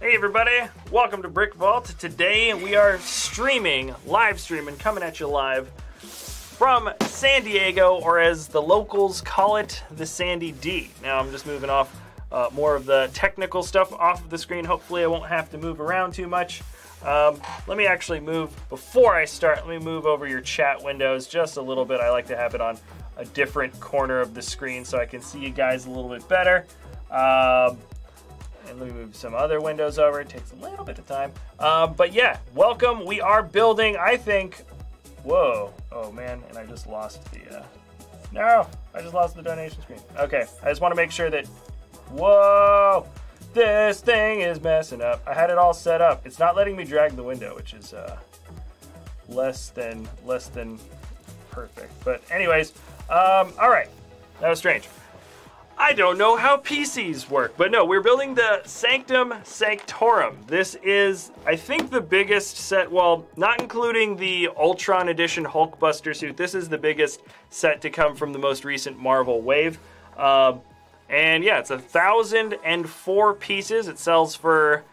Hey everybody, welcome to BrickVault. Today we are live streaming, coming at you live from San Diego, or as the locals call it, the Sandy D. Now I'm just moving off more of the technical stuff off of the screen. Hopefully I won't have to move around too much. Let me actually move, before I start, let me move over your chat windows just a little bit. I like to have it on a different corner of the screen so I can see you guys a little bit better. And let me move some other windows over. It takes a little bit of time. But yeah, welcome. We are building, I think, whoa. Oh man, and I just lost the, no, I just lost the donation screen. Okay, I just want to make sure that, whoa, this thing is messing up. I had it all set up. It's not letting me drag the window, which is less than perfect. But anyways, all right, that was strange. I don't know how PCs work, but no, we're building the Sanctum Sanctorum. This is, I think, the biggest set, well, not including the Ultron Edition Hulkbuster suit. This is the biggest set to come from the most recent Marvel wave. And yeah, it's 1,004 pieces. It sells for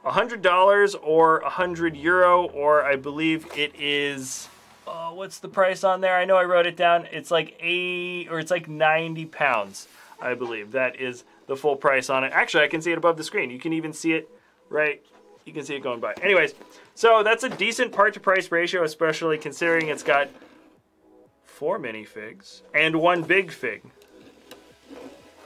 $100 or €100, or I believe it is, what's the price on there? I know I wrote it down. It's like it's like 90 pounds. I believe that is the full price on it. Actually, I can see it above the screen. You can even see it right. You can see it going by. Anyways, so that's a decent part to price ratio, especially considering it's got 4 minifigs and 1 big fig.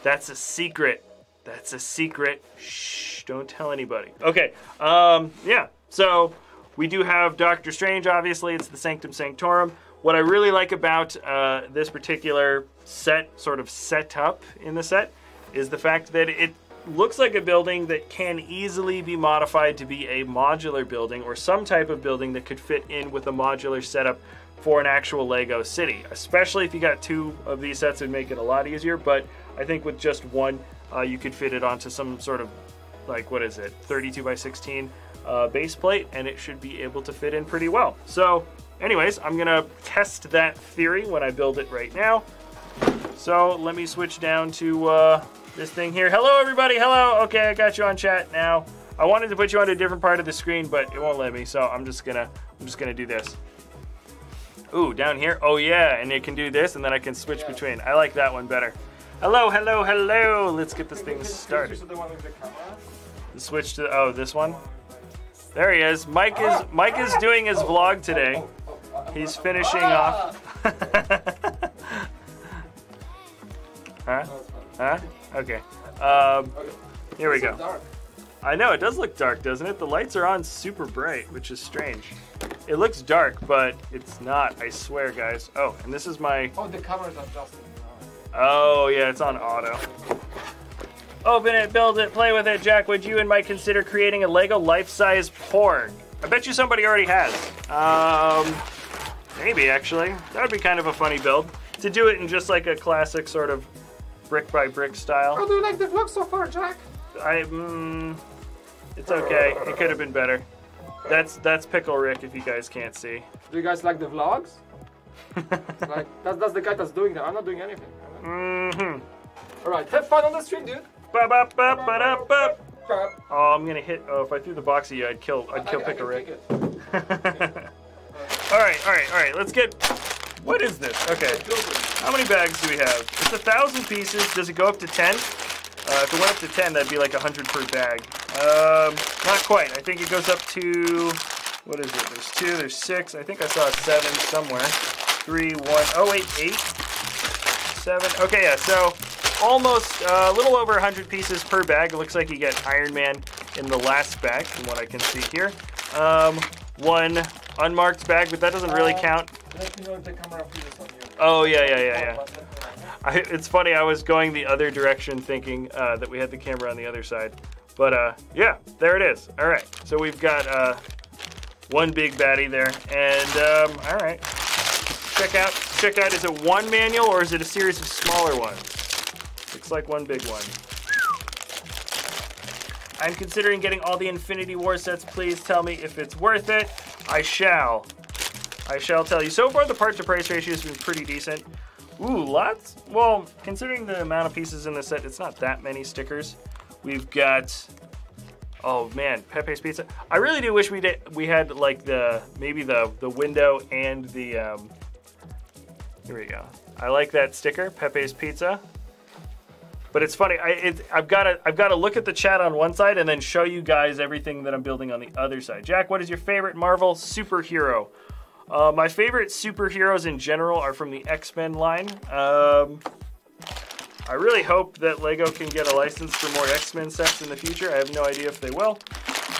That's a secret. That's a secret. Shh, don't tell anybody. Okay, yeah. So we do have Doctor Strange, obviously. It's the Sanctum Sanctorum. What I really like about this particular set, sort of setup in the set, is the fact that it looks like a building that can easily be modified to be a modular building, or some type of building that could fit in with a modular setup for an actual Lego city. Especially if you got 2 of these sets, it would make it a lot easier, but I think with just one, you could fit it onto some sort of, like, what is it, 32 by 16 base plate, and it should be able to fit in pretty well. So anyways, I'm gonna test that theory when I build it right now. So let me switch down to this thing here. Hello everybody, hello. Okay, I got you on chat now. I wanted to put you on a different part of the screen, but it won't let me, so I'm just gonna do this. Ooh, down here. Oh yeah, and it can do this, and then I can switch between. I like that one better. Hello, hello, hello. Let's get this thing started. Switch to, oh, this one. There he is. Mike is doing his vlog today. He's finishing off. Huh? Huh? Okay. Here we go. I know, it does look dark, doesn't it? The lights are on super bright, which is strange. It looks dark, but it's not, I swear, guys. Oh, and this is my... Oh, the camera's adjusted. Oh, yeah, it's on auto. Open it, build it, play with it. Jack, would you and Mike consider creating a Lego life-size Porg? I bet you somebody already has. Maybe, actually. That would be kind of a funny build. To do it in just like a classic sort of brick by brick style. How do you like the vlog so far, Jack? It's okay. It could have been better. That's Pickle Rick, if you guys can't see. Do you guys like the vlogs? Like, that's the guy that's doing that. I'm not doing anything. Alright, have fun on the stream, dude. Oh, I'm gonna hit. Oh, if I threw the box at you, I'd kill Pickle Rick. Alright, let's get. What is this? Okay. How many bags do we have? It's 1,000 pieces. Does it go up to 10? If it went up to 10, that'd be like 100 per bag. Not quite. I think it goes up to, what is it? There's 2, there's 6. I think I saw 7 somewhere. 3, 1, oh wait, 8, 7. Okay, yeah, so almost a little over 100 pieces per bag. It looks like you get Iron Man in the last bag, from what I can see here. 1 unmarked bag, but that doesn't really count. Let me know if the camera feels on you. Oh, yeah. It's funny, I was going the other direction thinking that we had the camera on the other side. But yeah, there it is. All right, so we've got 1 big baddie there. And all right, check out, is it 1 manual or is it a series of smaller ones? Looks like 1 big one. I'm considering getting all the Infinity War sets. Please tell me if it's worth it. I shall tell you. So far, the part to price ratio has been pretty decent. Ooh, lots? Well, considering the amount of pieces in the set, it's not that many stickers. We've got Oh man, Pepe's Pizza. I really do wish we had like maybe the window and the here we go. I like that sticker, Pepe's Pizza. But it's funny, I've got to look at the chat on one side and then show you guys everything that I'm building on the other side. Jack, what is your favorite Marvel superhero? My favorite superheroes in general are from the X-Men line. I really hope that LEGO can get a license for more X-Men sets in the future. I have no idea if they will,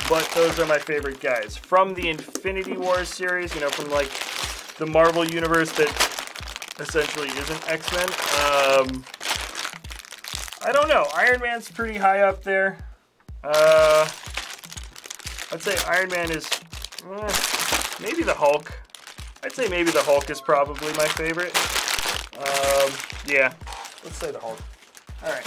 but those are my favorite guys. From the Infinity Wars series, you know, from like the Marvel universe that essentially isn't X-Men. I don't know. Iron Man's pretty high up there. I'd say Iron Man is maybe the Hulk. I'd say maybe the Hulk is probably my favorite. Yeah, let's say the Hulk. All right.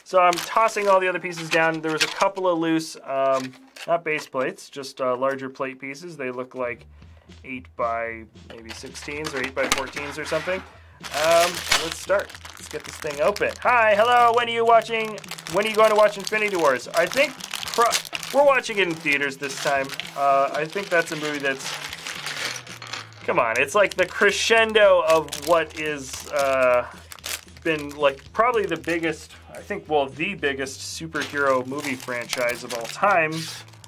So I'm tossing all the other pieces down. There was a couple of loose, not base plates, just larger plate pieces. They look like 8 by maybe 16s or 8 by 14s or something. Let's start. Let's get this thing open. Hi, hello. When are you watching? When are you going to watch Infinity Wars? I think we're watching it in theaters this time. I think that's a movie that's, come on, it's like the crescendo of what is been like probably the biggest, I think, well, the biggest superhero movie franchise of all time.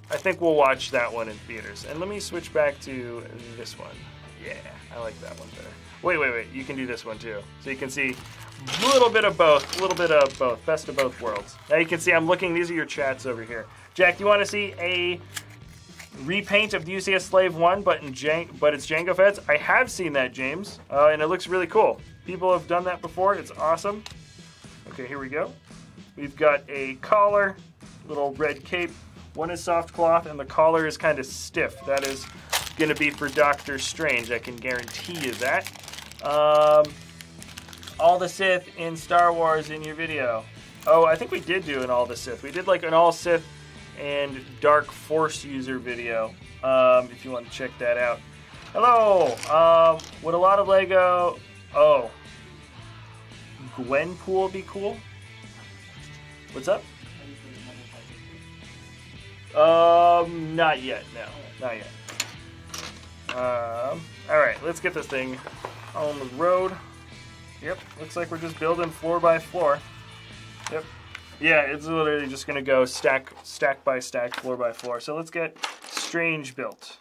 I think we'll watch that one in theaters. And let me switch back to this one. Yeah, I like that one better. Wait, you can do this one too. So you can see a little bit of both, best of both worlds. Now you can see I'm looking, these are your chats over here. Jack, do you want to see a repaint of the UCS Slave 1, but it's Jango Feds? I have seen that, James, and it looks really cool. People have done that before, it's awesome. Okay, here we go. We've got a collar, little red cape. One is soft cloth, and the collar is kind of stiff. That is going to be for Doctor Strange, I can guarantee you that. All the Sith in Star Wars in your video. Oh, I think we did do an All the Sith. We did like an All Sith and Dark Force user video, if you want to check that out. Hello! Would a lot of LEGO... Oh. Gwenpool be cool? What's up? Not yet, no. Not yet. Alright, let's get this thing on the road. Yep, looks like we're just building floor by floor. Yep. Yeah, it's literally just gonna go stack by stack, floor by floor. So let's get Strange built.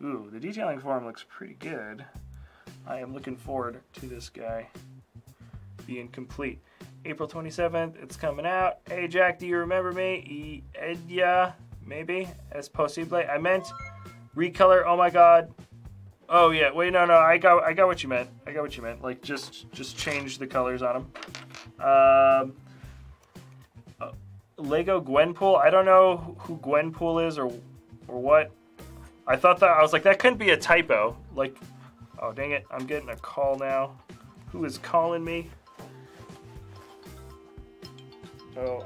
Ooh, the detailing form looks pretty good. I am looking forward to this guy being complete. April 27th, it's coming out. Hey Jack, do you remember me? Yeah, maybe, as possible. I meant recolor, oh my god. Oh yeah, wait, no, I got what you meant. I got what you meant. Like, just change the colors on them. Lego Gwenpool, I don't know who Gwenpool is or what. I thought that, I was like, that couldn't be a typo. Like, oh dang it, I'm getting a call now. Who is calling me? Oh,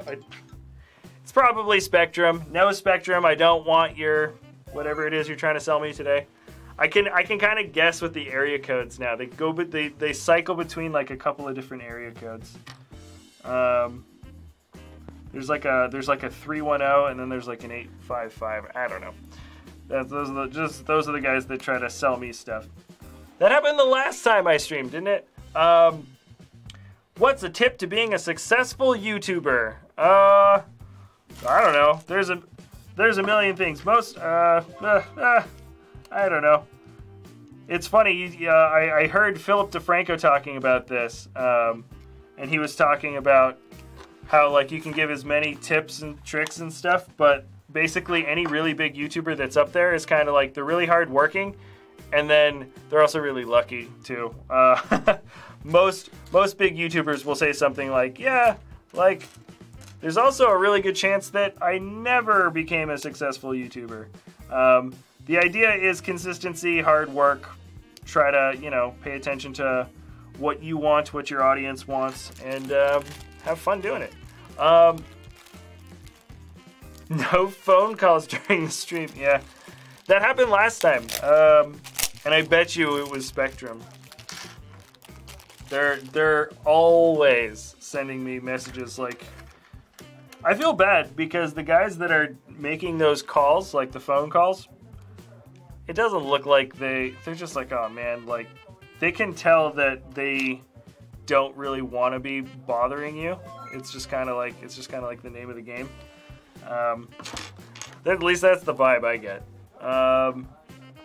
it's probably Spectrum. No, Spectrum, I don't want your, whatever it is you're trying to sell me today. I can kind of guess with the area codes now. They cycle between like a couple of different area codes. There's like a 310 and then there's like an 855. I don't know. Those are the guys that try to sell me stuff. That happened the last time I streamed, didn't it? What's a tip to being a successful YouTuber? I don't know. There's a million things. I don't know. It's funny. I heard Philip DeFranco talking about this, and he was talking about how like you can give as many tips and tricks and stuff, but basically any really big YouTuber that's up there is kind of like they're really hard working, and then they're also really lucky too. Most big YouTubers will say something like, yeah, like there's also a really good chance that I never became a successful YouTuber. The idea is consistency, hard work, try to, you know, pay attention to what you want, what your audience wants, and have fun doing it. No phone calls during the stream. Yeah, that happened last time, and I bet you it was Spectrum. They're always sending me messages like, I feel bad because the guys that are making those calls, like the phone calls, it doesn't look like they're just like, oh man, like they can tell that they don't really want to be bothering you. It's just kind of like the name of the game. At least that's the vibe I get.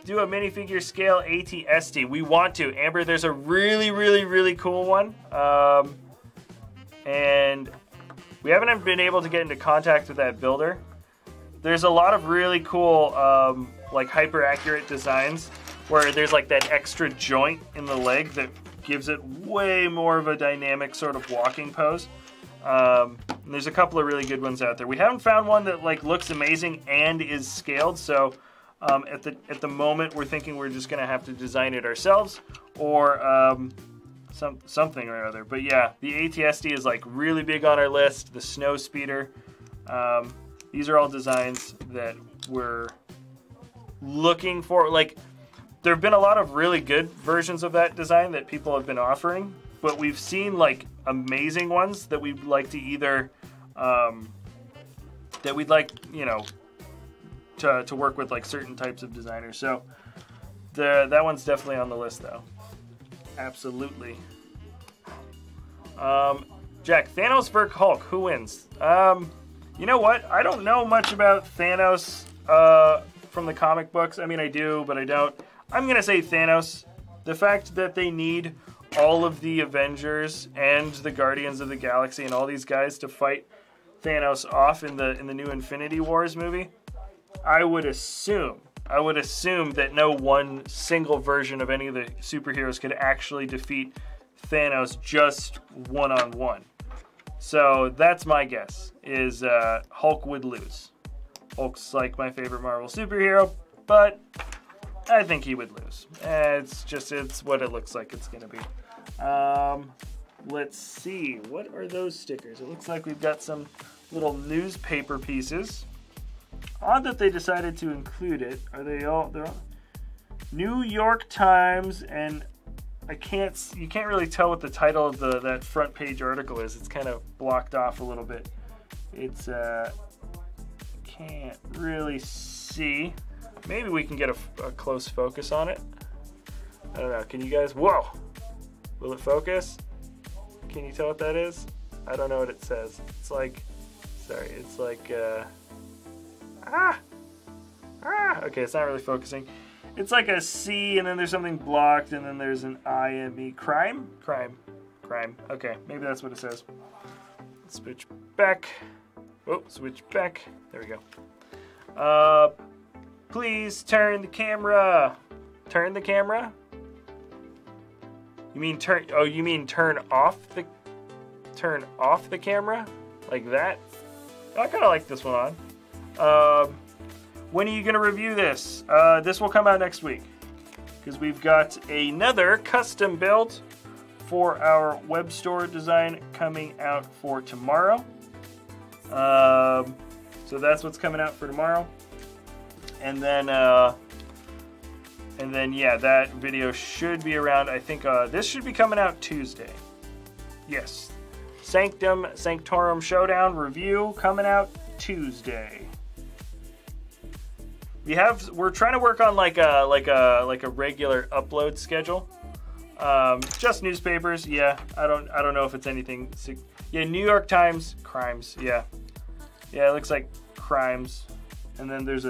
Do a minifigure scale ATST. We want to. Amber, there's a really, really, really cool one. And we haven't been able to get into contact with that builder. There's a lot of really cool, like hyper accurate designs where there's like that extra joint in the leg that gives it way more of a dynamic sort of walking pose. And there's a couple of really good ones out there. We haven't found one that like looks amazing and is scaled, so at the moment we're thinking we're just gonna have to design it ourselves or something or other. But yeah, the ATSD is like really big on our list. The Snow Speeder. These are all designs that we're looking for. Like, there have been a lot of really good versions of that design that people have been offering, but we've seen like amazing ones that we'd like to either that we'd like, you know, to work with like certain types of designers. So that one's definitely on the list though. Absolutely. Jack, Thanos vs Hulk, who wins? You know what? I don't know much about Thanos from the comic books. I mean, I do, but I don't. I'm gonna say Thanos. The fact that they need all of the Avengers and the Guardians of the Galaxy and all these guys to fight Thanos off in the new Infinity Wars movie, I would assume that no one single version of any of the superheroes could actually defeat Thanos just one-on-one. So that's my guess, is Hulk would lose. Hulk's like my favorite Marvel superhero, but I think he would lose. It's what it looks like it's gonna be. Let's see, what are those stickers? It looks like we've got some little newspaper pieces. Odd that they decided to include it. Are they all? They're all New York Times, and you can't really tell what the title of that front page article is. It's kind of blocked off a little bit. It's can't really see. Maybe we can get a close focus on it. I don't know. Can you guys? Whoa! Will it focus? Can you tell what that is? I don't know what it says. It's like, sorry, it's like okay, it's not really focusing. It's like a C, and then there's something blocked, and then there's an I-M-E. Crime. Okay, maybe that's what it says. Let's switch back. Oh, switch back. There we go. Please turn the camera. Turn the camera? You mean turn? Oh, you mean turn off the camera? Like that? I kind of like this one on. When are you going to review this? This will come out next week, because we've got another custom build for our web store design coming out for tomorrow. So that's what's coming out for tomorrow. And then yeah, that video should be around, I think this should be coming out Tuesday. Yes. Sanctum Sanctorum Showdown review coming out Tuesday. We're trying to work on like a regular upload schedule. Just newspapers, yeah. I don't know if it's anything. Yeah, New York Times crimes, yeah. Yeah, it looks like crimes. And then there's I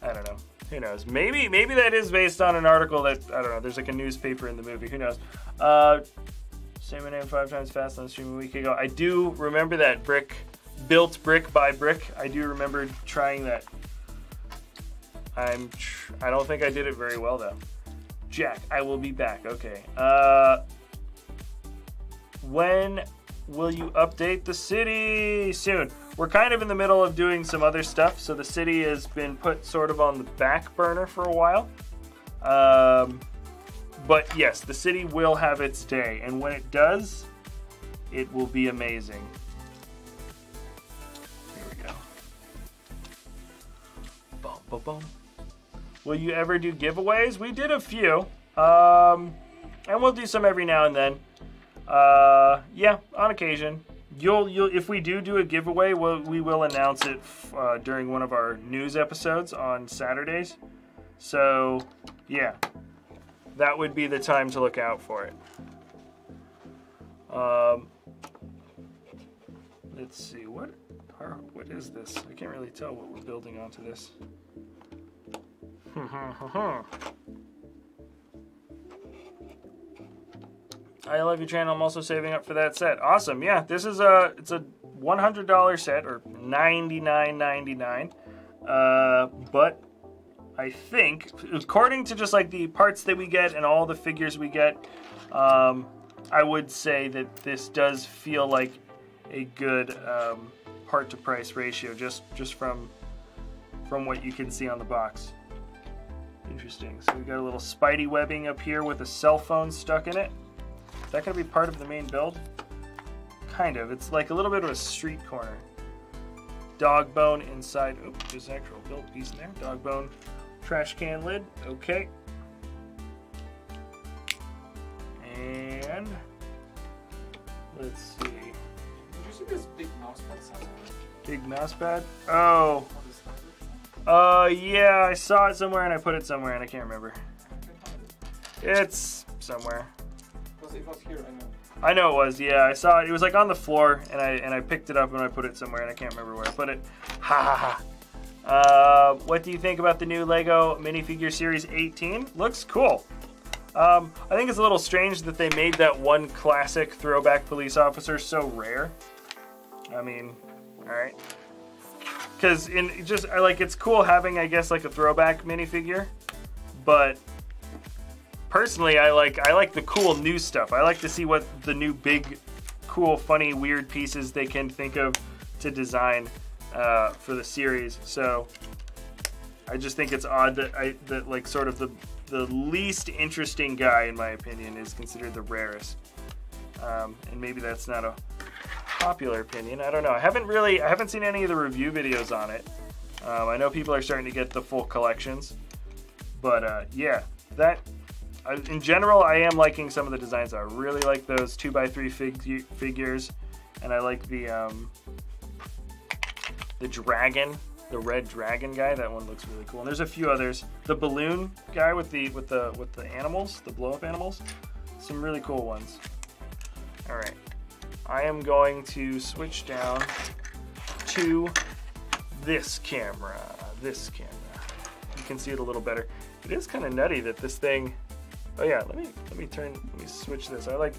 don't know. Who knows? Maybe that is based on an article that, I don't know, there's like a newspaper in the movie. Who knows? Say my name 5 times fast on the stream a week ago. I do remember that built brick by brick. I do remember trying that. I don't think I did it very well though. Jack, I will be back. Okay. When will you update the city? Soon. We're kind of in the middle of doing some other stuff, so the city has been put sort of on the back burner for a while. But yes, the city will have its day, and when it does, it will be amazing. Here we go. Boom, boom, boom. Will you ever do giveaways? We did a few, and we'll do some every now and then. Yeah, on occasion. if we do a giveaway, we will announce it during one of our news episodes on Saturdays. So yeah, that would be the time to look out for it. Let's see, what is this? I can't really tell what we're building onto this. I love your channel. I'm also saving up for that set. Awesome. Yeah, this is it's a $100 set, or $99.99. But I think, according to just like the parts that we get and all the figures we get, I would say that this does feel like a good part to price ratio, just from what you can see on the box. Interesting. So we got a little spidey webbing up here with a cell phone stuck in it. Is that going to be part of the main build? Kind of. It's like a little bit of a street corner. Dog bone inside. Oh, there's an actual build piece in there. Dog bone trash can lid. Okay. And let's see. Did you see this big mouse pad? Big mouse pad? Oh. Yeah, I saw it somewhere and I put it somewhere and I can't remember. It's somewhere. It was here, I know. I know it was, yeah. I saw it. It was like on the floor and I picked it up and I put it somewhere and I can't remember where I put it. Ha ha ha. What do you think about the new Lego minifigure series 18? Looks cool. I think it's a little strange that they made that one classic throwback police officer so rare. I mean, alright. Because it's cool having, I guess, like a throwback minifigure, but personally, I like the cool new stuff. I like to see what the new big, cool, funny, weird pieces they can think of to design for the series. So I just think it's odd that like sort of the least interesting guy, in my opinion, is considered the rarest. And maybe that's not a popular opinion. I don't know. I haven't seen any of the review videos on it. I know people are starting to get the full collections, but yeah, in general, I am liking some of the designs. I really like those 2x3 figures, and I like the dragon, the red dragon guy. That one looks really cool. And there's a few others. The balloon guy with the animals, the blow up animals. Some really cool ones. All right. I am going to switch down to this camera. You can see it a little better. It is kind of nutty that this thing. Oh yeah, let me switch this. I like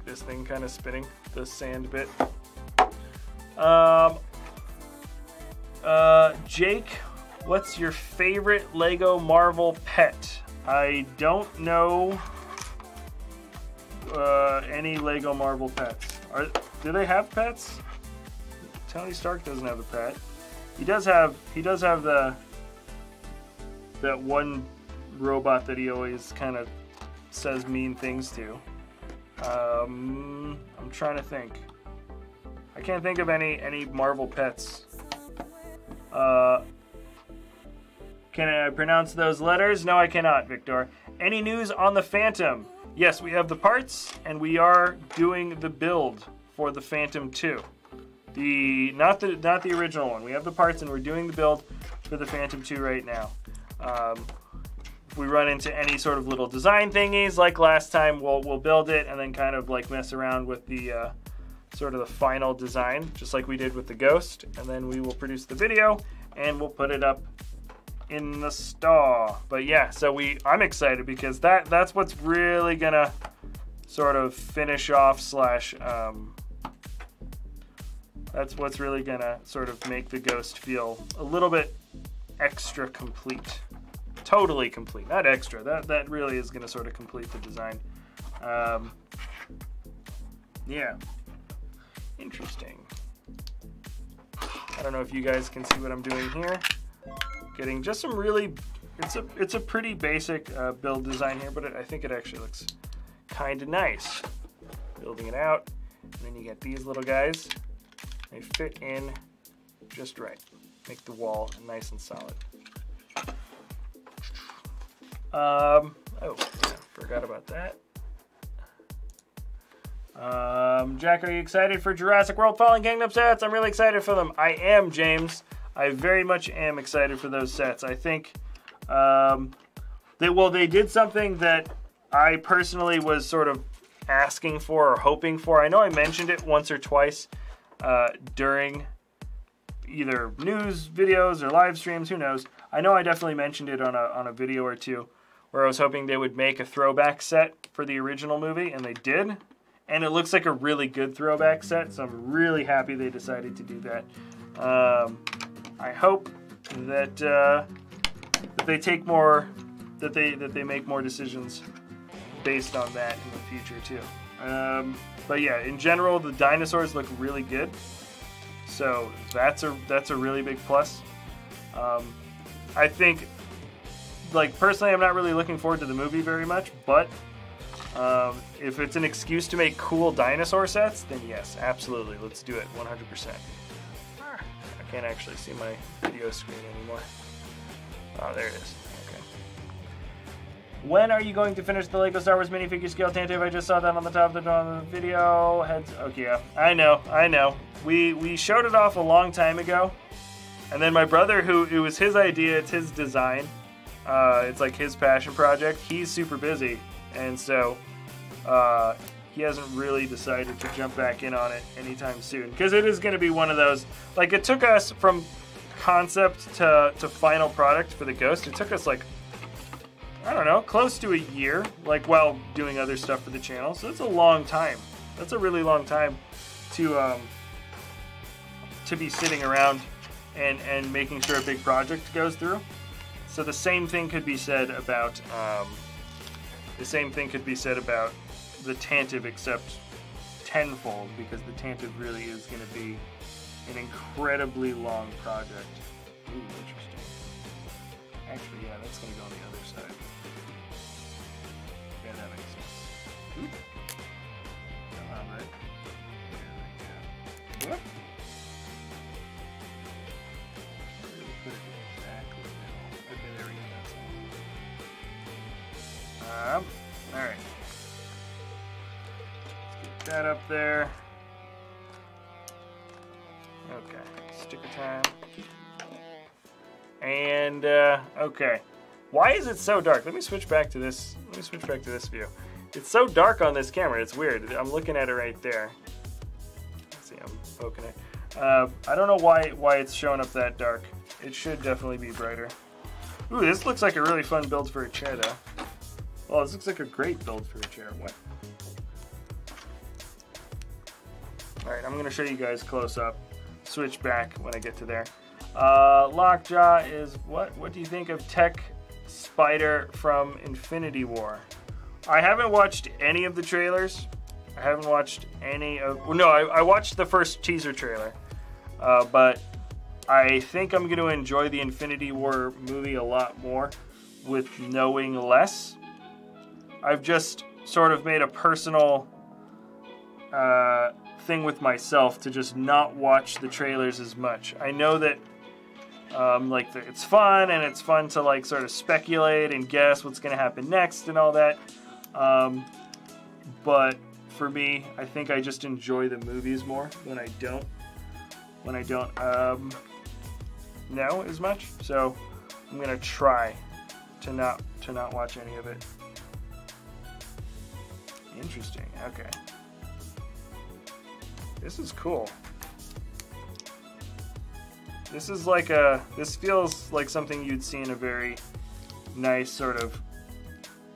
this thing kind of spinning, the sand bit. Jake, what's your favorite Lego Marvel pet? I don't know any Lego Marvel pets. Do they have pets? Tony Stark doesn't have a pet. He does have that one robot that he always kind of says mean things to. I'm trying to think. I can't think of any Marvel pets. Can I pronounce those letters? No, I cannot, Victor. Any news on the Phantom? Yes, we have the parts, and we are doing the build for the Phantom 2. Not the original one. We have the parts, and we're doing the build for the Phantom 2 right now. If we run into any sort of little design thingies like last time, we'll build it and then kind of like mess around with the sort of the final design, just like we did with the Ghost, and then we will produce the video and we'll put it up in the store. But yeah, so I'm excited because that's what's really gonna sort of finish off that's what's really gonna sort of make the Ghost feel a little bit extra complete. Totally complete, not extra. That really is gonna sort of complete the design. Yeah, interesting. I don't know if you guys can see what I'm doing here. Getting just some really, it's a pretty basic build design here, but I think it actually looks kind of nice. Building it out, and then you get these little guys. They fit in just right. Make the wall nice and solid. Oh, yeah, forgot about that. Jack, are you excited for Jurassic World Fallen Kingdom sets? I'm really excited for them. I am, James. I very much am excited for those sets. I think they did something that I personally was sort of asking for or hoping for. I know I mentioned it once or twice during either news videos or live streams, who knows. I know I definitely mentioned it on a video or two where I was hoping they would make a throwback set for the original movie, and they did. And it looks like a really good throwback set, so I'm really happy they decided to do that. I hope that that they take more, that they make more decisions based on that in the future too. But yeah, in general, the dinosaurs look really good, so that's a really big plus. I think, like, personally, I'm not really looking forward to the movie very much, but if it's an excuse to make cool dinosaur sets, then yes, absolutely, let's do it, 100%. I can't actually see my video screen anymore. Oh, there it is. Okay. When are you going to finish the Lego Star Wars minifigure scale Tantive? I just saw that on the top of the video. Okay, yeah, I know. We showed it off a long time ago, and then my brother, it was his idea, it's his design. It's like his passion project. He's super busy, and so he hasn't really decided to jump back in on it anytime soon. Because it is going to be one of those, like, it took us from concept to final product for the Ghost. It took us, like, I don't know, close to a year, like, while doing other stuff for the channel. So that's a long time. That's a really long time to be sitting around and making sure a big project goes through. So the same thing could be said about the Tantive, except tenfold, because the Tantive really is going to be an incredibly long project. Ooh, interesting. Actually, yeah, that's going to go on the other side. Yeah, that makes sense. Ooh. Come on, right? There we go. Whoop. Alright. Let's get that up there. Okay, sticker time. And, okay. Why is it so dark? Let me switch back to this. View. It's so dark on this camera. It's weird. I'm looking at it right there. Let's see, I'm poking it. I don't know why it's showing up that dark. It should definitely be brighter. Ooh, this looks like a really fun build for a chair, though. Well, this looks like a great build for a chair. What? Alright, I'm going to show you guys close up. Switch back when I get to there. Lockjaw is what? What do you think of Tech Spider from Infinity War? I haven't watched any of the trailers. I haven't watched any of... No, I watched the first teaser trailer. But I think I'm going to enjoy the Infinity War movie a lot more with knowing less. I've just sort of made a personal thing with myself to just not watch the trailers as much. I know that it's fun, and it's fun to like sort of speculate and guess what's going to happen next and all that. But for me, I think I just enjoy the movies more when I don't know as much. So I'm going to try to not watch any of it. Interesting. Okay. This is cool. This feels like something you'd see in a very nice sort of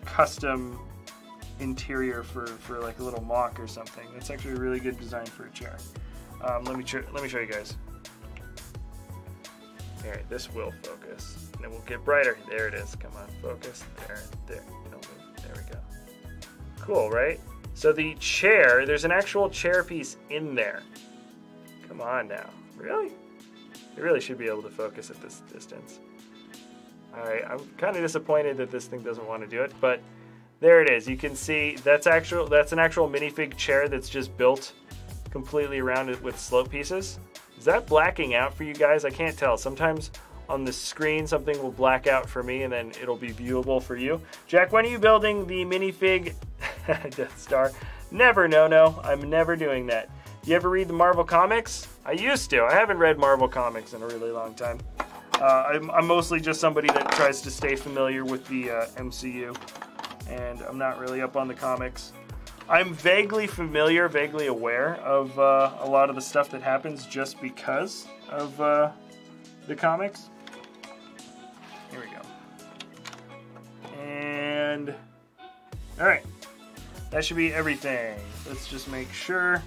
custom interior for like a little mock or something. That's actually a really good design for a chair. Let me show you guys. Alright, this will focus. And it will get brighter. There it is. Come on, focus. There. Don't move. There we go. Cool, right? So the chair, there's an actual chair piece in there. Come on now. Really? It really should be able to focus at this distance. Alright, I'm kind of disappointed that this thing doesn't want to do it, but there it is. You can see that's an actual minifig chair that's just built completely around it with slope pieces. Is that blacking out for you guys? I can't tell. Sometimes on the screen something will black out for me and then it'll be viewable for you. Jack, when are you building the minifig Death Star? Never, no. I'm never doing that. Do you ever read the Marvel comics? I used to. I haven't read Marvel comics in a really long time. I'm mostly just somebody that tries to stay familiar with the MCU, and I'm not really up on the comics. I'm vaguely familiar, vaguely aware of a lot of the stuff that happens just because of the comics. Here we go. And, all right. That should be everything. Let's just make sure.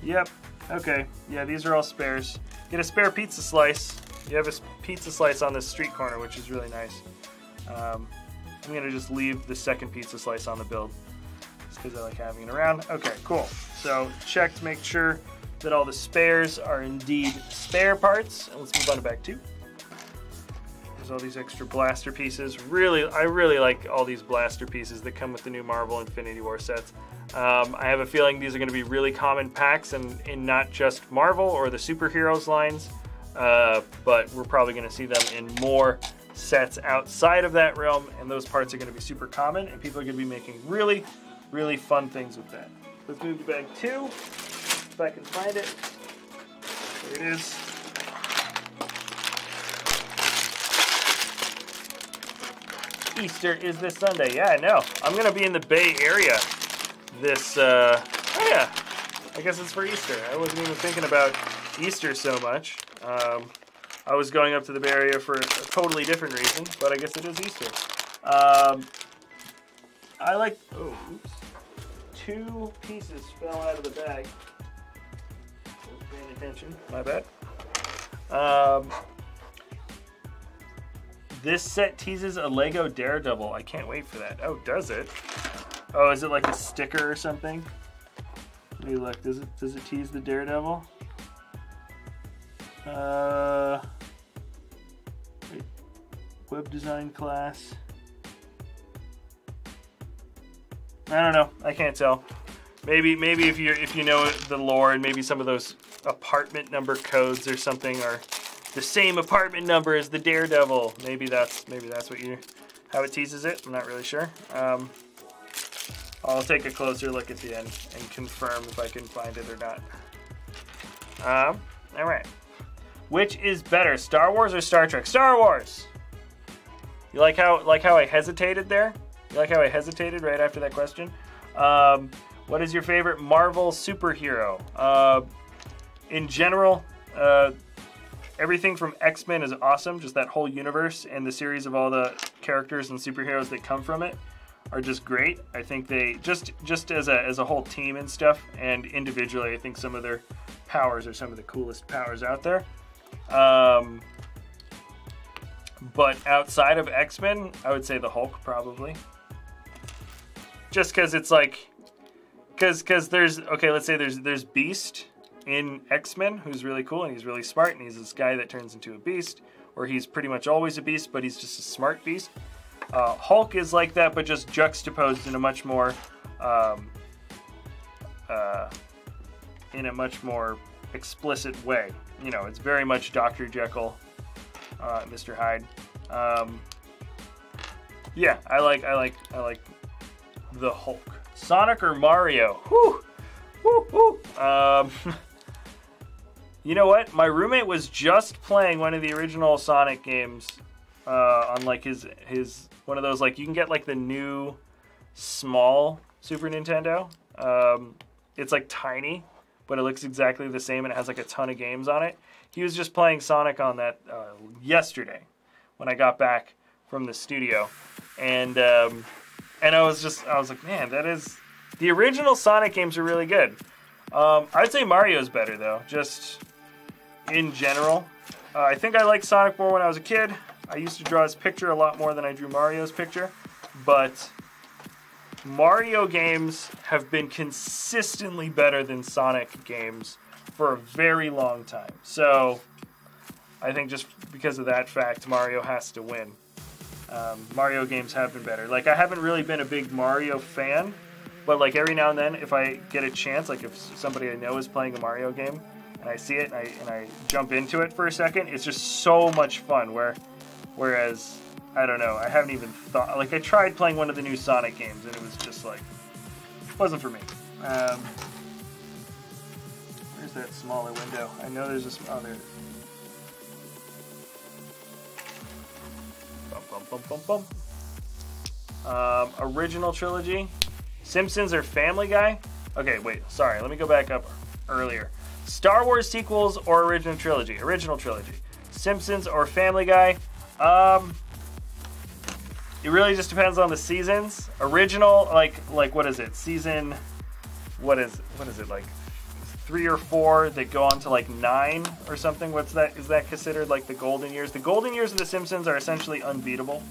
Yep. Okay. Yeah, these are all spares. Get a spare pizza slice. You have a pizza slice on this street corner, which is really nice. I'm going to just leave the second pizza slice on the build, just because I like having it around. Okay, cool. So check to make sure that all the spares are indeed spare parts. And let's move on to bag 2. There's all these extra blaster pieces. I really like all these blaster pieces that come with the new Marvel Infinity War sets. I have a feeling these are going to be really common packs in not just Marvel or the superheroes lines, but we're probably going to see them in more sets outside of that realm, and those parts are going to be super common, and people are going to be making really, really fun things with that. Let's move to bag 2, if I can find it. There it is. Easter is this Sunday. Yeah, I know. I'm going to be in the Bay Area this, oh yeah, I guess it's for Easter. I wasn't even thinking about Easter so much. I was going up to the Bay Area for a totally different reason, but I guess it is Easter. I like, oh, oops. 2 pieces fell out of the bag. Wasn't paying attention, my bad. This set teases a Lego Daredevil. I can't wait for that. Oh, does it? Oh, is it like a sticker or something? Let me look. Does it tease the Daredevil? Wait. Web design class. I don't know. I can't tell. Maybe if you know the lore, and maybe some of those apartment number codes or something are the same apartment number as the Daredevil. Maybe that's how it teases it. I'm not really sure. I'll take a closer look at the end and confirm if I can find it or not. All right. Which is better, Star Wars or Star Trek? Star Wars. You like how I hesitated there? You like how I hesitated right after that question? What is your favorite Marvel superhero? In general, everything from X-Men is awesome. Just that whole universe and the series of all the characters and superheroes that come from it are just great. I think they just as a whole team and stuff, and individually, I think some of their powers are some of the coolest powers out there. But outside of X-Men, I would say the Hulk probably. Just because it's like, because there's, okay, let's say there's Beast in X-Men, who's really cool and he's really smart, and he's this guy that turns into a beast, or he's pretty much always a beast, but he's just a smart beast. Hulk is like that, but just juxtaposed in a much more, explicit way. You know, it's very much Dr. Jekyll, Mr. Hyde. Yeah, I like the Hulk. Sonic or Mario? Whew. Woo, woo. You know what? My roommate was just playing one of the original Sonic games on like his one of those, like, you can get like the new small Super Nintendo. It's like tiny, but it looks exactly the same, and it has like a ton of games on it. He was just playing Sonic on that yesterday when I got back from the studio, and I was like, man, that is, the original Sonic games are really good. I'd say Mario's better though, just in general. I think I liked Sonic more when I was a kid. I used to draw his picture a lot more than I drew Mario's picture, but Mario games have been consistently better than Sonic games for a very long time. So I think just because of that fact, Mario has to win. Mario games have been better. Like, I haven't really been a big Mario fan, but like every now and then, if I get a chance, like if somebody I know is playing a Mario game and I see it and I jump into it for a second, it's just so much fun. Whereas, I don't know, I haven't even thought, like I tried playing one of the new Sonic games and it was just like, it wasn't for me. Where's that smaller window? I know there's a oh, there it is. Original trilogy. Simpsons or Family Guy? Okay, wait, sorry, let me go back up earlier. Star Wars sequels or original trilogy? Original trilogy. Simpsons or Family Guy? It really just depends on the seasons. Original, like what is it? Season, what is it, like 3 or 4 that go on to like 9 or something? What's that? Is that considered like the golden years? The golden years of The Simpsons are essentially unbeatable.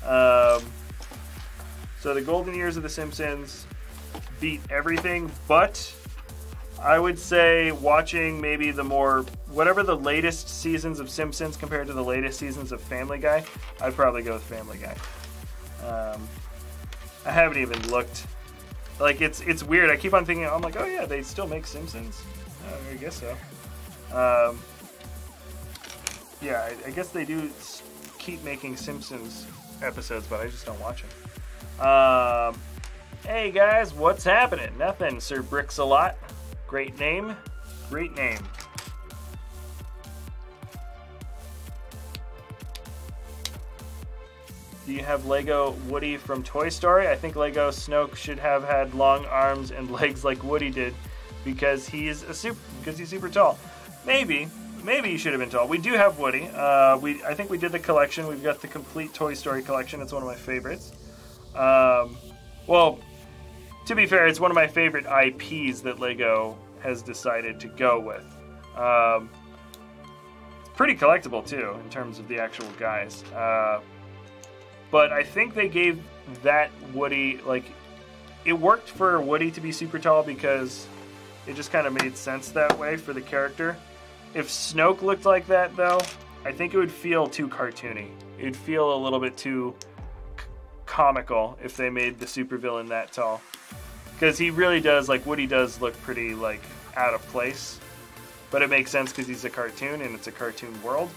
So the golden years of The Simpsons beat everything, but I would say watching maybe the more, whatever the latest seasons of Simpsons compared to the latest seasons of Family Guy, I'd probably go with Family Guy. I haven't even looked. Like, it's weird. I keep on thinking, I'm like, oh yeah, they still make Simpsons? I guess so. Yeah, I guess they do keep making Simpsons episodes, but I just don't watch them. Hey guys, what's happening? Nothing, Sir Bricks a lot. Great name. Great name. Do you have Lego Woody from Toy Story? I think Lego Snoke should have had long arms and legs like Woody did because he's super tall. Maybe he should have been tall. We do have Woody. I think we did the collection. We've got the complete Toy Story collection. It's one of my favorites. Well, to be fair, it's one of my favorite IPs that Lego has decided to go with. It's pretty collectible too in terms of the actual guys. But I think they gave that Woody, like, it worked for Woody to be super tall because it just kind of made sense that way for the character. If Snoke looked like that, though, I think it would feel too cartoony. It would feel a little bit too comical if they made the supervillain that tall. Because he really does, like, Woody does look pretty, like, out of place. But it makes sense because he's a cartoon and it's a cartoon world.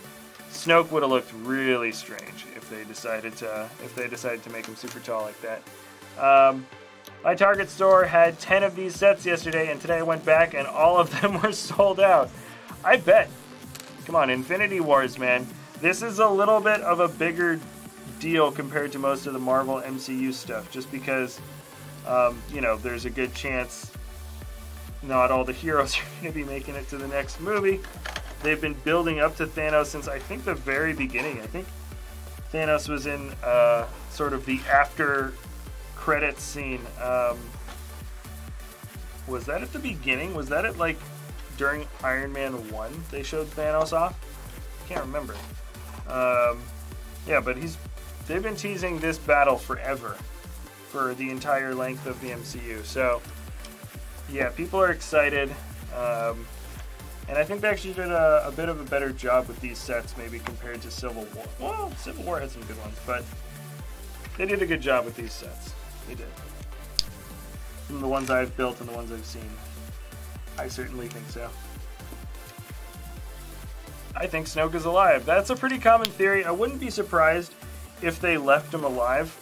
Snoke would have looked really strange if they decided to make him super tall like that. My Target store had 10 of these sets yesterday, and today I went back and all of them were sold out. I bet. Come on, Infinity Wars, man. This is a little bit of a bigger deal compared to most of the Marvel MCU stuff, just because, you know, there's a good chance not all the heroes are going to be making it to the next movie. They've been building up to Thanos since, I think, the very beginning. I think Thanos was in sort of the after credits scene. Was that at the beginning? Was that at, like, during Iron Man 1 they showed Thanos off? I can't remember. Yeah, but they've been teasing this battle forever, for the entire length of the MCU. So, yeah, people are excited. And I think they actually did a bit of a better job with these sets, maybe compared to Civil War. Well, Civil War had some good ones, but they did a good job with these sets. They did. From the ones I've built and the ones I've seen. I certainly think so. I think Snoke is alive. That's a pretty common theory. I wouldn't be surprised if they left him alive.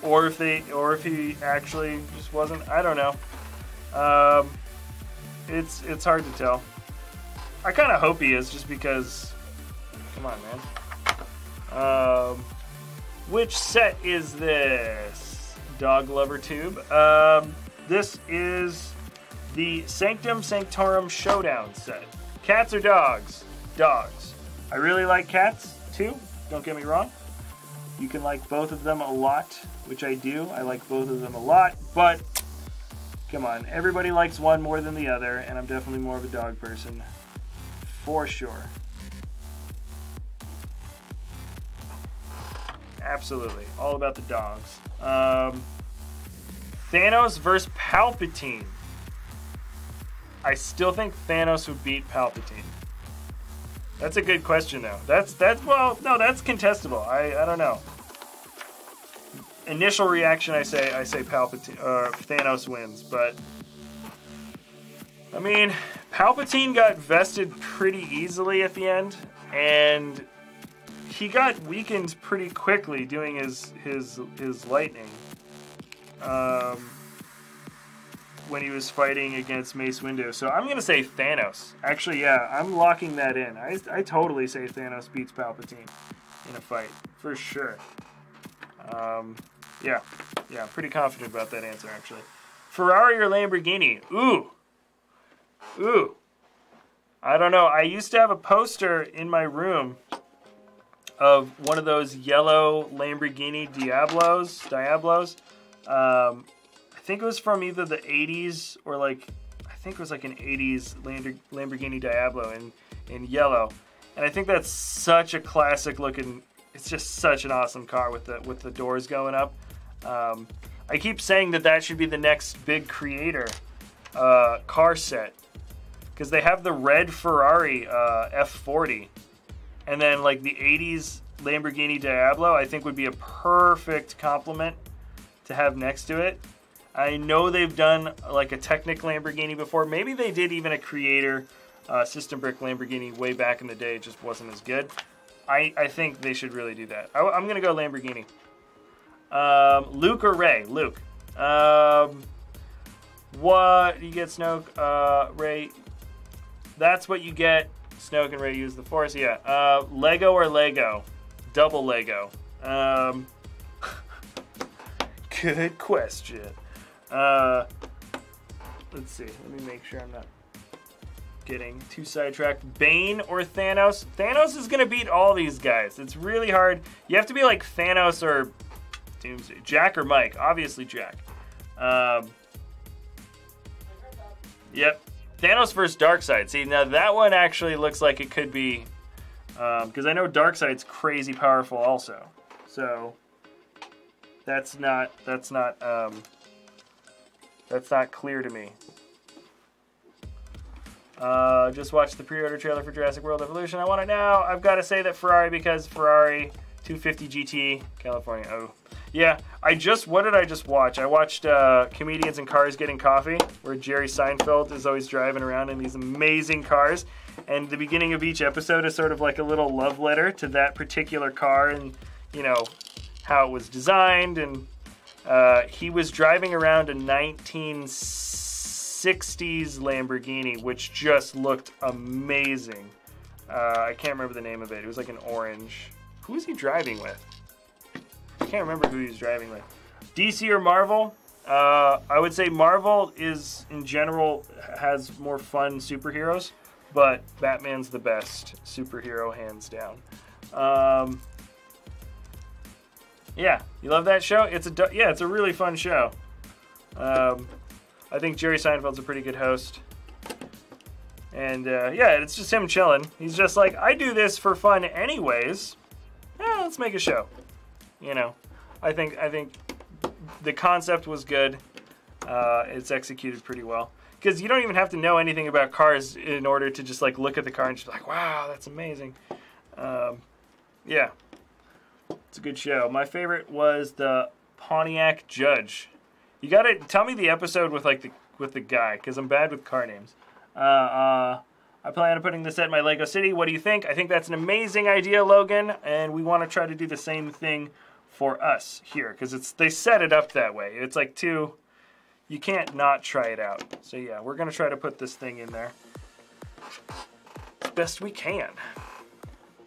Or if he actually just wasn't. I don't know. It's hard to tell. I kind of hope he is, just because. Come on, man. Which set is this? Dog Lover Tube. This is the Sanctum Sanctorum Showdown set. Cats or dogs? Dogs. I really like cats too. Don't get me wrong. You can like both of them a lot, which I do. I like both of them a lot, but come on, everybody likes one more than the other, and I'm definitely more of a dog person, for sure. Absolutely, all about the dogs. Thanos versus Palpatine. I still think Thanos would beat Palpatine. That's a good question, though. That's contestable. I don't know. Initial reaction, I say Palpatine, Thanos wins, but I mean, Palpatine got vested pretty easily at the end, and he got weakened pretty quickly doing his lightning. when he was fighting against Mace Windu. So I'm gonna say Thanos. Actually, yeah, I'm locking that in. I totally say Thanos beats Palpatine in a fight for sure. Yeah, I'm pretty confident about that answer actually. Ferrari or Lamborghini? Ooh. I don't know. I used to have a poster in my room of one of those yellow Lamborghini Diablos. I think it was from either the 80s or I think it was like an 80s Lamborghini Diablo in yellow. And I think that's such a classic looking, it's just such an awesome car with the doors going up. I keep saying that should be the next big creator car set. Because they have the red Ferrari F40. And then like the 80s Lamborghini Diablo, I think would be a perfect complement to have next to it. I know they've done like a Technic Lamborghini before. Maybe they did even a creator System Brick Lamborghini way back in the day. It just wasn't as good. I think they should really do that. I'm going to go Lamborghini. Luke or Ray? Luke. What do you get, Snoke? Ray. That's what you get. Snoke and Ray use the Force. Yeah. Lego or Lego? Double Lego. Good question. Let's see. Let me make sure I'm not getting too sidetracked. Bane or Thanos? Thanos is going to beat all these guys. It's really hard. You have to be like Thanos or Doomsday. Jack or Mike? Obviously Jack. Yep. Thanos versus Darkseid. See, now that one actually looks like it could be, because I know Darkseid's crazy powerful also. So that's not clear to me. Just watched the pre-order trailer for Jurassic World Evolution. I want it now. I've got to say that Ferrari, because Ferrari 250 GT California. Oh. Yeah, what did I just watch? I watched Comedians in Cars Getting Coffee, where Jerry Seinfeld is always driving around in these amazing cars. And the beginning of each episode is sort of like a little love letter to that particular car and, you know, how it was designed. And he was driving around a 1960s Lamborghini, which just looked amazing. I can't remember the name of it. It was like an orange. Who was he driving with? I can't remember who he was driving with. DC or Marvel? I would say Marvel is, in general, has more fun superheroes, but Batman's the best superhero, hands down. Yeah, you love that show? It's a really fun show. I think Jerry Seinfeld's a pretty good host. And yeah, it's just him chilling. He's just like, I do this for fun anyways. Yeah, let's make a show. You know, I think the concept was good. It's executed pretty well. Because you don't even have to know anything about cars in order to just like look at the car and just be like, wow, that's amazing. Yeah, it's a good show. My favorite was the Pontiac Judge. You gotta tell me the episode with like the guy, because I'm bad with car names. I plan on putting this at my Lego City. What do you think? I think that's an amazing idea, Logan, and we want to try to do the same thing for us here, because they set it up that way. It's like you can't not try it out. So yeah, we're gonna try to put this thing in there as best we can.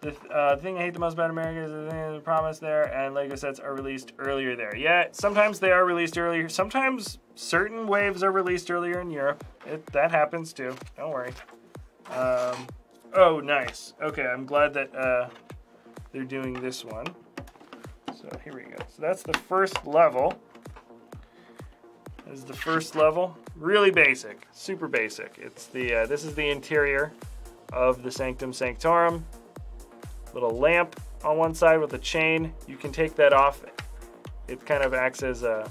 The thing I hate the most about America is the promise there, and Lego sets are released earlier there. Yeah, sometimes they are released earlier. Sometimes certain waves are released earlier in Europe. That happens too. Don't worry. Oh, nice. Okay, I'm glad that they're doing this one. So here we go. So that's the first level. This is the first level. Really basic, super basic. It's the this is the interior of the Sanctum Sanctorum. Little lamp on one side with a chain. You can take that off. It kind of acts as a,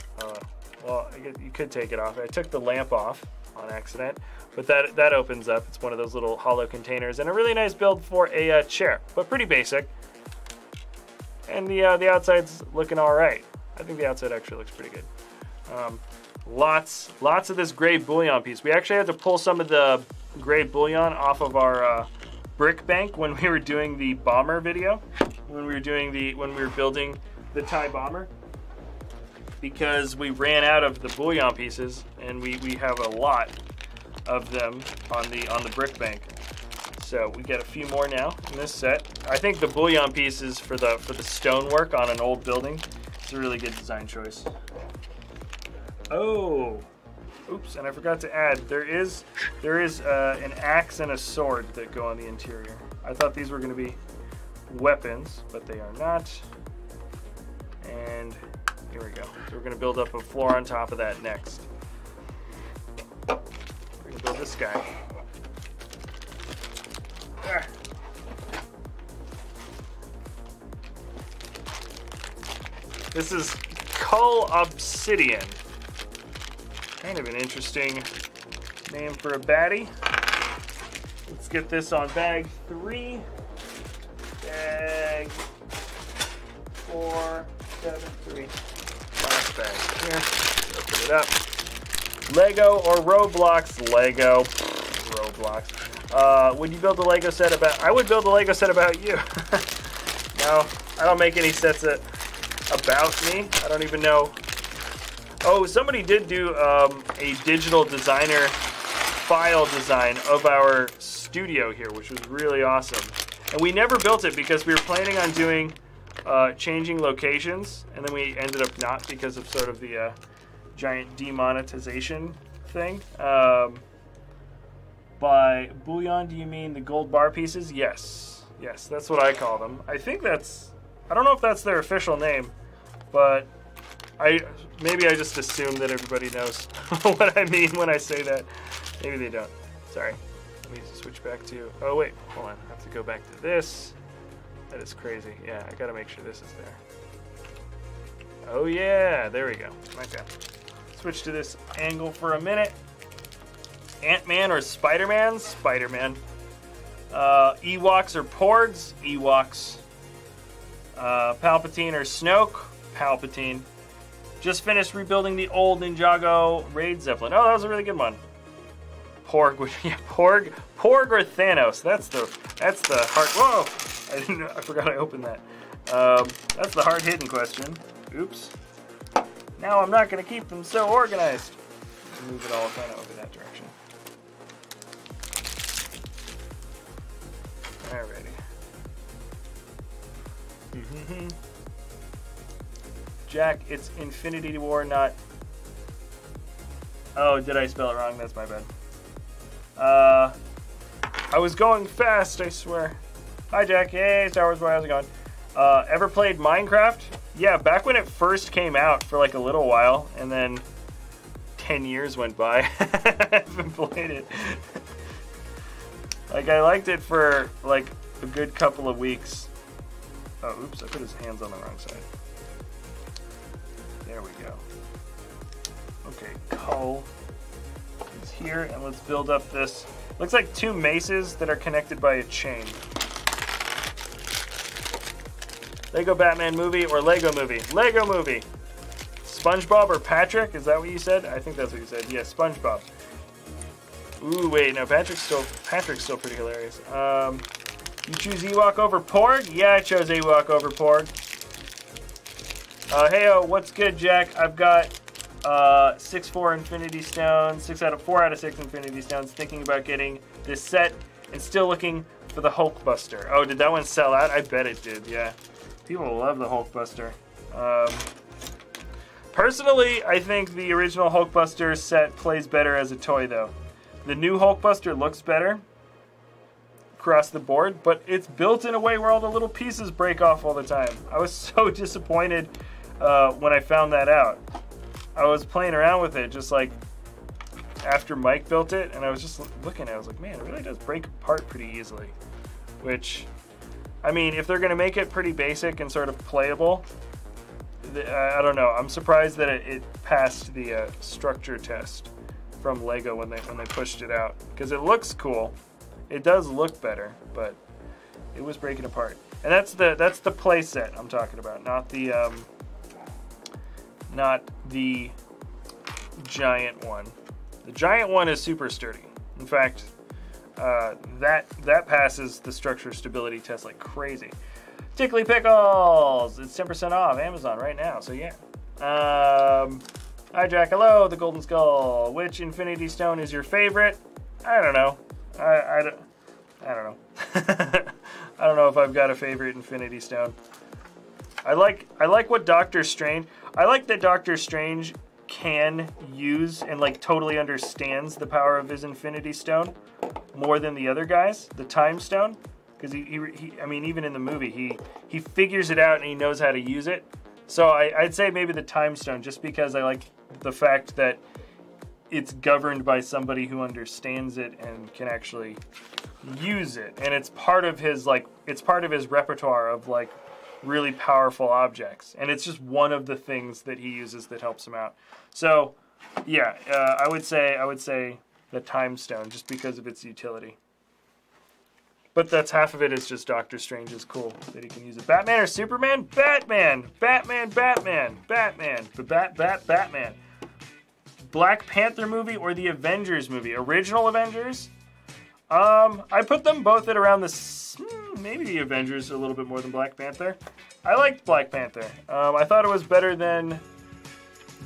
well, you could take it off. I took the lamp off on accident, but that opens up. It's one of those little hollow containers, and a really nice build for a chair, but pretty basic. And the outside's looking all right. I think the outside actually looks pretty good. Lots of this gray bullion piece. We actually had to pull some of the gray bullion off of our brick bank when we were doing the bomber video, when we were building the TIE bomber. because we ran out of the bullion pieces, and we have a lot of them on the brick bank. So we get a few more now in this set. I think the bullion pieces for the stonework on an old building is a really good design choice. Oh, oops! And I forgot to add there is an axe and a sword that go on the interior. I thought these were going to be weapons, but they are not. And here we go. So we're going to build up a floor on top of that next. We're going to build this guy. This is Cull Obsidian. Kind of an interesting name for a baddie. Let's get this on bag 3. Bag 4, 7, 3. Last bag here. Open it up. Lego or Roblox? Lego. Roblox. Would you build a Lego set about? I would build a Lego set about you. No, I don't make any sets about me. I don't even know. Oh, somebody did do a digital designer file design of our studio here, which was really awesome. And we never built it because we were planning on doing changing locations, and then we ended up not because of sort of the giant demonetization thing. By bullion, do you mean the gold bar pieces? Yes. Yes, that's what I call them. I think that's, I don't know if that's their official name, but maybe I just assume that everybody knows what I mean when I say that. Maybe they don't. Sorry. Let me switch back to, oh wait, hold on. I have to go back to this. That is crazy. Yeah, I gotta make sure this is there. Oh yeah, there we go. Okay. Switch to this angle for a minute. Ant-Man or Spider-Man? Spider-Man. Ewoks or Porgs? Ewoks. Palpatine or Snoke? Palpatine. Just finished rebuilding the old Ninjago Raid Zeppelin. Oh, that was a really good one. Porg, yeah, Porg or Thanos? That's the hard. Whoa! I forgot I opened that. That's the hard-hitting question. Oops. Now I'm not going to keep them so organized. Move it all kind of over that direction. Alrighty. Jack, it's Infinity War, not... Oh, did I spell it wrong? That's my bad. I was going fast, I swear. Hi, Jack. Hey, Star Wars Boy, how's it going? Ever played Minecraft? Yeah, back when it first came out for like a little while, and then 10 years went by. I haven't played it. Like, I liked it for like a good couple of weeks. Oh, oops, I put his hands on the wrong side. There we go. Okay, Cull is here, and let's build up this. Looks like 2 mesas that are connected by a chain. Lego Batman movie or Lego movie? Lego movie. SpongeBob or Patrick? Is that what you said? I think that's what you said. Yeah, SpongeBob. Ooh, wait, no, Patrick's still pretty hilarious. You choose Ewok over Porg? Yeah, I chose Ewok over Porg. Heyo, what's good, Jack? I've got 4 Infinity Stones, 4 out of 6 Infinity Stones, thinking about getting this set and still looking for the Hulkbuster. Oh, did that one sell out? I bet it did, yeah. People love the Hulkbuster. Personally, I think the original Hulkbuster set plays better as a toy, though. The new Hulkbuster looks better across the board, but it's built in a way where all the little pieces break off all the time. I was so disappointed when I found that out. I was playing around with it just like after Mike built it, and I was just looking at it. I was like, man, it really does break apart pretty easily. Which, I mean, if they're going to make it pretty basic and sort of playable, I don't know. I'm surprised that it passed the structure test from Lego when they pushed it out, because it looks cool. It does look better, but it was breaking apart. And that's the play set I'm talking about, not the giant one. The giant one is super sturdy. In fact, that passes the structure stability test like crazy. Tickly Pickles! It's 10% off Amazon right now, so yeah. Hi, Jack. Hello, the Golden Skull. Which Infinity Stone is your favorite? I don't know. I don't know. I don't know if I've got a favorite Infinity Stone. I like what Doctor Strange. I like that Doctor Strange can use and like totally understands the power of his Infinity Stone more than the other guys. The Time Stone, because he I mean, even in the movie, he figures it out and he knows how to use it. So I'd say maybe the Time Stone, just because I like the fact that it's governed by somebody who understands it and can actually use it, and it's part of his repertoire of like really powerful objects, and it's just one of the things that he uses that helps him out. So yeah, I would say the Time Stone, just because of its utility. But that's half of it is just Doctor Strange is cool that he can use it. Batman or Superman? Batman. Batman. Batman. Batman. Batman. Black Panther movie or the Avengers movie? Original Avengers? I put them both at around maybe the Avengers a little bit more than Black Panther. I liked Black Panther. I thought it was better than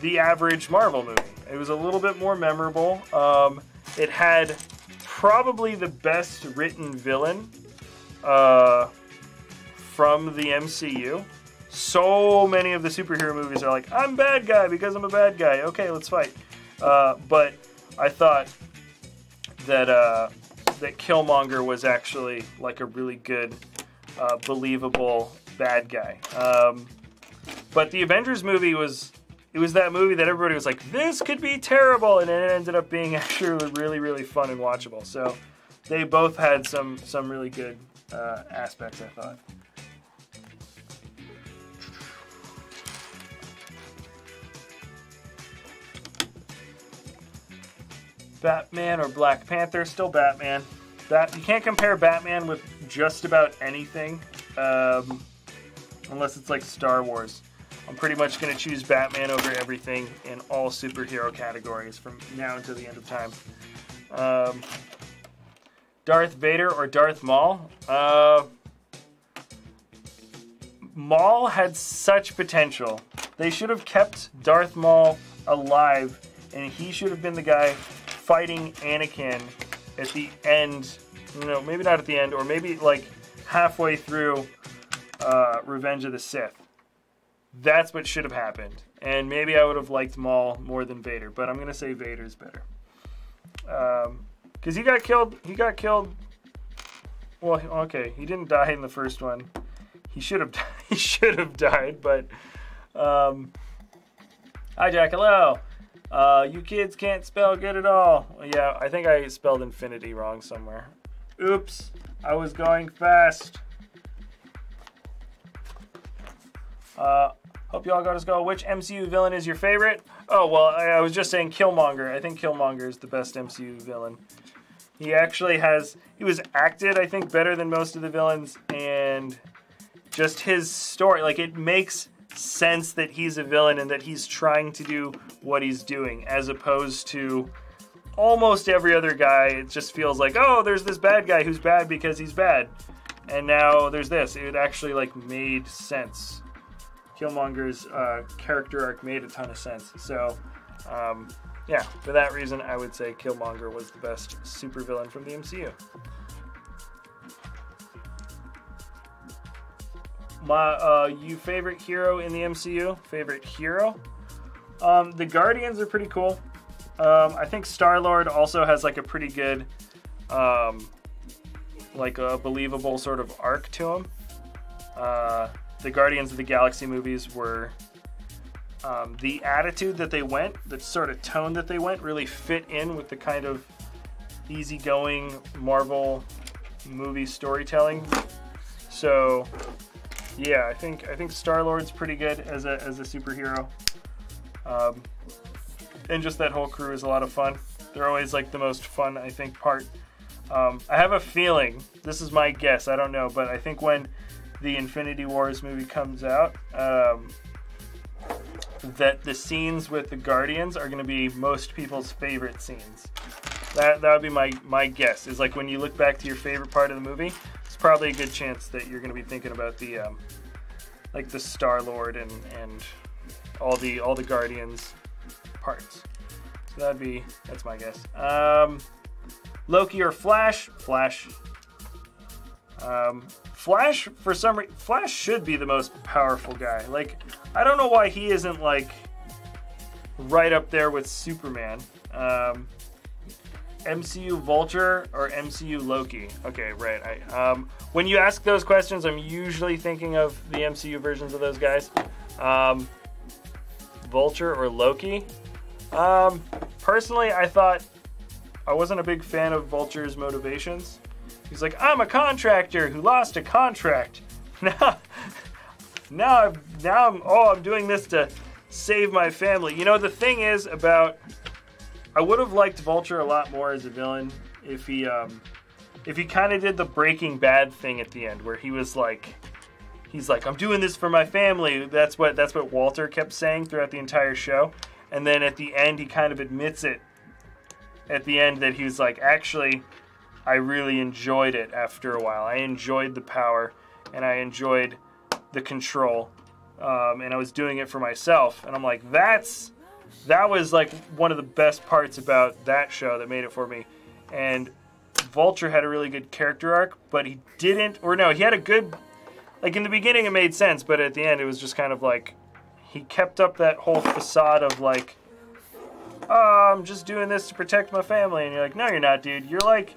the average Marvel movie. It was a little bit more memorable. It had probably the best written villain from the MCU. So many of the superhero movies are like, I'm bad guy because I'm a bad guy. Okay, let's fight. But I thought that Killmonger was actually like a really good, believable bad guy. But the Avengers movie was that movie that everybody was like, this could be terrible, and it ended up being actually really, really fun and watchable. So they both had some really good aspects, I thought. Batman or Black Panther? Still Batman. You can't compare Batman with just about anything, unless it's like Star Wars. I'm pretty much going to choose Batman over everything in all superhero categories from now until the end of time. Darth Vader or Darth Maul? Maul had such potential. They should have kept Darth Maul alive, and he should have been the guy fighting Anakin at the end. No, maybe not at the end, or maybe like halfway through Revenge of the Sith. That's what should have happened. And maybe I would have liked Maul more than Vader, but I'm going to say Vader's better. Because he got killed. Well, okay, he didn't die in the first one. He should have died, but hi Jack, hello. You kids can't spell good at all. Yeah, I think I spelled infinity wrong somewhere. Oops, I was going fast. Hope you all got to go. Which MCU villain is your favorite? Oh, well, I was just saying Killmonger. I think Killmonger is the best MCU villain. He actually he was acted, I think, better than most of the villains, and just his story, like, it makes sense that he's a villain and that he's trying to do what he's doing, as opposed to almost every other guy. It just feels like, oh, there's this bad guy who's bad because he's bad, and now there's this. It actually like made sense. Killmonger's character arc made a ton of sense. So yeah, for that reason I would say Killmonger was the best supervillain from the MCU. You favorite hero in the MCU? Favorite hero? The Guardians are pretty cool. I think Star-Lord also has like a pretty good, like a believable sort of arc to him. The Guardians of the Galaxy movies were, the attitude that they went, the sort of tone that they went, really fit in with the kind of easygoing Marvel movie storytelling. So yeah, I think Star-Lord's pretty good as a superhero. And just that whole crew is a lot of fun. They're always like the most fun, I think, part. I have a feeling, this is my guess, I don't know, but I think when the Infinity Wars movie comes out, that the scenes with the Guardians are going to be most people's favorite scenes. That would be my guess, is like when you look back to your favorite part of the movie, it's probably a good chance that you're going to be thinking about the like the Star-Lord and all the Guardians parts. So that's my guess. Loki or Flash? Flash. Flash, for some reason, Flash should be the most powerful guy. Like, I don't know why he isn't, like, right up there with Superman. MCU Vulture or MCU Loki? Okay, right. When you ask those questions, I'm usually thinking of the MCU versions of those guys. Vulture or Loki? Personally, I wasn't a big fan of Vulture's motivations. He's like, I'm a contractor who lost a contract. Now I'm doing this to save my family. You know, the thing is about, I would have liked Vulture a lot more as a villain if he kind of did the Breaking Bad thing at the end, where he's like, I'm doing this for my family. That's what Walter kept saying throughout the entire show. And then at the end, he kind of admits it at the end that he was like, actually, I really enjoyed it after a while. I enjoyed the power, and I enjoyed the control, and I was doing it for myself. And I'm like, that was like one of the best parts about that show that made it for me. And Vulture had a really good character arc, but he had a good, like in the beginning it made sense, but at the end it was just kind of like, he kept up that whole facade of like, oh, I'm just doing this to protect my family. And you're like, no, you're not, dude. You're like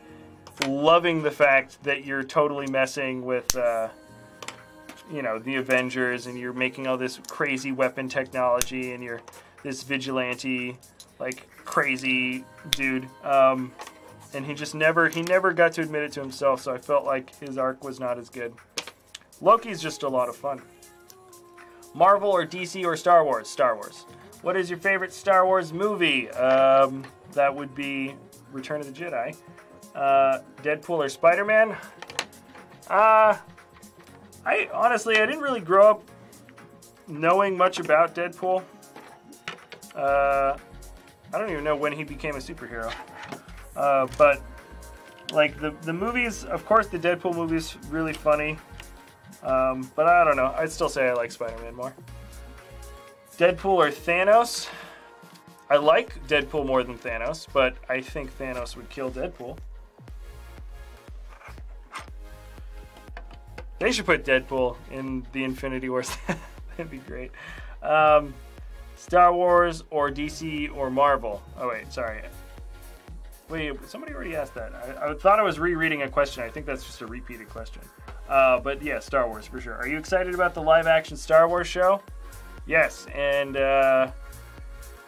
loving the fact that you're totally messing with, the Avengers, and you're making all this crazy weapon technology, and you're this vigilante, like, crazy dude. And he never got to admit it to himself, so I felt like his arc was not as good. Loki's just a lot of fun. Marvel or DC or Star Wars? Star Wars. What is your favorite Star Wars movie? That would be Return of the Jedi. Deadpool or Spider-Man? I didn't really grow up knowing much about Deadpool. I don't even know when he became a superhero. But like the movies, of course, the Deadpool movie's really funny. But I don't know. I'd still say I like Spider-Man more. Deadpool or Thanos? I like Deadpool more than Thanos, but I think Thanos would kill Deadpool. They should put Deadpool in the Infinity Wars. That'd be great. Star Wars or DC or Marvel? Oh, wait, sorry. Wait, somebody already asked that. I thought I was rereading a question. I think that's just a repeated question. But yeah, Star Wars for sure. Are you excited about the live-action Star Wars show? Yes, and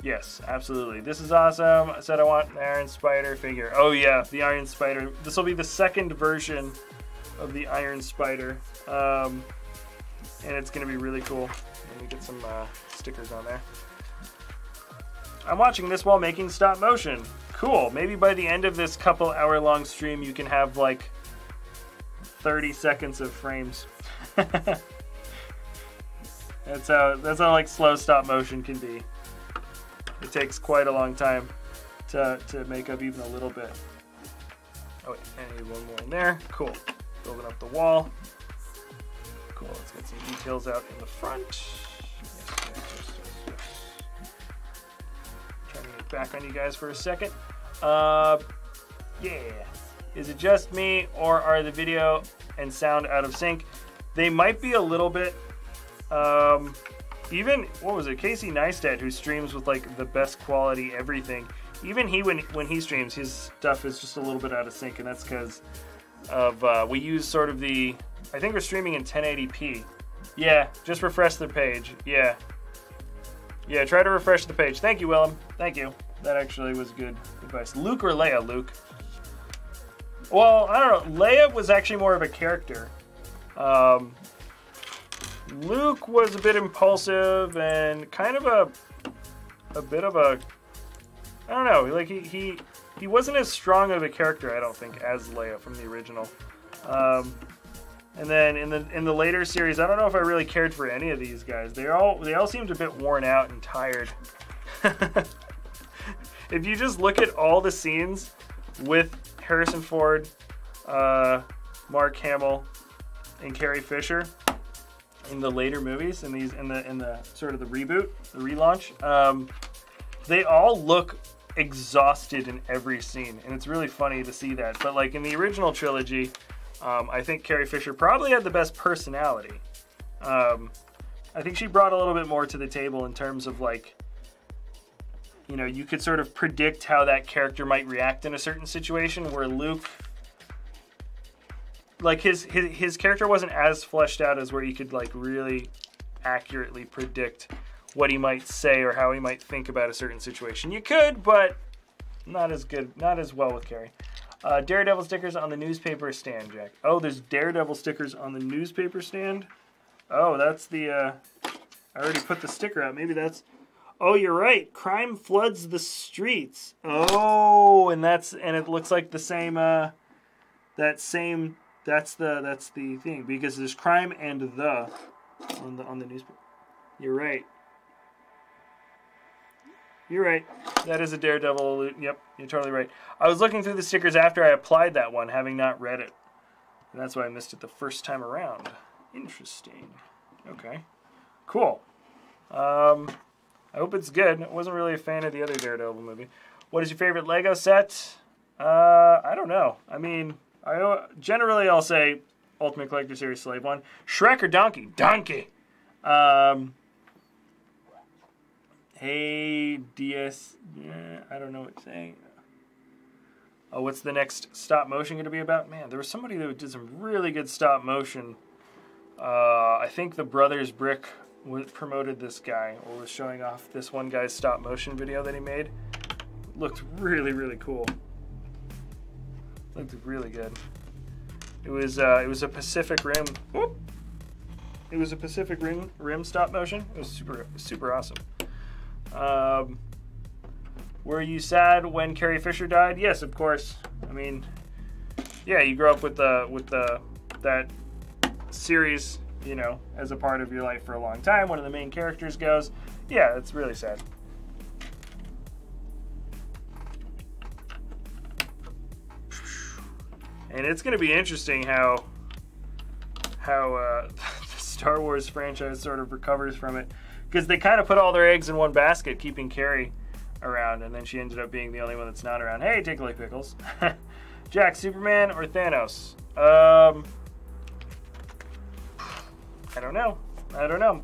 yes, absolutely. This is awesome. I said I want an Iron Spider figure. Oh yeah, the Iron Spider. This will be the second version of the Iron Spider, and it's going to be really cool. Let me get some stickers on there. I'm watching this while making stop motion. Cool. Maybe by the end of this couple hour-long stream, you can have like 30 seconds of frames. That's how like slow stop motion can be. It takes quite a long time to make up even a little bit. Oh wait, I need one more in there. Cool. Building up the wall. Cool. Let's get some details out in the front. Yes. Trying to get back on you guys for a second. Yeah. Is it just me, or are the video and sound out of sync? They might be a little bit. Even, what was it, Casey Neistat, who streams with like the best quality everything, even he, when he streams, his stuff is just a little bit out of sync, and that's because of, we use sort of the, I think we're streaming in 1080p. Yeah, just refresh the page. Yeah, try to refresh the page. Thank you, Willem. Thank you. That actually was good advice. Luke or Leia? Luke. Well, I don't know. Leia was actually more of a character. Luke was a bit impulsive and kind of a bit of a, I don't know, like he wasn't as strong of a character, I don't think, as Leia from the original. And then in the later series, I don't know if I really cared for any of these guys. They all seemed a bit worn out and tired. If you just look at all the scenes with Harrison Ford, Mark Hamill, and Carrie Fisher, in the later movies, in the sort of the reboot, the relaunch, they all look exhausted in every scene, and it's really funny to see that. But like in the original trilogy, I think Carrie Fisher probably had the best personality. I think she brought a little bit more to the table in terms of like, you know, you could sort of predict how that character might react in a certain situation, where Luke, like his character wasn't as fleshed out as where you could like really accurately predict what he might say or how he might think about a certain situation. You could, but not as good, not as well with Carrie. Daredevil stickers on the newspaper stand, Jack. Oh, there's Daredevil stickers on the newspaper stand? Oh, that's the, I already put the sticker out. Maybe that's, oh, you're right. Crime floods the streets. Oh, and it looks like the same, that's the thing, because there's crime and the on the newspaper. You're right. You're right. That is a Daredevil. Yep, you're totally right. I was looking through the stickers after I applied that one, having not read it. And that's why I missed it the first time around. Interesting. Okay. Cool. I hope it's good. I wasn't really a fan of the other Daredevil movie. What is your favorite Lego set? I don't know. I mean, generally I'll say Ultimate Collector Series Slave One. Shrek or Donkey? Donkey! Hey, DS. I don't know what it's saying. Oh, what's the next stop motion going to be about? Man, there was somebody that did some really good stop motion. I think the Brothers Brick promoted this guy, or was showing off this one guy's stop motion video that he made. Looked really, really cool. Looked really good. It was a Pacific Rim. Whoop! It was a Pacific Rim stop motion. It was super awesome. Were you sad when Carrie Fisher died? Yes, of course. I mean, yeah, you grow up with that series, you know, as a part of your life for a long time. One of the main characters goes. Yeah, it's really sad. And it's going to be interesting how the Star Wars franchise sort of recovers from it. Because they kind of put all their eggs in one basket, keeping Carrie around, and then she ended up being the only one that's not around. Hey, take a look, Pickles. Jack, Superman or Thanos? I don't know.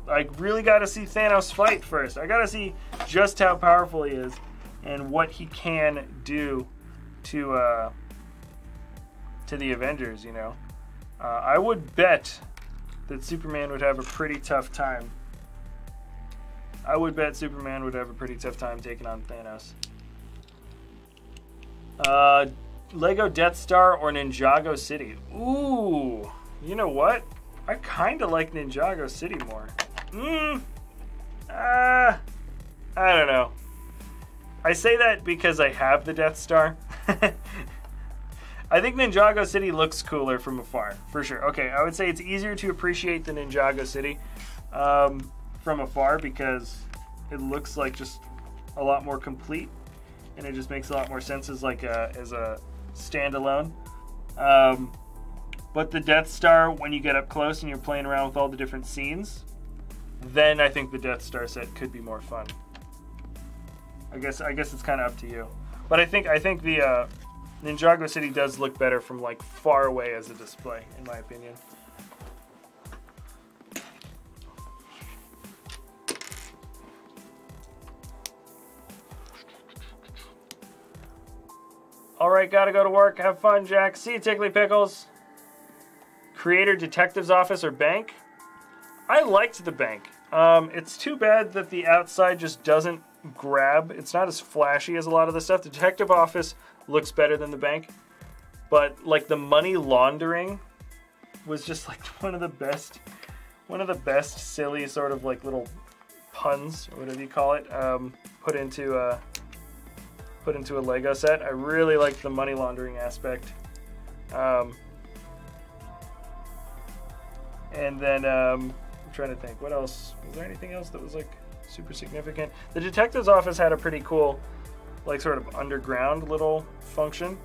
I really got to see Thanos fight first. I got to see just how powerful he is and what he can do to the Avengers, you know. I would bet that Superman would have a pretty tough time. I would bet Superman would have a pretty tough time taking on Thanos. Lego Death Star or Ninjago City? Ooh, you know what? I kind of like Ninjago City more. I don't know. I say that because I have the Death Star. I think Ninjago City looks cooler from afar, for sure. Okay, I would say it's easier to appreciate the Ninjago City from afar because it looks like just a lot more complete, and it just makes a lot more sense as like as a standalone. But the Death Star, when you get up close and you're playing around with all the different scenes, then I think the Death Star set could be more fun. I guess it's kind of up to you. But I think the Ninjago City does look better from like far away as a display, in my opinion. All right, gotta go to work. Have fun, Jack. See you, Tickly Pickles. Creator, detective's office, or bank? I liked the bank. It's too bad that the outside just doesn't grab. It's not as flashy as a lot of the stuff. The detective office looks better than the bank, but like the money laundering was just like one of the best silly sort of like little puns or whatever you call it, put into a Lego set. I really liked the money laundering aspect. And then I'm trying to think, what else? Was there anything else that was like super significant? The detective's office had a pretty cool, like sort of underground little function,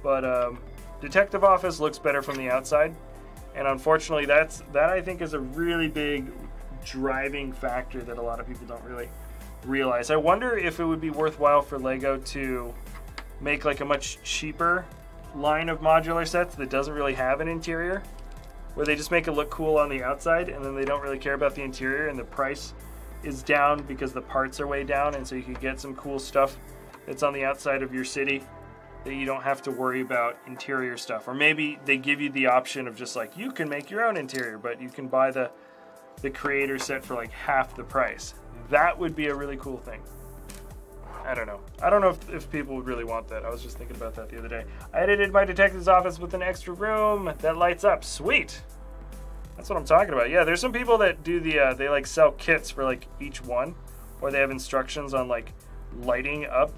but detective office looks better from the outside, And unfortunately, that I think is a really big driving factor that a lot of people don't really realize. I wonder if it would be worthwhile for Lego to make like a much cheaper line of modular sets that doesn't really have an interior, where they just make it look cool on the outside and then they don't really care about the interior, and the price is down because the parts are way down, and so you could get some cool stuff that's on the outside of your city that you don't have to worry about interior stuff. Or maybe they give you the option of just like, you can make your own interior, but you can buy the creator set for like half the price. That would be a really cool thing. I don't know. I don't know if people would really want that. I was just thinking about that the other day. I edited my detective's office with an extra room that lights up. Sweet. That's what I'm talking about. Yeah, there's some people that do the, they like sell kits for like each one, or they have instructions on like lighting up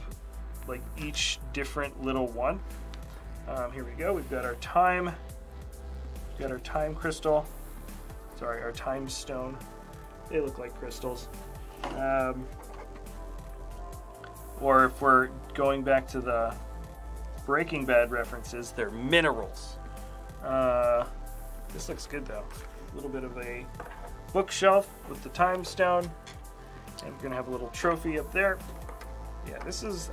like each different little one. Here we go. We've got our time. We've got our time crystal. Sorry, our time stone. They look like crystals. Or if we're going back to the Breaking Bad references, they're minerals. This looks good though. A little bit of a bookshelf with the time stone. And we're gonna have a little trophy up there. Yeah,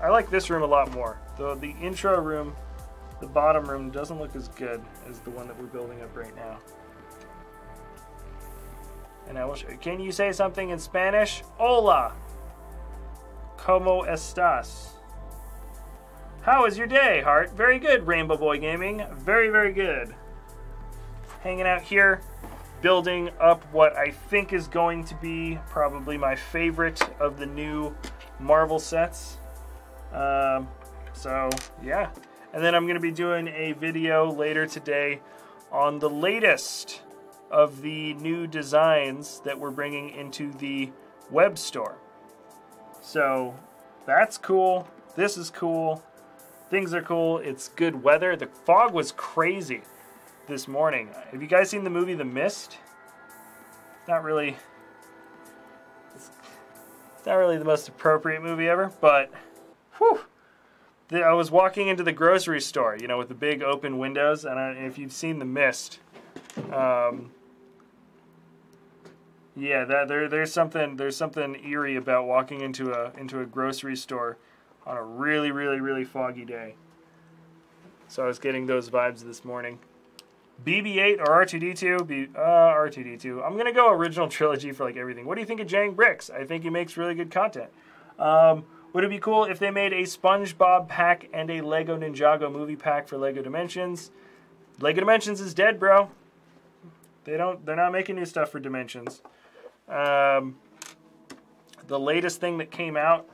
I like this room a lot more. The intro room, the bottom room, doesn't look as good as the one that we're building up right now. And I will show you. Can you say something in Spanish? Hola. ¿Cómo estás? How was your day, Heart? Very good, Rainbow Boy Gaming. Very, very good. Hanging out here, building up what I think is going to be probably my favorite of the new Marvel sets. So yeah, and then I'm going to be doing a video later today on the latest of the new designs that we're bringing into the web store. So that's cool. This is cool. Things are cool. It's good weather. The fog was crazy this morning. Have you guys seen the movie The Mist? Not really. It's not really the most appropriate movie ever, but whew, I was walking into the grocery store, you know, with the big open windows, and if you've seen The Mist, yeah, there's something eerie about walking into a grocery store on a really, really, really foggy day. So I was getting those vibes this morning. BB-8 or R2-D2? R2-D2. I'm gonna go original trilogy for like everything. What do you think of Jang Bricks? I think he makes really good content. Would it be cool if they made a SpongeBob pack and a Lego Ninjago movie pack for Lego Dimensions? Lego Dimensions is dead, bro. They're not making new stuff for Dimensions. The latest thing that came out,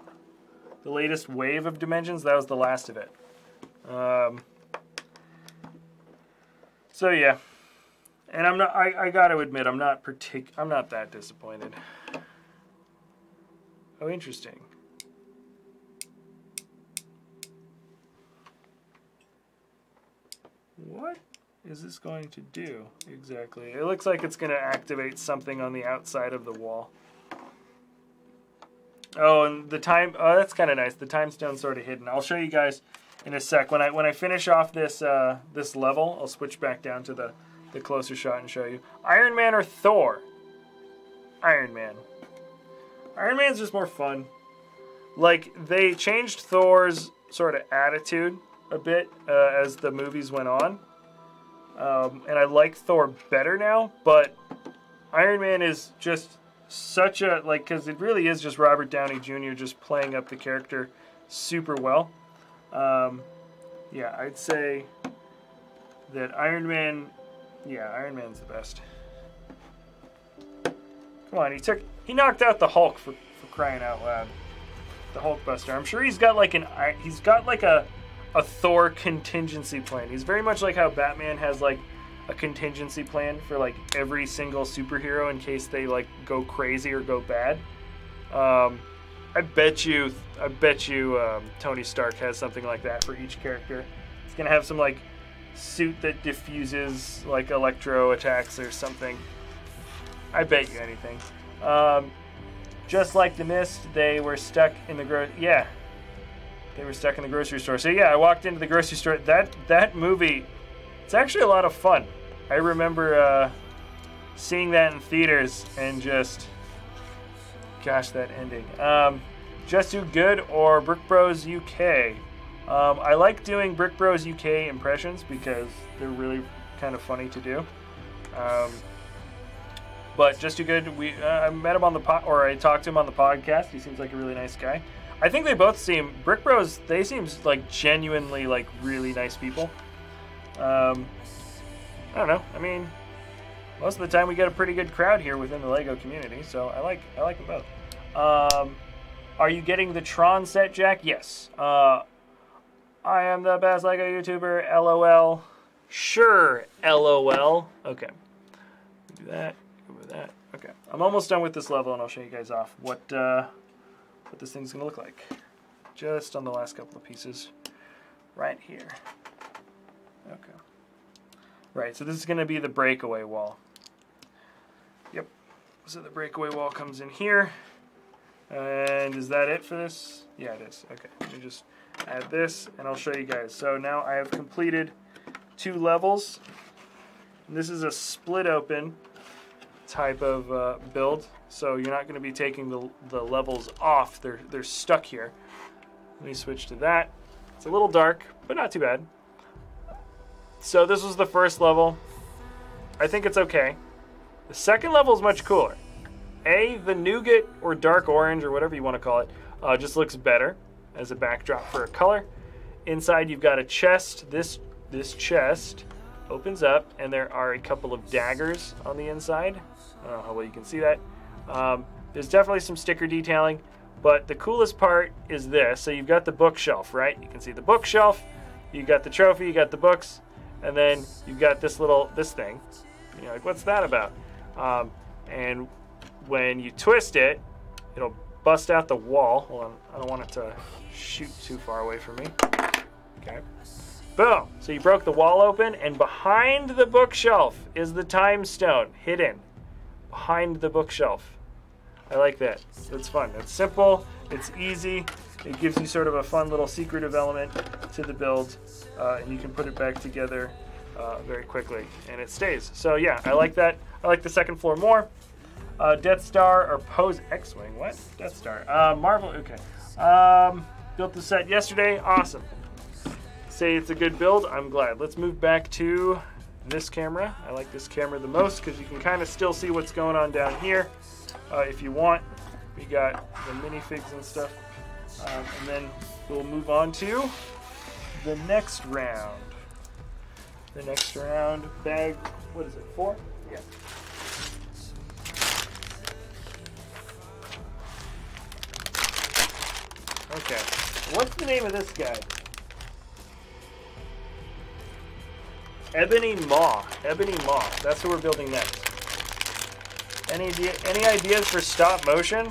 the latest wave of Dimensions, that was the last of it. So yeah, and I gotta admit, I'm not that disappointed. Oh, interesting. What is this going to do exactly? It looks like it's going to activate something on the outside of the wall. Oh, and the time, oh, that's kind of nice. The time stone's sort of hidden. I'll show you guys in a sec. When I finish off this this level, I'll switch back down to the closer shot and show you. Iron Man or Thor? Iron Man. Iron Man's just more fun. Like, they changed Thor's sort of attitude a bit as the movies went on. And I like Thor better now, but Iron Man is just such a, like, because it really is just Robert Downey Jr. just playing up the character super well. Yeah, I'd say that Iron Man, yeah, Iron Man's the best. Come on, he knocked out the Hulk for crying out loud. The Hulkbuster. I'm sure he's got like a Thor contingency plan. He's very much like how Batman has like a contingency plan for like every single superhero in case they like go crazy or go bad. I bet you Tony Stark has something like that for each character. He's gonna have some like suit that diffuses like electro attacks or something. I bet you anything. Just like The Mist, they were stuck in the they were stuck in the grocery store. So yeah, I walked into the grocery store. That movie, it's actually a lot of fun. I remember seeing that in theaters and just, gosh, that ending. Just Do Good or Brick Bros UK? I like doing Brick Bros UK impressions because they're really kind of funny to do. But Just Do Good, I met him on the I talked to him on the podcast. He seems like a really nice guy. I think they both seem, Brick Bros, they seem like genuinely like really nice people. I don't know. I mean, most of the time we get a pretty good crowd here within the LEGO community, so I like them both. Are you getting the Tron set, Jack? Yes. I am the best LEGO YouTuber, LOL. Sure, LOL. Okay. Do that. Go with that. Okay. I'm almost done with this level, and I'll show you guys off what this thing's gonna look like. Just on the last couple of pieces, right here. Okay. Right. So this is gonna be the breakaway wall. Yep. So the breakaway wall comes in here. And is that it for this? Yeah, it is. Okay. Let me just add this, and I'll show you guys. So now I have completed 2 levels. And this is a split open type of build, so you're not going to be taking the levels off. They're stuck here. Let me switch to that. It's a little dark, but not too bad. So this was the first level. I think it's okay. The second level is much cooler. The nougat or dark orange or whatever you want to call it just looks better as a backdrop for a color. Inside you've got a chest. This chest opens up and there are a couple of daggers on the inside. I don't know how well you can see that. There's definitely some sticker detailing, but the coolest part is this. So you've got the bookshelf, right? You can see the bookshelf, you got the trophy, you got the books, and then you've got this thing. You're like, what's that about? And when you twist it, it'll bust out the wall. Hold on, I don't want it to shoot too far away from me. Okay. Boom! So you broke the wall open, and behind the bookshelf is the time stone hidden. Behind the bookshelf. I like that. It's fun. It's simple. It's easy. It gives you sort of a fun little secretive element to the build, and you can put it back together very quickly, and it stays. So yeah, I like that. I like the second floor more. Death Star or Pose X-Wing. What? Death Star. Marvel. Okay. Built the set yesterday. Awesome. Say it's a good build. I'm glad. Let's move back to this camera. I like this camera the most because you can kind of still see what's going on down here. If you want, we got the minifigs and stuff. And then we'll move on to the next round. The next round, bag, what is it, 4? Yeah. Okay, what's the name of this guy? Ebony Maw. Ebony Maw. That's who we're building next. Any ideas for stop motion?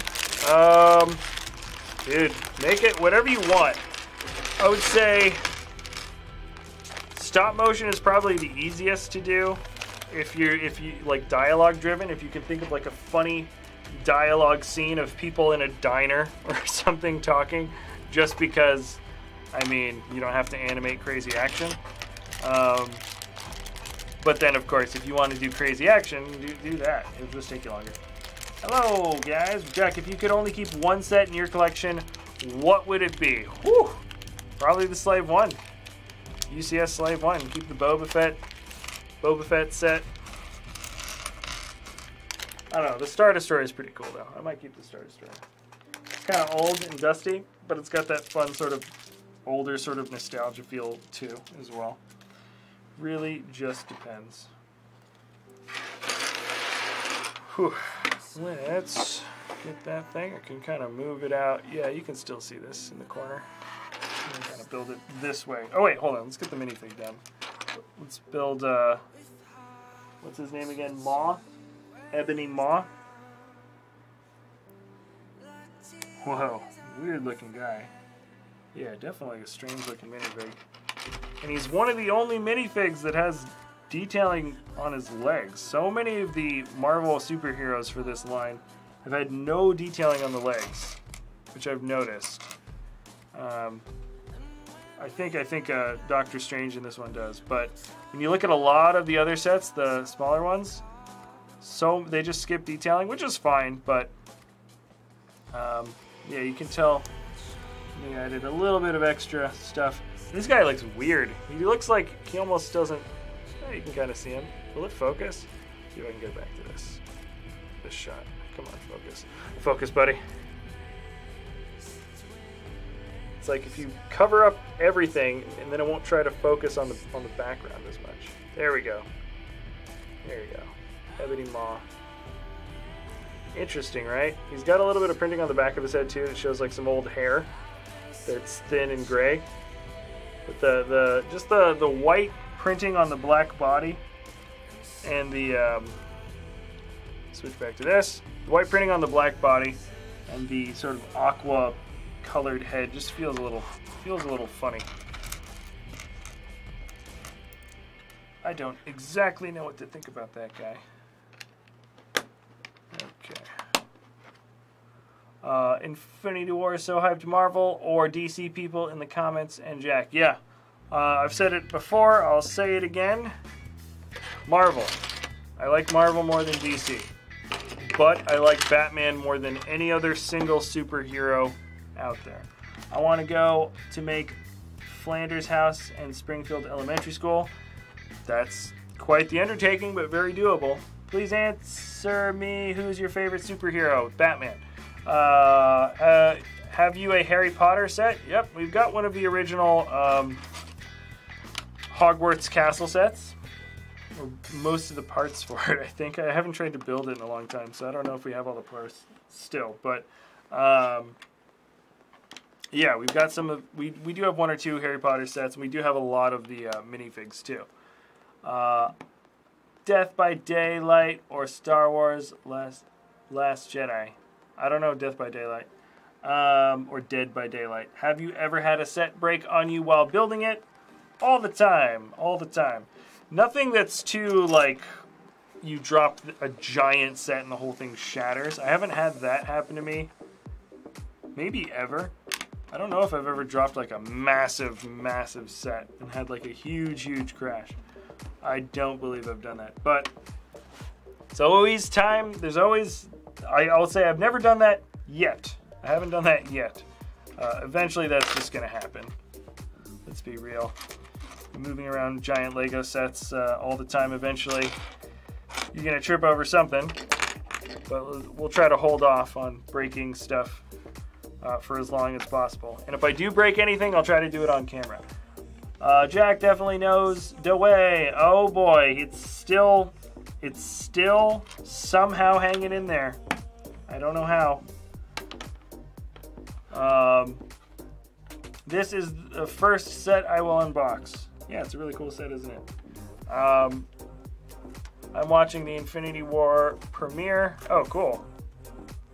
Dude, make it whatever you want. I would say stop motion is probably the easiest to do. If you like dialogue driven, if you can think of like a funny dialogue scene of people in a diner or something talking, just because, I mean, you don't have to animate crazy action. But then, of course, if you want to do crazy action, do that. It'll just take you longer. Hello, guys. Jack, if you could only keep one set in your collection, what would it be? Whew. Probably the Slave 1. UCS Slave 1. Keep the Boba Fett set. I don't know. The Star Destroyer is pretty cool, though. I might keep the Star Destroyer. It's kind of old and dusty, but it's got that fun sort of older sort of nostalgia feel, too, as well. Really just depends. Whew. Let's get that thing. I can kind of move it out. Yeah, you can still see this in the corner. I'm going to kind of build it this way. Oh, wait, hold on. Let's get the minifig done. Let's build, what's his name again? Maw? Ebony Maw? Whoa, weird looking guy. Yeah, definitely a strange looking minifig. And he's one of the only minifigs that has detailing on his legs. So many of the Marvel superheroes for this line have had no detailing on the legs, which I've noticed. I I think Doctor Strange in this one does. But when you look at a lot of the other sets, the smaller ones, so they just skip detailing, which is fine. But yeah, you can tell they added a little bit of extra stuff. This guy looks weird. He looks like he almost doesn't. You can kind of see him. Will it focus? See if I can get back to this shot. Come on, focus. Focus, buddy. It's like if you cover up everything, and then it won't try to focus on the background as much. There we go. There you go. Ebony Maw. Interesting, right? He's got a little bit of printing on the back of his head too. That shows like some old hair that's thin and gray. But just the white printing on the black body, and the switch back to this. The white printing on the black body, and the sort of aqua colored head just feels a little funny. I don't exactly know what to think about that guy. Okay. Infinity War is so hyped. Marvel or DC people in the comments, and Jack. Yeah. I've said it before, I'll say it again. Marvel. I like Marvel more than DC. But I like Batman more than any other single superhero out there. I want to go to make Flanders House and Springfield Elementary School. That's quite the undertaking, but very doable. Please answer me, who's your favorite superhero? Batman. Have you a Harry Potter set? Yep, we've got one of the original Hogwarts castle sets. Or most of the parts for it, I think. I haven't tried to build it in a long time, so I don't know if we have all the parts still. But yeah, we've got some of. We do have one or two Harry Potter sets, and we do have a lot of the minifigs too. Death by Daylight or Star Wars Last Jedi. I don't know Death by Daylight or Dead by Daylight. Have you ever had a set break on you while building it? All the time, all the time. Nothing that's too, like, you drop a giant set and the whole thing shatters. I haven't had that happen to me. Maybe ever. I don't know if I've ever dropped, like, a massive, massive set and had, like, a huge, huge crash. I don't believe I've done that. But it's always time. There's always... I'll say I've never done that yet. I haven't done that yet. Eventually, that's just going to happen. Let's be real. Moving around giant Lego sets all the time, eventually you're going to trip over something, but we'll try to hold off on breaking stuff for as long as possible. And if I do break anything, I'll try to do it on camera. Jack definitely knows the way. Oh boy, it's still somehow hanging in there. I don't know how. This is the first set I will unbox. Yeah, it's a really cool set, isn't it? I'm watching the Infinity War premiere. Oh, cool.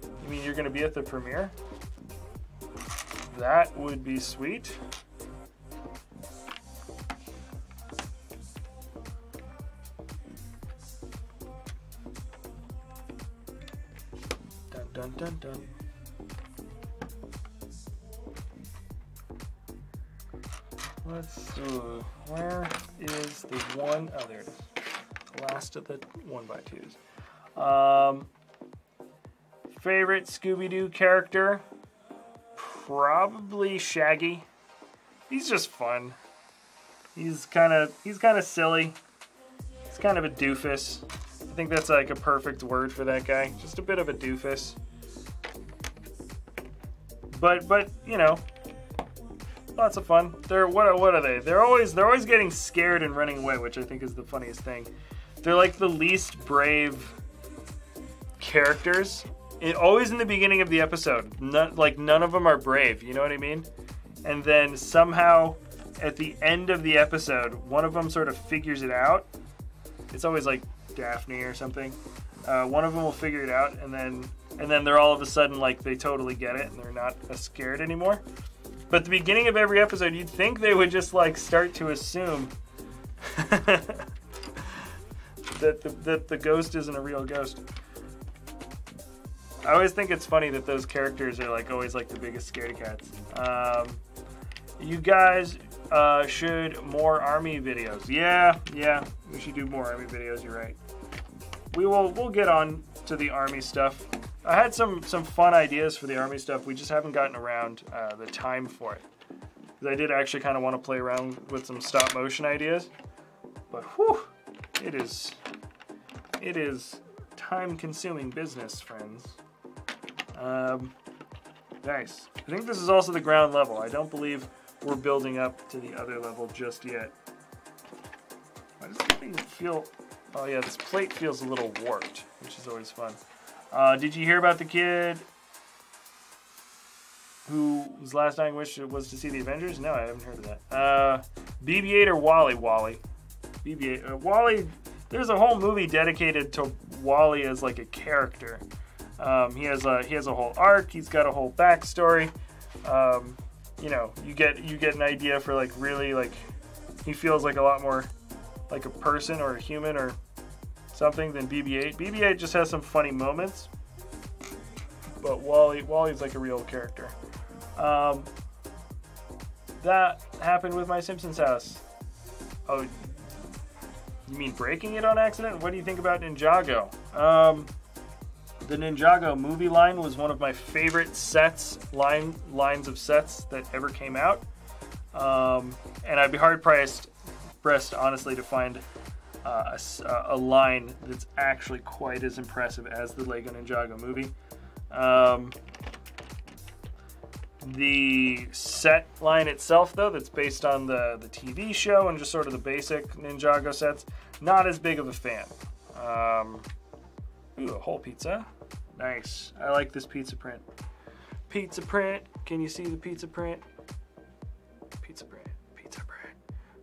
You mean you're going to be at the premiere? That would be sweet. Dun, dun, dun, dun. Let's see, where is the one? Oh, there it is. The last of the 1x2s. Favorite Scooby-Doo character? Probably Shaggy. He's just fun. He's kind of silly. He's kind of a doofus. I think that's like a perfect word for that guy. Just a bit of a doofus. But you know, lots of fun. What are they? They're always getting scared and running away, which I think is the funniest thing. They're like the least brave characters. Always in the beginning of the episode. None of them are brave, you know what I mean? And then somehow at the end of the episode, one of them sort of figures it out. It's always like Daphne or something. One of them will figure it out, and then they're all of a sudden like they totally get it and they're not as scared anymore. But at the beginning of every episode, you'd think they would just like start to assume that the ghost isn't a real ghost. I always think it's funny that those characters are like always like the biggest scaredy cats. You guys should more army videos. Yeah, we should do more army videos. You're right. We'll get on to the army stuff. I had some fun ideas for the army stuff. We just haven't gotten around the time for it. Because I did actually kind of want to play around with some stop motion ideas. But whew, it is time-consuming business, friends. Nice. I think this is also the ground level. I don't believe we're building up to the other level just yet. Why does this thing feel... Oh yeah, this plate feels a little warped, which is always fun. Did you hear about the kid whose last dying wish was to see the Avengers? No, I haven't heard of that. BB-8 or Wally? BB-8. Wally, there's a whole movie dedicated to Wally as like a character. He has a whole arc. He's got a whole backstory. You know, you get an idea for like really like he feels like a lot more like a person or a human or something than BB-8. BB-8 just has some funny moments, but Wally's like a real character. That happened with my Simpsons house. Oh, you mean breaking it on accident? What do you think about Ninjago? The Ninjago movie line was one of my favorite lines of sets that ever came out. And I'd be hard-pressed, honestly, to find a line that's actually quite as impressive as the Lego Ninjago movie. The set line itself, though, that's based on the TV show and just sort of the basic Ninjago sets, not as big of a fan. Ooh, a whole pizza. Nice. I like this pizza print. Pizza print. Can you see the pizza print? Pizza print. Pizza print.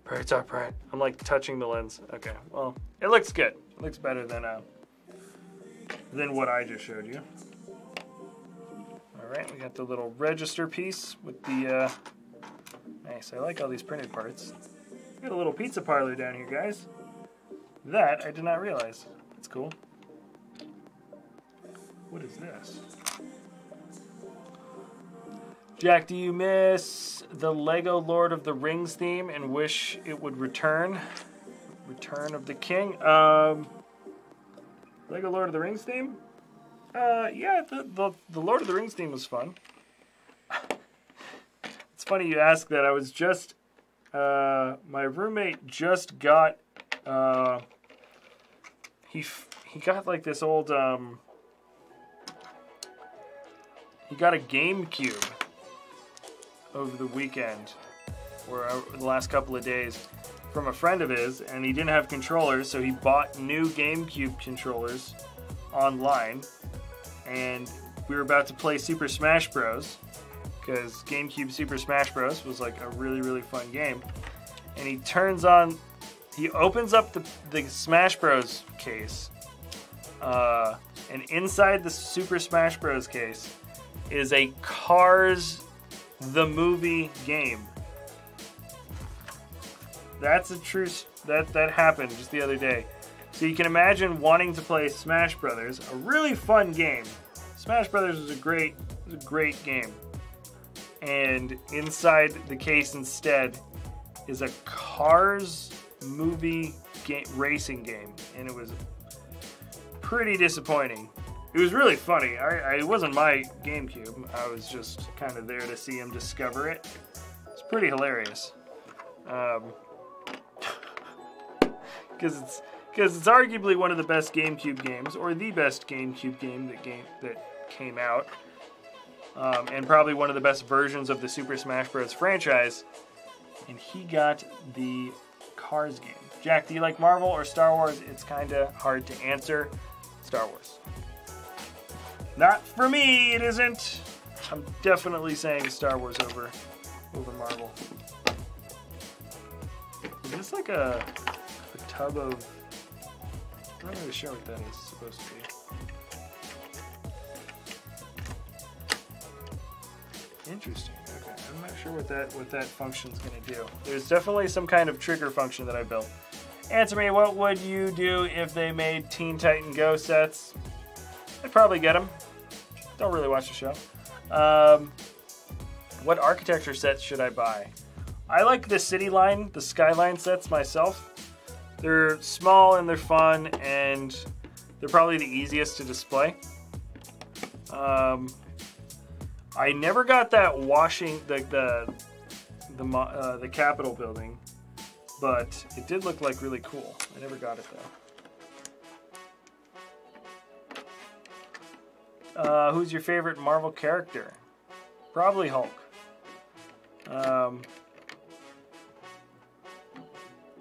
Pizza print. I'm like touching the lens. Okay. Well, it looks good. It looks better than what I just showed you. All right. We got the little register piece with the. Nice. I like all these printed parts. We got a little pizza parlor down here, guys. That I did not realize. That's cool. What is this? Jack, do you miss the Lego Lord of the Rings theme and wish it would return? Return of the King? Lego Lord of the Rings theme? Yeah, the Lord of the Rings theme was fun. It's funny you ask that. I was just, my roommate just got, he got like this old, he got a GameCube over the weekend, or the last couple of days, from a friend of his, and he didn't have controllers, so he bought new GameCube controllers online, and we were about to play Super Smash Bros. Because GameCube Super Smash Bros. Was like a really, really fun game, and he opens up the Smash Bros. Case, and inside the Super Smash Bros. Case is a Cars the movie game. That's a true, that happened just the other day. So you can imagine wanting to play Smash Brothers, a really fun game. Smash Brothers was a great game. And inside the case instead is a Cars movie racing game, and it was pretty disappointing. It was really funny. It wasn't my GameCube. I was just kind of there to see him discover it. It's pretty hilarious. Because it's arguably one of the best GameCube games, or the best GameCube game that came out, and probably one of the best versions of the Super Smash Bros. Franchise. And he got the Cars game. Jack, do you like Marvel or Star Wars? It's kind of hard to answer. Star Wars. Not for me, it isn't. I'm definitely saying Star Wars over Marvel. Is this like a tub of... I'm not really sure what that is supposed to be. Interesting. Okay, I'm not sure what that function's gonna do. There's definitely some kind of trigger function that I built. Answer me, what would you do if they made Teen Titan Go sets? I'd probably get them. Don't really watch the show. What architecture sets should I buy? I like the city line, the skyline sets myself. They're small and they're fun, and they're probably the easiest to display. I never got that the Capitol building, but it did look like really cool. I never got it though. Who's your favorite Marvel character? Probably Hulk.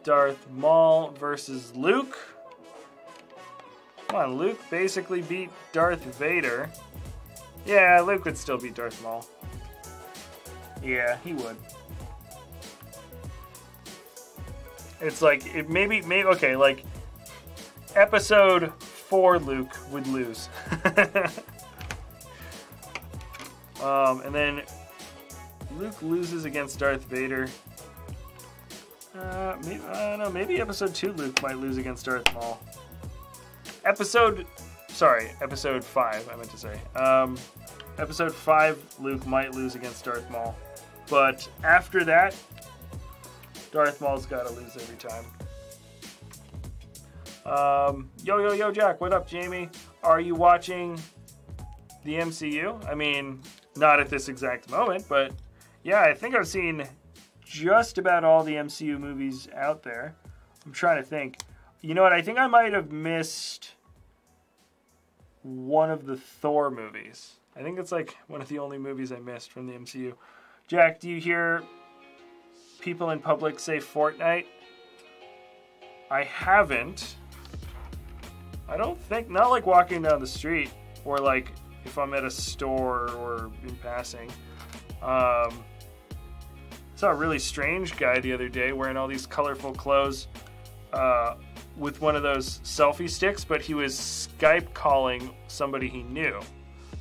Darth Maul versus Luke. Come on, Luke basically beat Darth Vader. Yeah, Luke would still beat Darth Maul. Yeah, he would. It's like, maybe, okay, like, episode 4 Luke would lose. And then Luke loses against Darth Vader. Maybe, I don't know, maybe episode 2 Luke might lose against Darth Maul. Episode 5, I meant to say. Episode 5 Luke might lose against Darth Maul. But after that, Darth Maul's gotta lose every time. Yo, Jack, what up, Jamie? Are you watching the MCU? I mean, not at this exact moment, but yeah, I think I've seen just about all the MCU movies out there. I'm trying to think. You know what? I think I might have missed one of the Thor movies. I think it's like one of the only movies I missed from the MCU. Jack, do you hear people in public say Fortnite? I haven't. I don't think, not like walking down the street or like if I'm at a store or in passing. Saw a really strange guy the other day wearing all these colorful clothes with one of those selfie sticks, but he was Skype calling somebody he knew.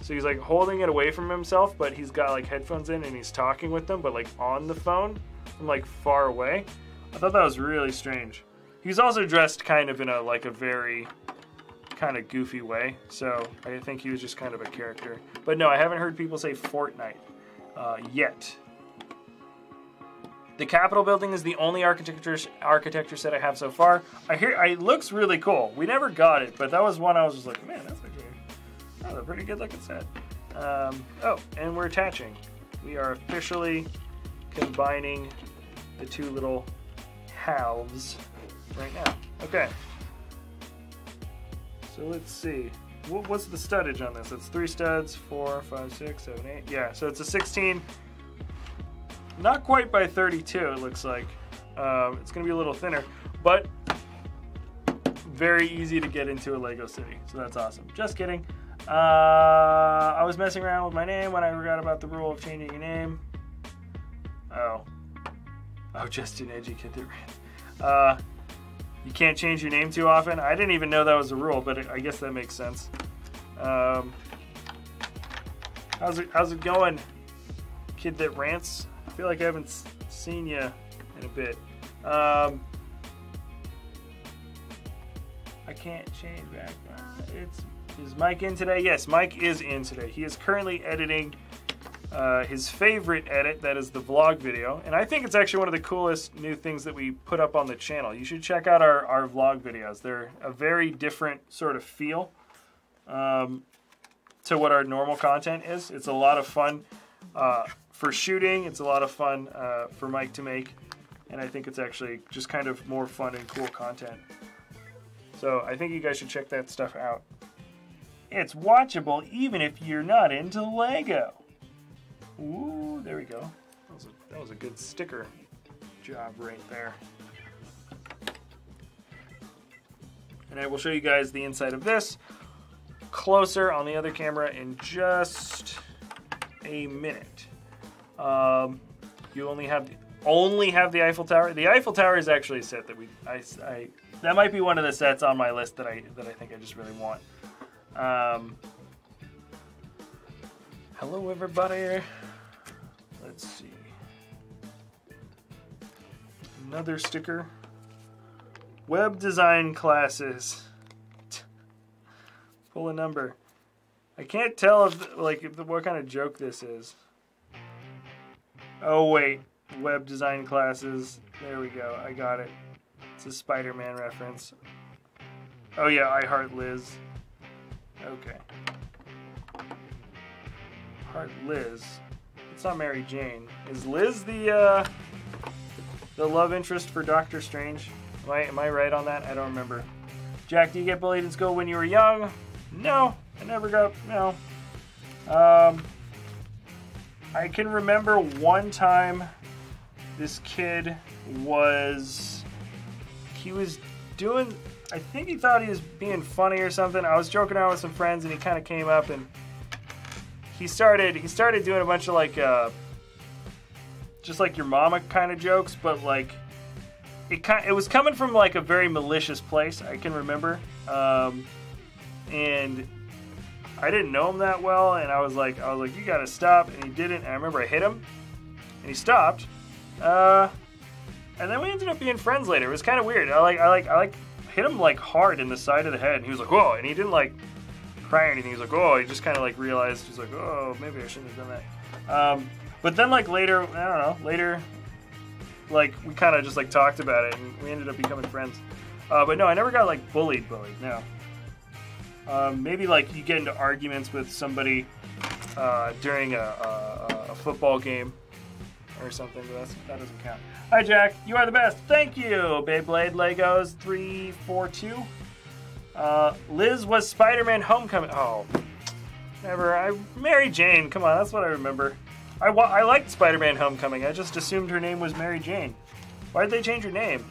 So he's like holding it away from himself, but he's got like headphones in and he's talking with them, but like on the phone from like far away. I thought that was really strange. He's also dressed kind of in a very kind of goofy way, so I think he was just kind of a character. But no, I haven't heard people say Fortnite yet. The Capitol building is the only architecture set I have so far. It looks really cool. We never got it, but that was one I was just like, man, that's a pretty good looking set. Oh, and we're attaching. We are officially combining the two little halves right now. Okay. So let's see. What's the studdage on this? It's 3 studs, 4, 5, 6, 7, 8. Yeah, so it's a 16. Not quite by 32, it looks like. It's going to be a little thinner, but very easy to get into a Lego city, so that's awesome. Just kidding. I was messing around with my name when I forgot about the rule of changing your name. Oh, just an edgy kid that ran. You can't change your name too often. I didn't even know that was a rule, but I guess that makes sense. How's it going, kid that rants? I feel like I haven't seen you in a bit. I can't change back. Is Mike in today? Yes, Mike is in today. He is currently editing his favorite edit, that is the vlog video. And I think it's actually one of the coolest new things that we put up on the channel. You should check out our vlog videos. They're a very different sort of feel to what our normal content is. It's a lot of fun for shooting. It's a lot of fun for Mike to make. And I think it's actually just kind of more fun and cool content. So I think you guys should check that stuff out. It's watchable even if you're not into Lego. Ooh, there we go. That was a good sticker job right there. And I will show you guys the inside of this closer on the other camera in just a minute. You only have the Eiffel Tower. The Eiffel Tower is actually a set that that might be one of the sets on my list that I think I just really want. Hello everybody. Let's see. Another sticker. Web design classes. Pull a number. I can't tell if what kind of joke this is. Oh wait, web design classes. There we go. I got it. It's a Spider-Man reference. Oh yeah, I heart Liz. Okay. Heart Liz. It's not Mary Jane. Is Liz the love interest for Doctor Strange? Am I right on that? I don't remember. Jack, do you get bullied in school when you were young? No, I never got, no. I can remember one time this kid he was doing, I think he thought he was being funny or something. I was joking around with some friends and he kind of came up and he started doing a bunch of like, just like your mama kind of jokes, but like, it was coming from like a very malicious place, I can remember. And I didn't know him that well, and I was like, you gotta stop, and he didn't. And I remember I hit him, and he stopped. And then we ended up being friends later. It was kind of weird. I hit him like hard in the side of the head, and he was like, whoa, and he didn't like cry or anything. He was like, oh, he just kind of like realized, he's like, oh, maybe I shouldn't have done that. But then like later, I don't know, later, like we kind of just like talked about it, and we ended up becoming friends. But no, I never got like bullied, no. Maybe like you get into arguments with somebody during a football game or something, but that doesn't count. Hi Jack, you are the best. Thank you, Beyblade Legos 342. Liz was Spider-Man Homecoming. Oh, never. Mary Jane. Come on, that's what I remember. I liked Spider-Man Homecoming. I just assumed her name was Mary Jane. Why did they change her name?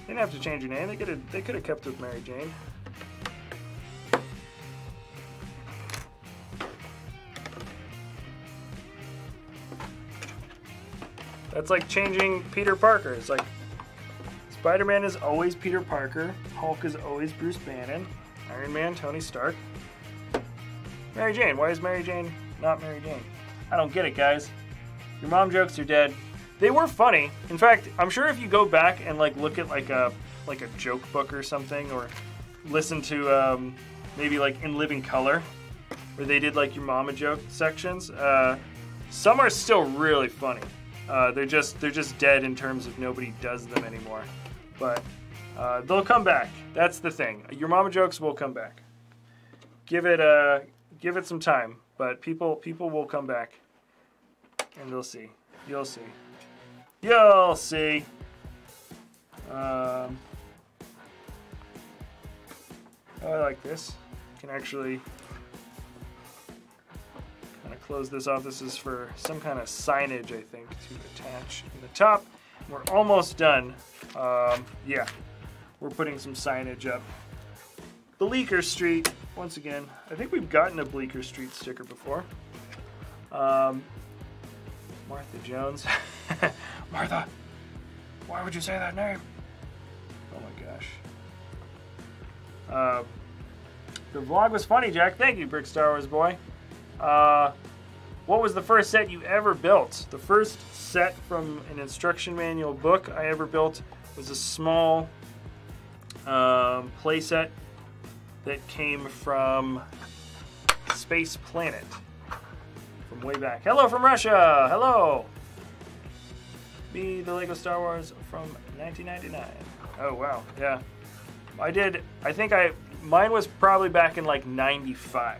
They didn't have to change her name. They could have kept with Mary Jane. That's like changing Peter Parker. It's like Spider-Man is always Peter Parker. Hulk is always Bruce Banner. Iron Man, Tony Stark. Mary Jane. Why is Mary Jane not Mary Jane? I don't get it, guys. Your mom jokes are dead. They were funny. In fact, I'm sure if you go back and like look at like a joke book or something, or listen to maybe like In Living Color, where they did like your mama joke sections, some are still really funny. They're just dead in terms of nobody does them anymore. But they'll come back. That's the thing. Your mama jokes will come back. Give it some time, but people will come back, and they'll see. You'll see. You'll see. Oh, I like this. You can actually kind of close this off. This is for some kind of signage, I think, to attach in the top. We're almost done. Yeah, we're putting some signage up. Bleecker Street, once again. I think we've gotten a Bleecker Street sticker before. Martha Jones. Martha, why would you say that name? Oh my gosh. The vlog was funny, Jack. Thank you, Brick Star Wars Boy. What was the first set you ever built? The first set from an instruction manual book I ever built was a small play set that came from Space Planet from way back. Hello from Russia. Hello. Me, the Lego Star Wars from 1999. Oh wow, yeah. Mine was probably back in like 95.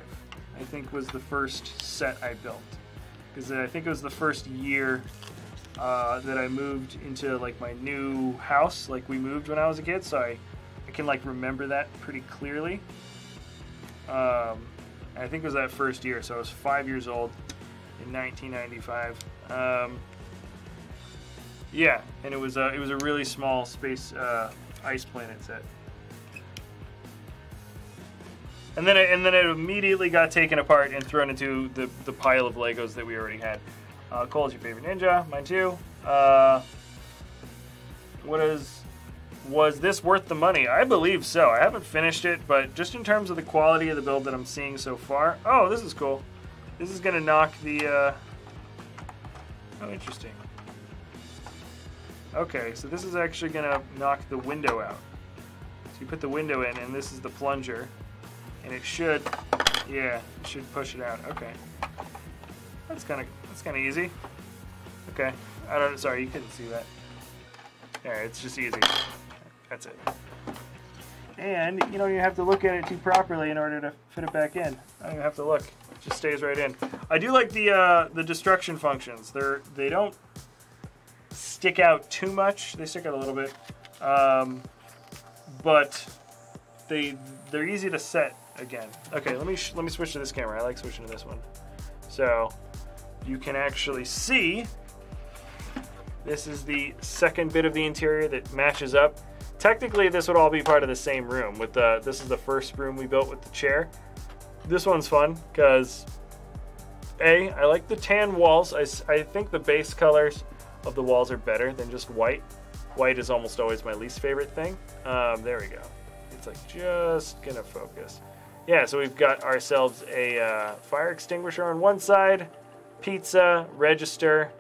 I think was the first set I built, because I think it was the first year that I moved into like my new house. Like we moved when I was a kid, so I can like remember that pretty clearly. I think it was that first year, so I was 5 years old in 1995. Yeah, and it was a really small space ice planet set. And then it immediately got taken apart and thrown into the pile of Legos that we already had. Cole's your favorite ninja, mine too. Was this worth the money? I believe so. I haven't finished it, but just in terms of the quality of the build that I'm seeing so far. Oh, this is cool. This is gonna knock the. Oh, interesting. Okay, so this is actually gonna knock the window out. So you put the window in, and this is the plunger. And it should, yeah, it should push it out. Okay, that's kind of easy. Okay. I don't. Sorry, you couldn't see that. All right, it's just easy. That's it. And you don't even have to look at it too properly in order to fit it back in. I don't even have to look. It just stays right in. I do like the destruction functions. They don't stick out too much. They stick out a little bit, but they're easy to set again. Okay, let me switch to this camera. I like switching to this one, so you can actually see. This is the second bit of the interior that matches up. Technically, this would all be part of the same room. This is the first room we built with the chair. This one's fun because I like the tan walls. I think the base colors of the walls are better than just white. White is almost always my least favorite thing. There we go. It's like just gonna focus. Yeah, so we've got ourselves a fire extinguisher on one side, pizza, register.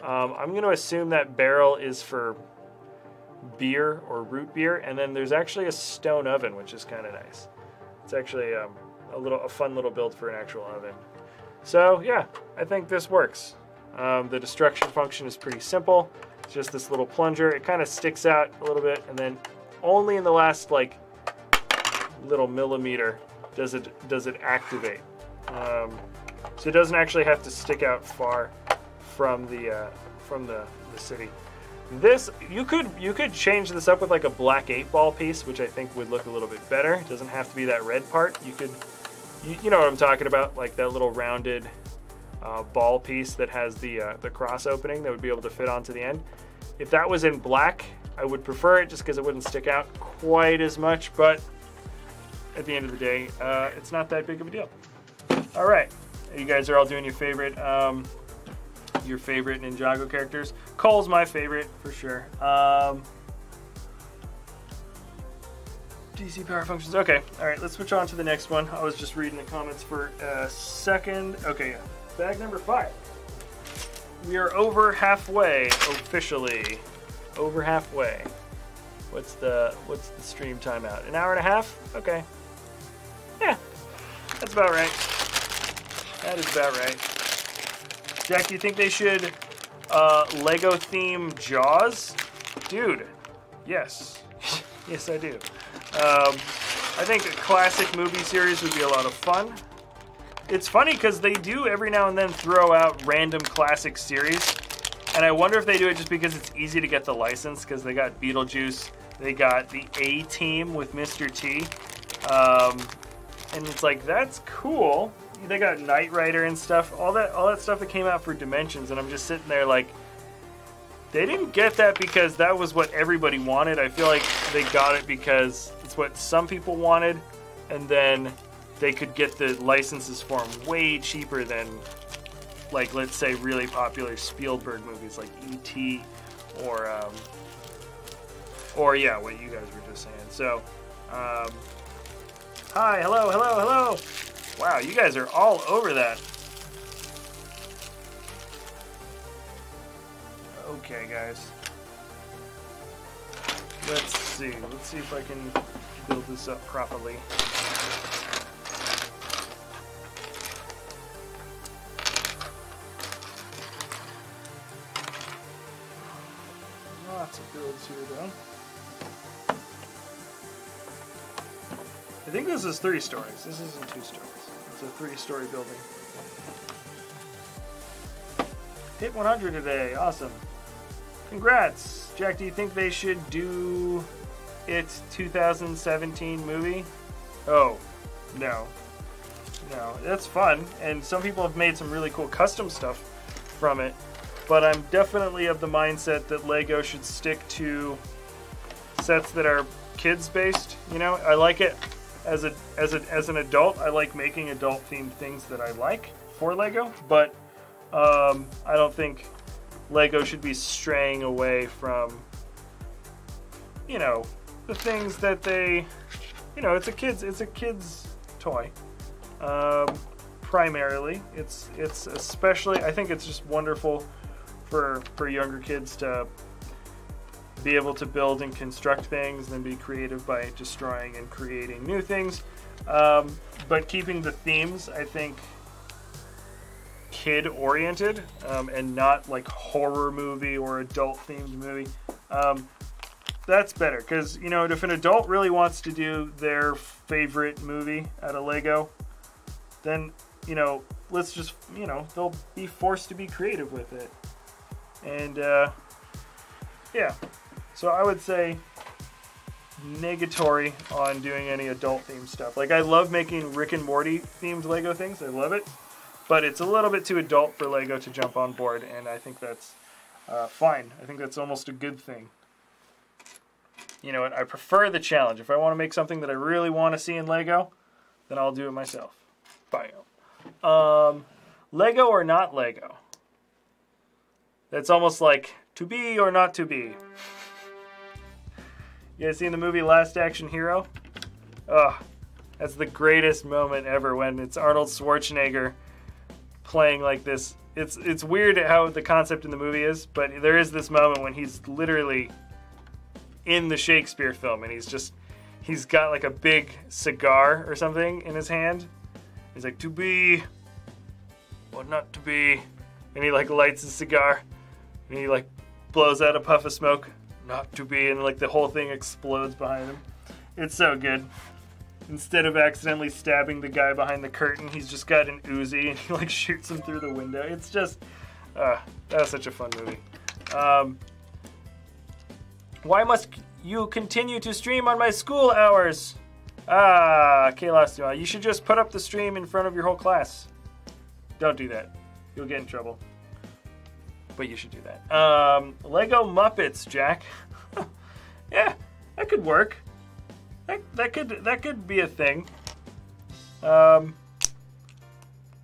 I'm gonna assume that barrel is for beer or root beer, and then there's actually a stone oven, which is kind of nice. It's actually a fun little build for an actual oven. So yeah, I think this works. The destruction function is pretty simple. It's just this little plunger. It kind of sticks out a little bit, and then only in the last like little millimeter does it activate. So it doesn't actually have to stick out far from the city. This you could change this up with like a black 8-ball piece, which I think would look a little bit better. It doesn't have to be that red part. You know what I'm talking about, like that little rounded ball piece that has the cross opening that would be able to fit onto the end. If that was in black, I would prefer it just because it wouldn't stick out quite as much. But at the end of the day, it's not that big of a deal. All right, you guys are all doing your favorite Ninjago characters. Cole's my favorite for sure. DC power functions. Okay, all right, let's switch on to the next one. I was just reading the comments for a second. Okay, bag number 5. We are over halfway officially. Over halfway. What's the stream timeout? An hour and a half? Okay. Yeah, that's about right. That is about right. Jack, do you think they should Lego theme Jaws? Dude, yes. Yes, I do. I think a classic movie series would be a lot of fun. It's funny because they do every now and then throw out random classic series, and I wonder if they do it just because it's easy to get the license, because they got Beetlejuice, they got the A-Team with Mr. T, and it's like, that's cool. They got Knight Rider and stuff, all that stuff that came out for Dimensions, and I'm just sitting there like, they didn't get that because that was what everybody wanted. I feel like they got it because it's what some people wanted, and then they could get the licenses for them way cheaper than, like, let's say really popular Spielberg movies like E.T. or yeah, what you guys were just saying. So, hi, hello, hello, hello. Wow, you guys are all over that. Okay, guys. Let's see. Let's see if I can build this up properly. Lots of builds here, though. I think this is 3 stories. This isn't 2 stories. It's a 3-story building. Hit 100 today. Awesome. Congrats. Jack, do you think they should do its 2017 movie? Oh, no. No, that's fun. And some people have made some really cool custom stuff from it. But I'm definitely of the mindset that Lego should stick to sets that are kids-based. You know, I like it as an adult. I like making adult-themed things that I like for Lego, but I don't think Lego should be straying away from, you know, the things that they, you know, it's a kid's toy. Primarily, it's especially, I think it's just wonderful for younger kids to be able to build and construct things and then be creative by destroying and creating new things. But keeping the themes, I think kid-oriented and not like horror movie or adult-themed movie, that's better. Because, you know, if an adult really wants to do their favorite movie out of Lego, then, you know, let's just, you know, they'll be forced to be creative with it. And, yeah. So I would say negatory on doing any adult-themed stuff. Like, I love making Rick and Morty-themed Lego things. I love it. But it's a little bit too adult for Lego to jump on board, and I think that's fine. I think that's almost a good thing. You know what? I prefer the challenge. If I want to make something that I really want to see in Lego, then I'll do it myself. Bio. Lego or not Lego? That's almost like to be or not to be. You guys seen the movie Last Action Hero? Ugh, that's the greatest moment ever when it's Arnold Schwarzenegger playing like this. It's weird how the concept in the movie is, but there is this moment when he's literally in the Shakespeare film and he's got like a big cigar or something in his hand. He's like, to be or not to be. And he like lights his cigar and he like blows out a puff of smoke. Not to be, and like the whole thing explodes behind him. It's so good. Instead of accidentally stabbing the guy behind the curtain, he's just got an Uzi and he like shoots him through the window. It's just, that's such a fun movie. Why must you continue to stream on my school hours? Kalos, you should just put up the stream in front of your whole class. Don't do that. You'll get in trouble. But you should do that. Lego Muppets, Jack. Yeah, that could work. That could be a thing. The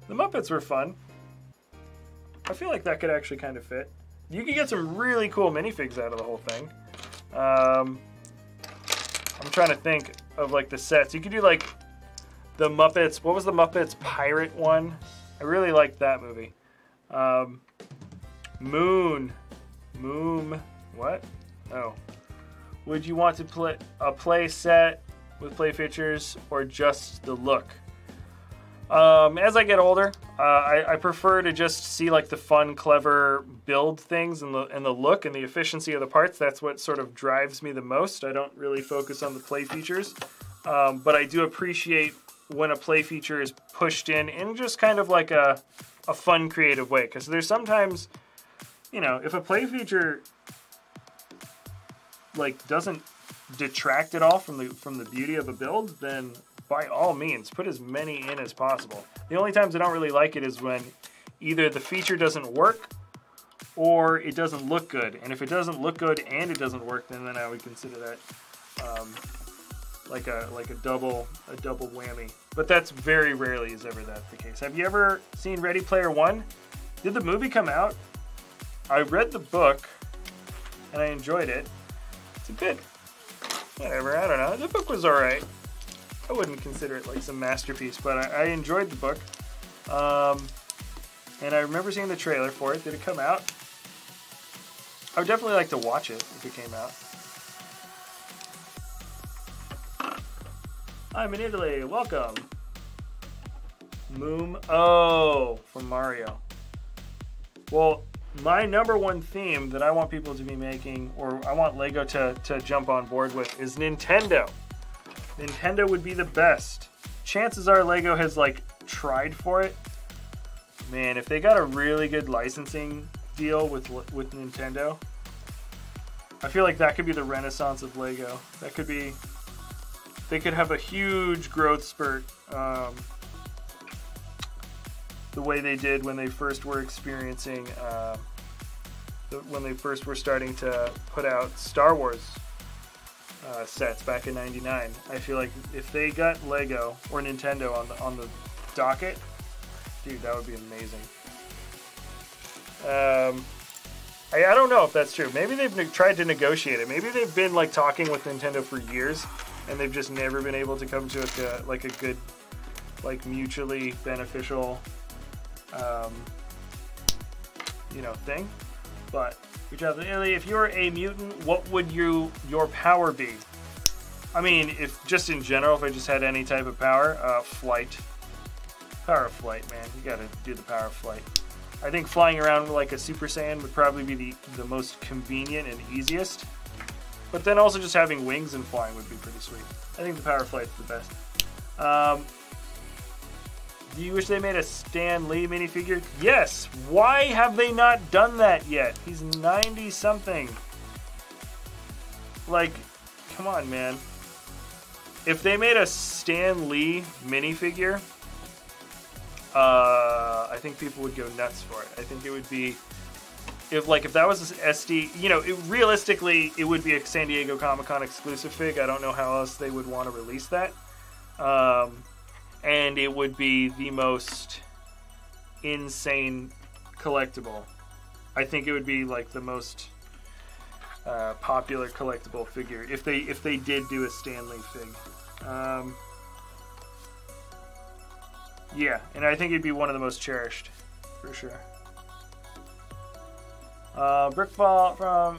Muppets were fun. I feel like that could actually kind of fit. You could get some really cool minifigs out of the whole thing. I'm trying to think of like the sets. You could do like the Muppets. What was the Muppets Pirate one? I really liked that movie. Moon. What? Oh. Would you want to play a play set with play features or just the look? As I get older, I prefer to just see like the fun, clever build things and the look and the efficiency of the parts. That's what sort of drives me the most. I don't really focus on the play features, but I do appreciate when a play feature is pushed in just kind of like a fun, creative way. Because there's sometimes, you know, if a play feature like doesn't detract at all from the beauty of a build, then by all means put as many in as possible. The only times I don't really like it is when either the feature doesn't work or it doesn't look good. And if it doesn't look good and it doesn't work, then I would consider that like a double whammy. But that's very rarely is ever that the case. Have you ever seen Ready Player One? Did the movie come out? I read the book and I enjoyed it. It's a bit whatever, I don't know. The book was alright. I wouldn't consider it like some masterpiece, but I enjoyed the book. And I remember seeing the trailer for it. Did it come out? I would definitely like to watch it if it came out. I'm in Italy. Welcome. Moom. Oh, from Mario. Well, my number one theme that I want people to be making, or I want Lego to jump on board with, is Nintendo. Nintendo would be the best. Chances are Lego has like tried for it. Man, if they got a really good licensing deal with Nintendo, I feel like that could be the renaissance of Lego. That could be, they could have a huge growth spurt the way they did when they first were experiencing, when they first were starting to put out Star Wars sets back in '99. I feel like if they got Lego or Nintendo on the docket, dude, that would be amazing. I don't know if that's true. Maybe they've tried to negotiate it. Maybe they've been like talking with Nintendo for years, and they've just never been able to come to a good, like mutually beneficial, thing. But if you're a mutant, what would your power be? I mean, if just in general, if I just had any type of power, flight. Power of flight, man. You gotta do the power of flight. I think flying around like a Super Saiyan would probably be the most convenient and easiest. But then also just having wings and flying would be pretty sweet. I think the Power Flight's the best. Do you wish they made a Stan Lee minifigure? Yes! Why have they not done that yet? He's 90-something. Like, come on, man. If they made a Stan Lee minifigure, I think people would go nuts for it. I think it would be... If that was an SD, realistically, it would be a San Diego Comic-Con exclusive fig. I don't know how else they would want to release that. And it would be the most insane collectible. I think it would be like the most popular collectible figure if they did do a Stan Lee fig. Yeah, and I think it'd be one of the most cherished, for sure. BrickVault from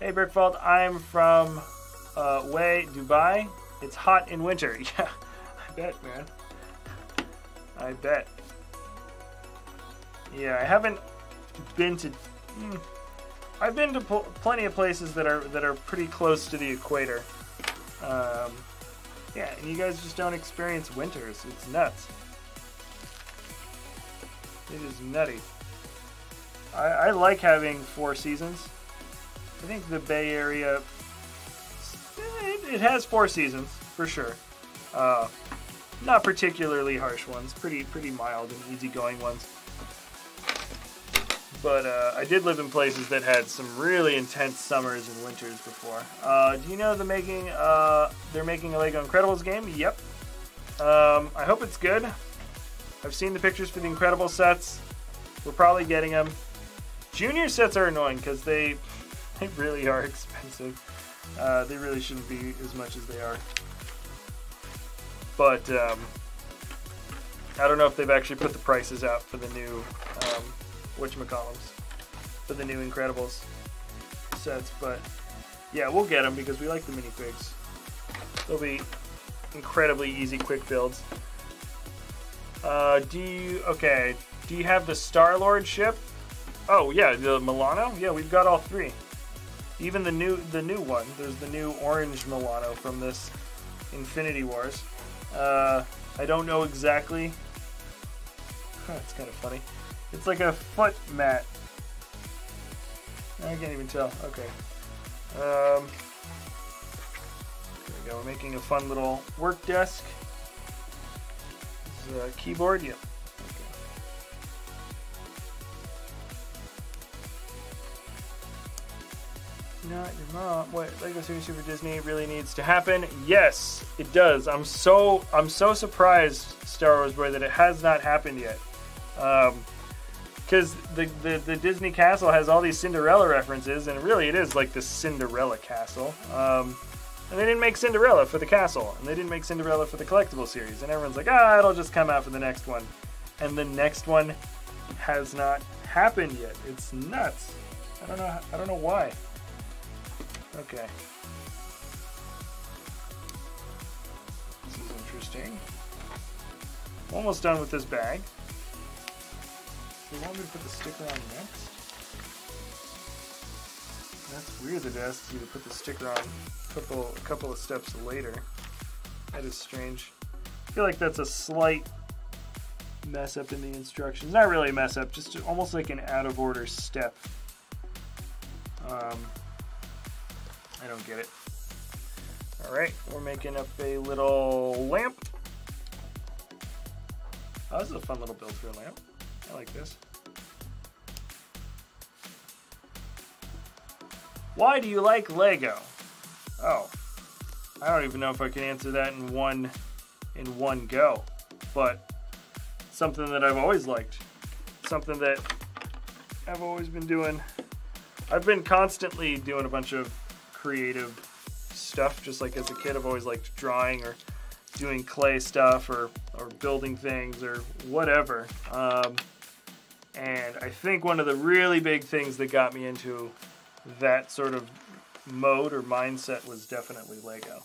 hey BrickVault, I'm from Dubai. It's hot in winter. Yeah, I bet, man. I bet. Yeah, I haven't been to. I've been to plenty of places that are pretty close to the equator. Yeah, and you guys just don't experience winters. It's nuts. It is nutty. I like having 4 seasons. I think the Bay Area, it has 4 seasons, for sure. Not particularly harsh ones, pretty mild and easygoing ones. But I did live in places that had some really intense summers and winters before. Do you know they're making a Lego Incredibles game? Yep. I hope it's good. I've seen the pictures for the Incredibles sets. We're probably getting them. Junior sets are annoying because they really are expensive. They really shouldn't be as much as they are. But I don't know if they've actually put the prices out for the new whatchamacallums, for the new Incredibles sets. But yeah, we'll get them because we like the minifigs. They'll be incredibly easy, quick builds. Do you have the Star-Lord ship? Oh yeah, the Milano. Yeah, we've got all 3. Even the new one. There's the new orange Milano from this Infinity Wars. I don't know exactly. It's kind of funny. It's like a foot mat. I can't even tell. Okay. There we go. We're making a fun little work desk. This is a keyboard. Yep. Not your mom. What, Lego Series Super Disney really needs to happen? Yes, it does. I'm so surprised, Star Wars Boy, that it has not happened yet. Because the Disney castle has all these Cinderella references, and really it is like the Cinderella castle. And they didn't make Cinderella for the castle, and they didn't make Cinderella for the collectible series, and everyone's like, it'll just come out for the next one. And the next one has not happened yet. It's nuts. I don't know why. Okay. This is interesting. Almost done with this bag. Do you want me to put the sticker on next? That's weird that it asks you to put the sticker on a couple of steps later. That is strange. I feel like that's a slight mess up in the instructions. Not really a mess up, just almost like an out of order step. I don't get it. Alright, we're making up a little lamp. Oh, this is a fun little build for a lamp. I like this. Why do you like Lego? Oh, I don't even know if I can answer that in one go, but something that I've always liked. Something that I've always been doing. I've been constantly doing a bunch of creative stuff. Just like as a kid, I've always liked drawing or doing clay stuff or building things or whatever. And I think one of the really big things that got me into that sort of mode or mindset was definitely Lego.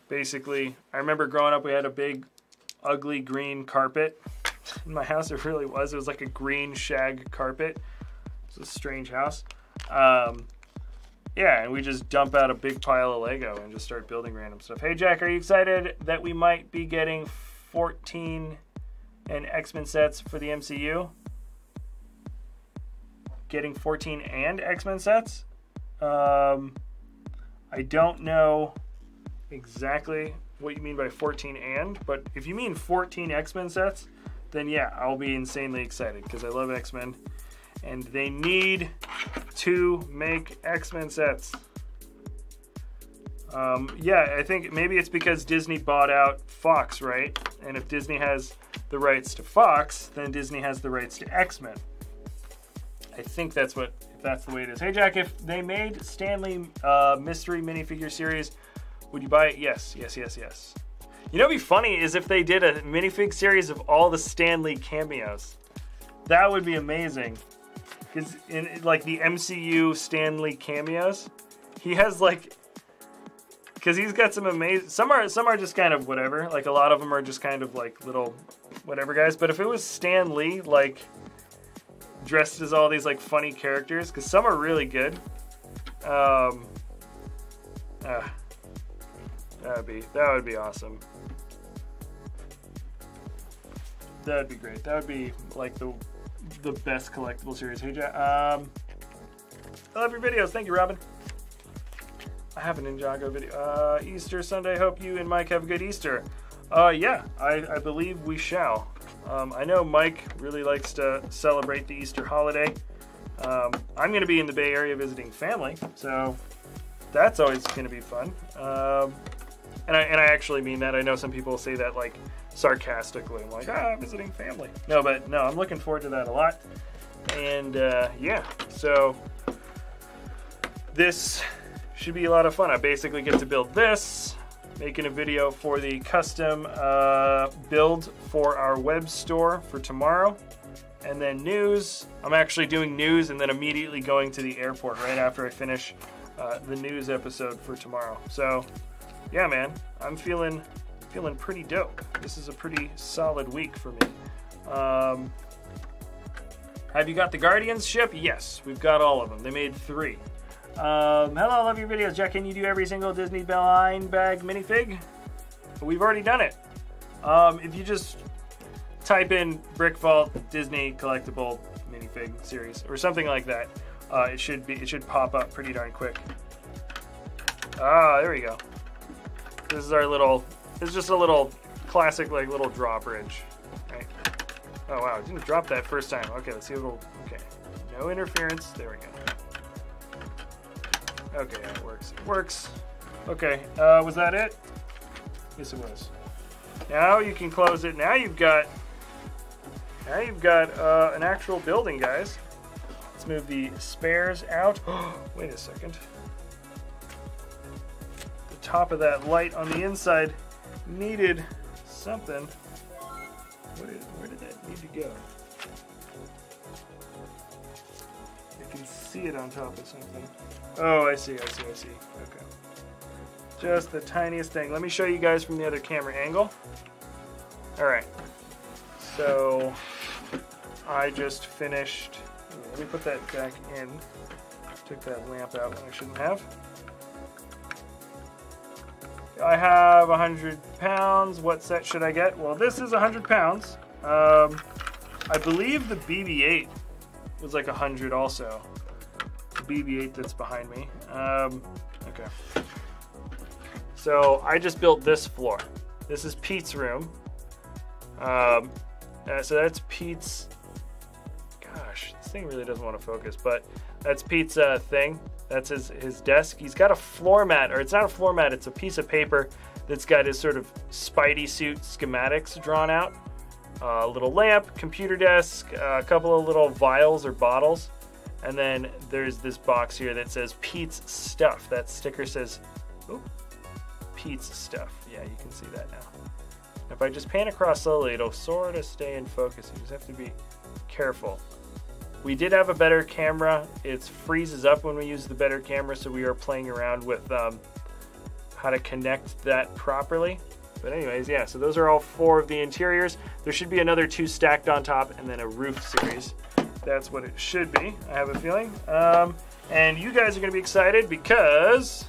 Basically, I remember growing up, we had a big ugly green carpet. In my house, it really was. It was like a green shag carpet. It's a strange house. Yeah, and we just dump out a big pile of Lego and just start building random stuff. Hey, Jack, are you excited that we might be getting 14 and X-Men sets for the MCU? Getting 14 and X-Men sets? I don't know exactly what you mean by 14 and, but if you mean 14 X-Men sets, then yeah, I'll be insanely excited because I love X-Men. And they need to make X-Men sets. Yeah, I think maybe it's because Disney bought out Fox, right? And if Disney has the rights to Fox, then Disney has the rights to X-Men. I think that's the way it is. Hey, Jack, if they made Stanley mystery minifigure series, would you buy it? Yes, yes, yes, yes. You know what'd be funny is if they did a minifig series of all the Stanley cameos. That would be amazing. Because in like the MCU Stanley cameos, he has like, because he's got some amazing. Some are just kind of whatever. Like a lot of them are just kind of like little whatever guys. But if it was Stan Lee, like dressed as all these like funny characters, because some are really good. That would be awesome. That would be great. That would be like the best collectible series. Hey, Jack. I love your videos. Thank you, Robin. I have a Ninjago video. Easter Sunday. Hope you and Mike have a good Easter. Yeah, I believe we shall. I know Mike really likes to celebrate the Easter holiday. I'm going to be in the Bay Area visiting family, so that's always going to be fun. And I actually mean that. I know some people say that like sarcastically. I'm like, visiting family. No, I'm looking forward to that a lot. And yeah, so this should be a lot of fun. I basically get to build this, making a video for the custom build for our web store for tomorrow. And then news. I'm actually doing news and then immediately going to the airport right after I finish the news episode for tomorrow. So yeah, man, I'm feeling pretty dope. This is a pretty solid week for me. Have you got the Guardians ship? Yes, we've got all of them. They made 3. Hello, I love your videos. Jack, can you do every single Disney blind bag minifig? We've already done it. If you just type in BrickVault Disney collectible minifig series or something like that, it should pop up pretty darn quick. There we go. This is our little. It's just a little classic like little drawbridge, right? Oh wow, it didn't drop that first time. Okay, let's see if it'll. Okay, no interference. There we go. Okay, yeah, it works. It works. Okay, was that it? Yes, it was. Now you can close it. Now you've got an actual building, guys. Let's move the spares out. Wait a second. The top of that light on the inside needed something. Where did that need to go? I can see it on top of something. Oh, I see. Okay. Just the tiniest thing. Let me show you guys from the other camera angle. Alright. So, I just finished. Let me put that back in. Took that lamp out when I shouldn't have. I have 100 pounds. What set should I get? Well, this is 100 pounds. I believe the BB-8 was like 100 also. The BB-8 that's behind me. Okay. So I just built this floor. This is Pete's room. So that's Pete's. Gosh, this thing really doesn't want to focus, but that's Pete's thing. That's his desk. He's got a floor mat, or it's not a floor mat, it's a piece of paper that's got his sort of Spidey suit schematics drawn out. A little lamp, computer desk, a couple of little vials or bottles, and then there's this box here that says Pete's Stuff. That sticker says, oh, Pete's Stuff. Yeah, you can see that now. If I just pan across slowly, it'll sort of stay in focus. You just have to be careful. We did have a better camera. It freezes up when we use the better camera, so we are playing around with how to connect that properly. But anyways, yeah, so those are all 4 of the interiors. There should be another 2 stacked on top and then a roof series. That's what it should be, I have a feeling. And you guys are gonna be excited because,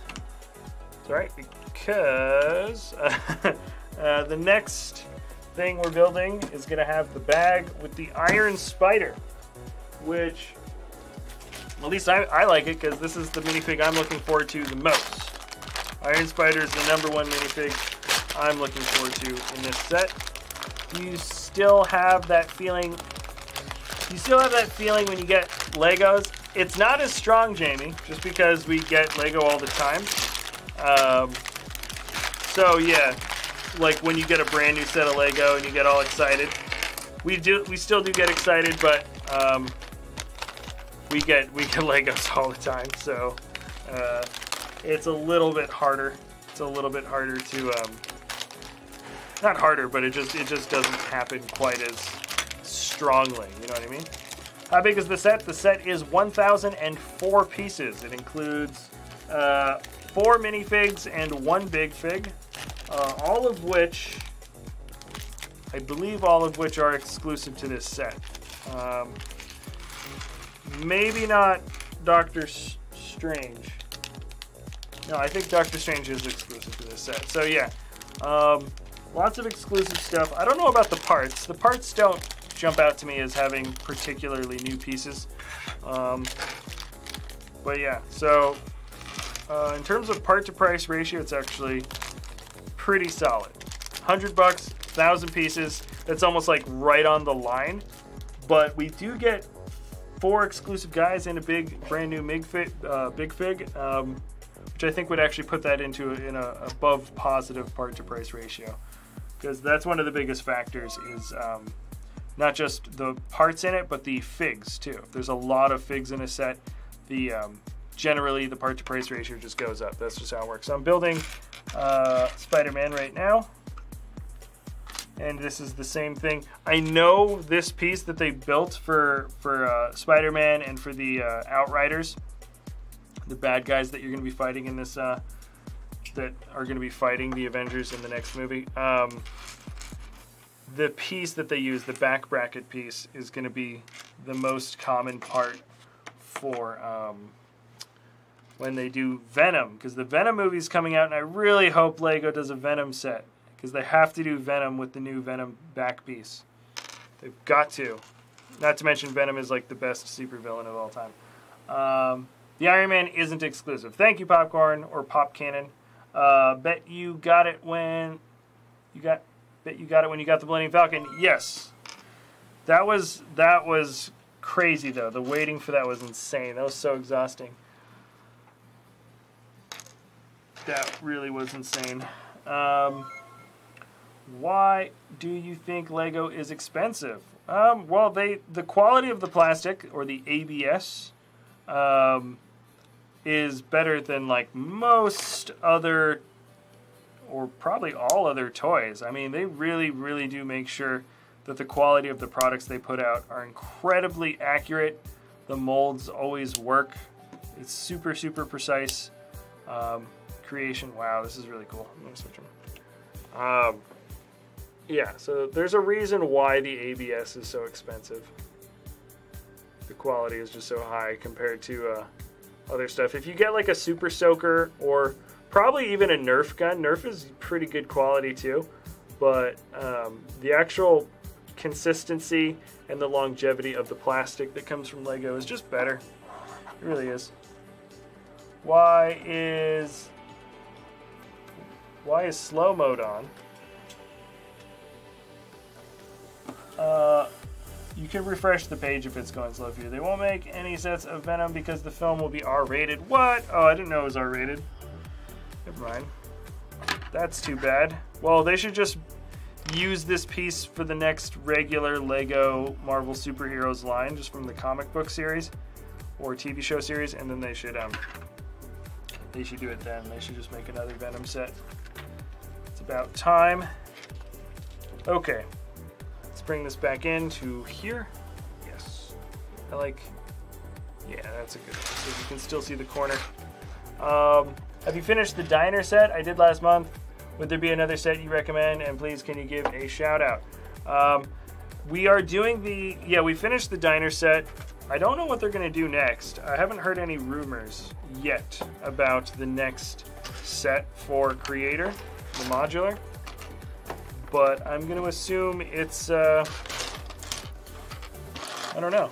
the next thing we're building is gonna have the bag with the Iron Spider, which, at least I like it because this is the minifig I'm looking forward to the most. Iron Spider is the #1 minifig I'm looking forward to in this set. You still have that feeling. You still have that feeling when you get Legos. It's not as strong, Jamie, just because we get Lego all the time. So yeah, like when you get a brand new set of Lego and you get all excited, we still do get excited, but we get Legos all the time. So it's a little bit harder. It's a little bit harder to not harder, but it just doesn't happen quite as strongly. You know what I mean? How big is the set? The set is 1,004 pieces. It includes 4 minifigs and 1 big fig, all of which, I believe, are exclusive to this set. Maybe not Doctor Strange. No, I think Doctor Strange is exclusive to this set. So yeah, lots of exclusive stuff. I don't know about the parts. The parts don't jump out to me as having particularly new pieces. But yeah, so in terms of part to price ratio, it's actually pretty solid. $100, 1,000 pieces. That's almost like right on the line. But we do get 4 exclusive guys and a brand new big fig, which I think would actually put that into an above positive part to price ratio, because that's one of the biggest factors is not just the parts in it, but the figs too. If there's a lot of figs in a set, the generally the part to price ratio just goes up. That's just how it works. So I'm building Spider-Man right now, and this is the same thing. I know this piece that they built for Spider-Man and for the Outriders, the bad guys that you're going to be fighting in this, that are going to be fighting the Avengers in the next movie. The piece that they use, the back bracket piece, is going to be the most common part for when they do Venom, because the Venom movie is coming out, and I really hope Lego does a Venom set, because they have to do Venom with the new Venom back piece. They've got to. Not to mention Venom is like the best supervillain of all time. The Iron Man isn't exclusive. Thank you, Popcorn or Pop Cannon. Bet you got it when you got the Millennium Falcon. Yes, that was crazy though. The waiting for that was insane. That was so exhausting. That really was insane. Why do you think Lego is expensive? Well, the quality of the plastic, or the ABS, is better than like most other, or probably all other toys. I mean, they really, really do make sure that the quality of the products they put out are incredibly accurate. The molds always work. It's super, super precise creation. Wow, this is really cool. I'm gonna switch them. Yeah, so there's a reason why the ABS is so expensive. The quality is just so high compared to other stuff. If you get like a Super Soaker, or probably even a Nerf gun, Nerf is pretty good quality too, but the actual consistency and the longevity of the plastic that comes from Lego is just better. It really is. Why is slow mode on? You can refresh the page if it's going slow for you. They won't make any sets of Venom because the film will be R-rated. What? Oh, I didn't know it was R-rated. Never mind. That's too bad. Well, they should just use this piece for the next regular Lego Marvel Superheroes line, just from the comic book series or TV show series, and then they should do it then. They should just make another Venom set. It's about time. Okay. Let's bring this back into here. Yes. Yeah, that's a good one. So you can still see the corner. Have you finished the diner set I did last month? Would there be another set you recommend? And please, can you give a shout out? We are doing we finished the diner set. I don't know what they're going to do next. I haven't heard any rumors yet about the next set for Creator, the modular. But I'm going to assume it's, I don't know.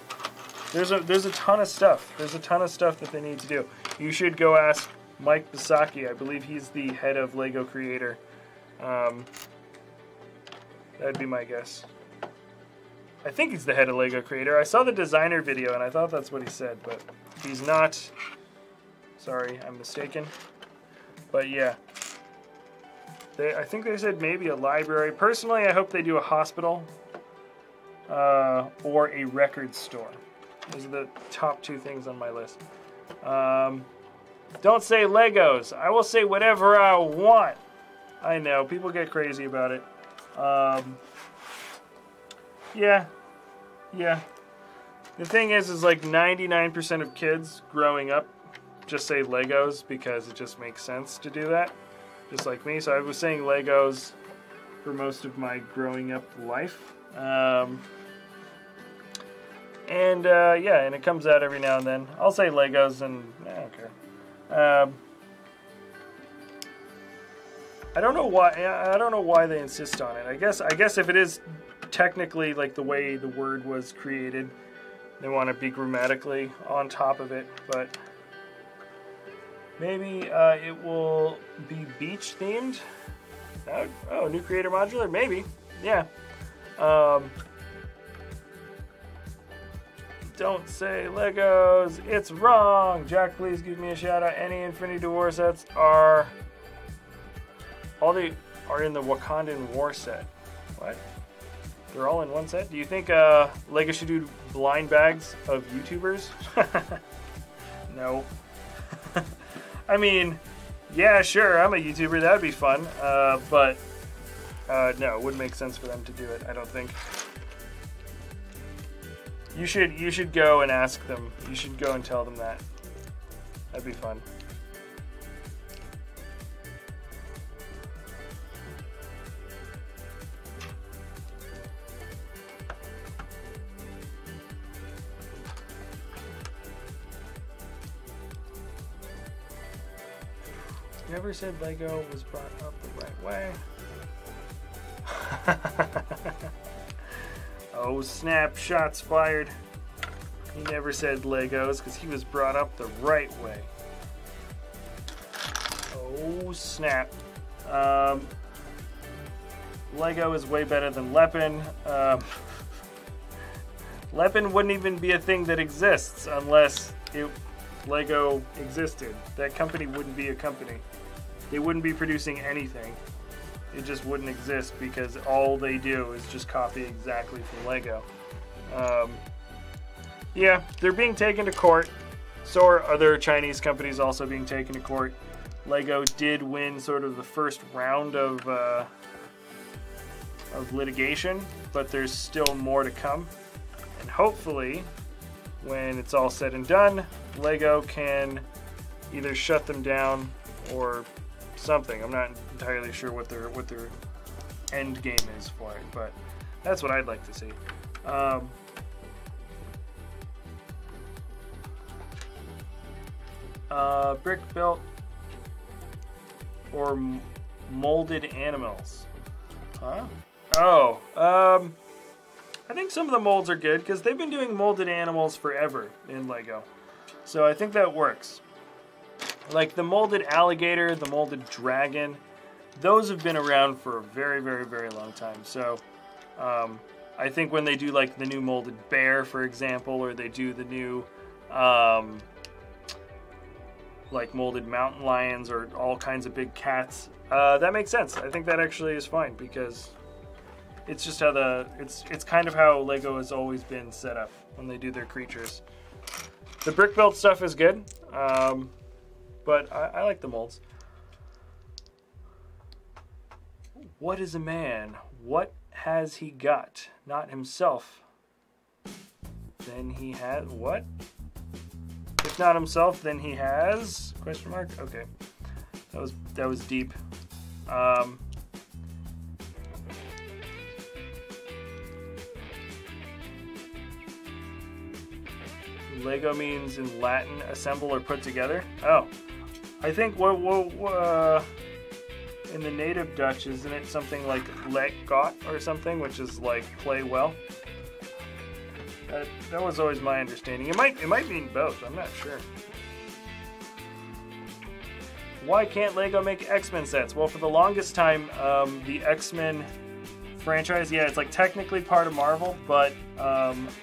There's a ton of stuff. There's a ton of stuff that they need to do. You should go ask Mike Bisaki. I believe he's the head of Lego Creator. That'd be my guess. I think he's the head of Lego Creator. I saw the designer video and I thought that's what he said, but he's not. Sorry, I'm mistaken. But yeah. I think they said maybe a library. Personally, I hope they do a hospital or a record store. Those are the top two things on my list. Don't say Legos. I will say whatever I want. I know, people get crazy about it. Yeah. The thing is like 99% of kids growing up just say Legos because it just makes sense to do that. Just like me. So I was saying Legos for most of my growing up life. And it comes out every now and then. I'll say Legos and I don't care. I don't know why they insist on it. I guess if it is technically like the way the word was created, they want to be grammatically on top of it, but maybe it will be beach themed. Oh, new creator modular? Maybe. Yeah. Don't say Legos. It's wrong. Jack, please give me a shout out. Any Infinity War sets are in the Wakandan War set. What? They're all in one set? Do you think Lego should do blind bags of YouTubers? No. I mean, yeah, sure, I'm a YouTuber. That'd be fun. But no, it wouldn't make sense for them to do it, I don't think. You should go and ask them. You should go and tell them that. That'd be fun. Never said Lego was brought up the right way. Oh snap, shots fired. He never said Legos because he was brought up the right way. Oh snap. Lego is way better than Lepin. Lepin wouldn't even be a thing that exists unless Lego existed. That company wouldn't be a company. They wouldn't be producing anything. It just wouldn't exist because all they do is just copy exactly from Lego. Yeah, they're being taken to court. So are other Chinese companies also being taken to court. Lego did win sort of the first round of litigation, but there's still more to come. And hopefully, when it's all said and done, Lego can either shut them down or something. I'm not entirely sure what their end game is for it, but that's what I'd like to see. Brick built or molded animals? Huh? Oh, I think some of the molds are good because they've been doing molded animals forever in Lego, so I think that works. Like the molded alligator, the molded dragon, those have been around for a very, very, very long time. So I think when they do like the new molded bear, for example, or they do the new like molded mountain lions or all kinds of big cats, that makes sense. I think that actually is fine because it's just how it's kind of how Lego has always been set up when they do their creatures. The brick built stuff is good. But I like the molds. What is a man? What has he got? Not himself. Then he has what? If not himself, then he has? Question mark. Okay, that was deep. Lego means in Latin assemble or put together. Oh, I think in the native Dutch, isn't it something like let got or something, which is like play well? That was always my understanding. It might mean both. I'm not sure. Why can't Lego make X-Men sets? Well, for the longest time, the X-Men franchise, yeah, it's like technically part of Marvel, but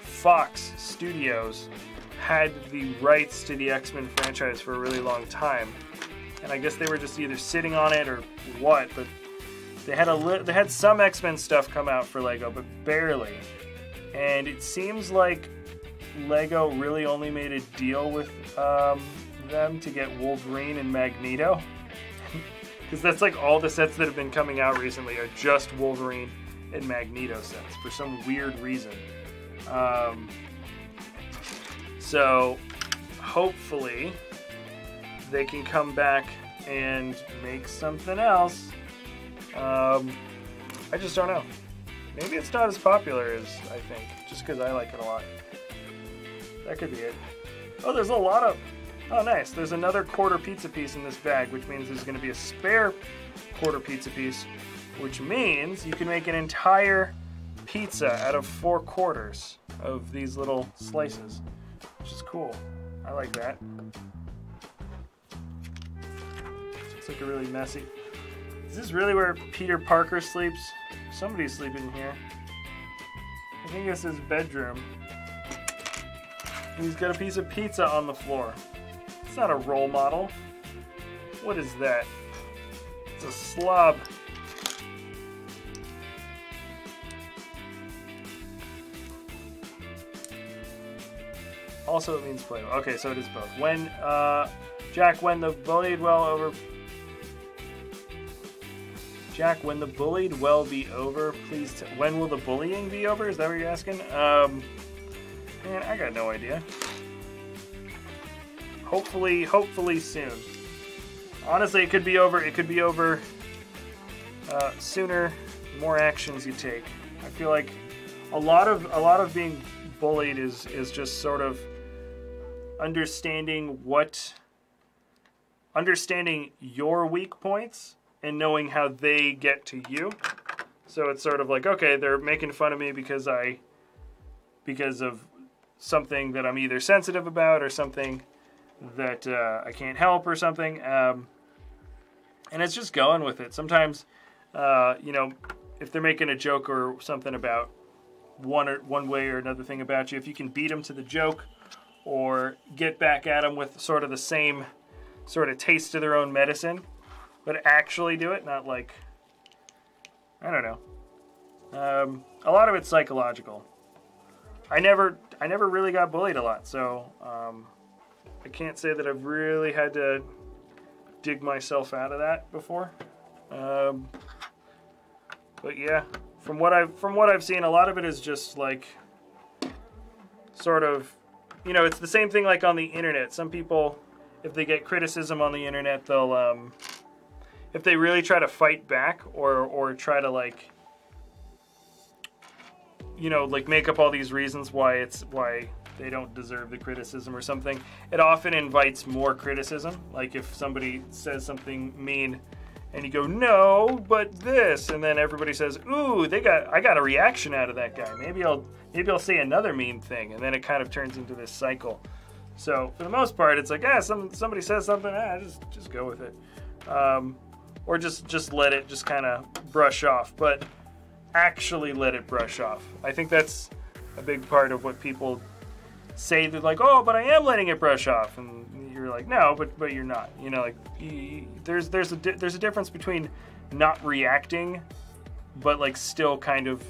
Fox Studios had the rights to the X-Men franchise for a really long time, and I guess they were just either sitting on it or what. But they had some X-Men stuff come out for Lego, but barely. And it seems like Lego really only made a deal with them to get Wolverine and Magneto, because that's like all the sets that have been coming out recently are just Wolverine and Magneto sets for some weird reason. So hopefully they can come back and make something else. I just don't know. Maybe it's not as popular as I think, just because I like it a lot. That could be it. Oh, there's a lot of... Oh, nice. There's another quarter pizza piece in this bag, which means there's going to be a spare quarter pizza piece, which means you can make an entire pizza out of 4 quarters of these little slices, which is cool. I like that. Looks like a really messy... Is this really where Peter Parker sleeps? Somebody's sleeping here. I think it's his bedroom. He's got a piece of pizza on the floor. It's not a role model. What is that? It's a slob. Also, it means play. Okay, so it is both. When, Jack, when the bullied well over... Jack, when the bullied well be over, please when will the bullying be over? Is that what you're asking? Man, I got no idea. Hopefully soon. Honestly, it could be over. It could be over sooner. More actions you take. I feel like a lot of being bullied is just sort of understanding your weak points and knowing how they get to you. So it's sort of like, okay, they're making fun of me because of something that I'm either sensitive about or something that I can't help or something. And it's just going with it. Sometimes, you know, if they're making a joke or something about one way or another thing about you, if you can beat them to the joke or get back at them with sort of the same sort of taste of their own medicine, but actually do it, not like, I don't know. A lot of it's psychological. I never really got bullied a lot, so I can't say that I've really had to dig myself out of that before. But yeah, from what I've seen, a lot of it is just like sort of, you know, it's the same thing like on the internet. Some people, if they get criticism on the internet, they'll if they really try to fight back or try to, like, you know, like make up all these reasons why they don't deserve the criticism or something, it often invites more criticism. Like if somebody says something mean and you go, no, but this, and then everybody says, ooh, I got a reaction out of that guy. Maybe I'll say another mean thing, and then it kind of turns into this cycle. So for the most part, it's like, somebody says something, just go with it. Or just let it just kind of brush off, but actually let it brush off. I think that's a big part of what people say. They're like, oh, but I am letting it brush off, and you're like, no, but you're not. You know, like there's a difference between not reacting, but like still kind of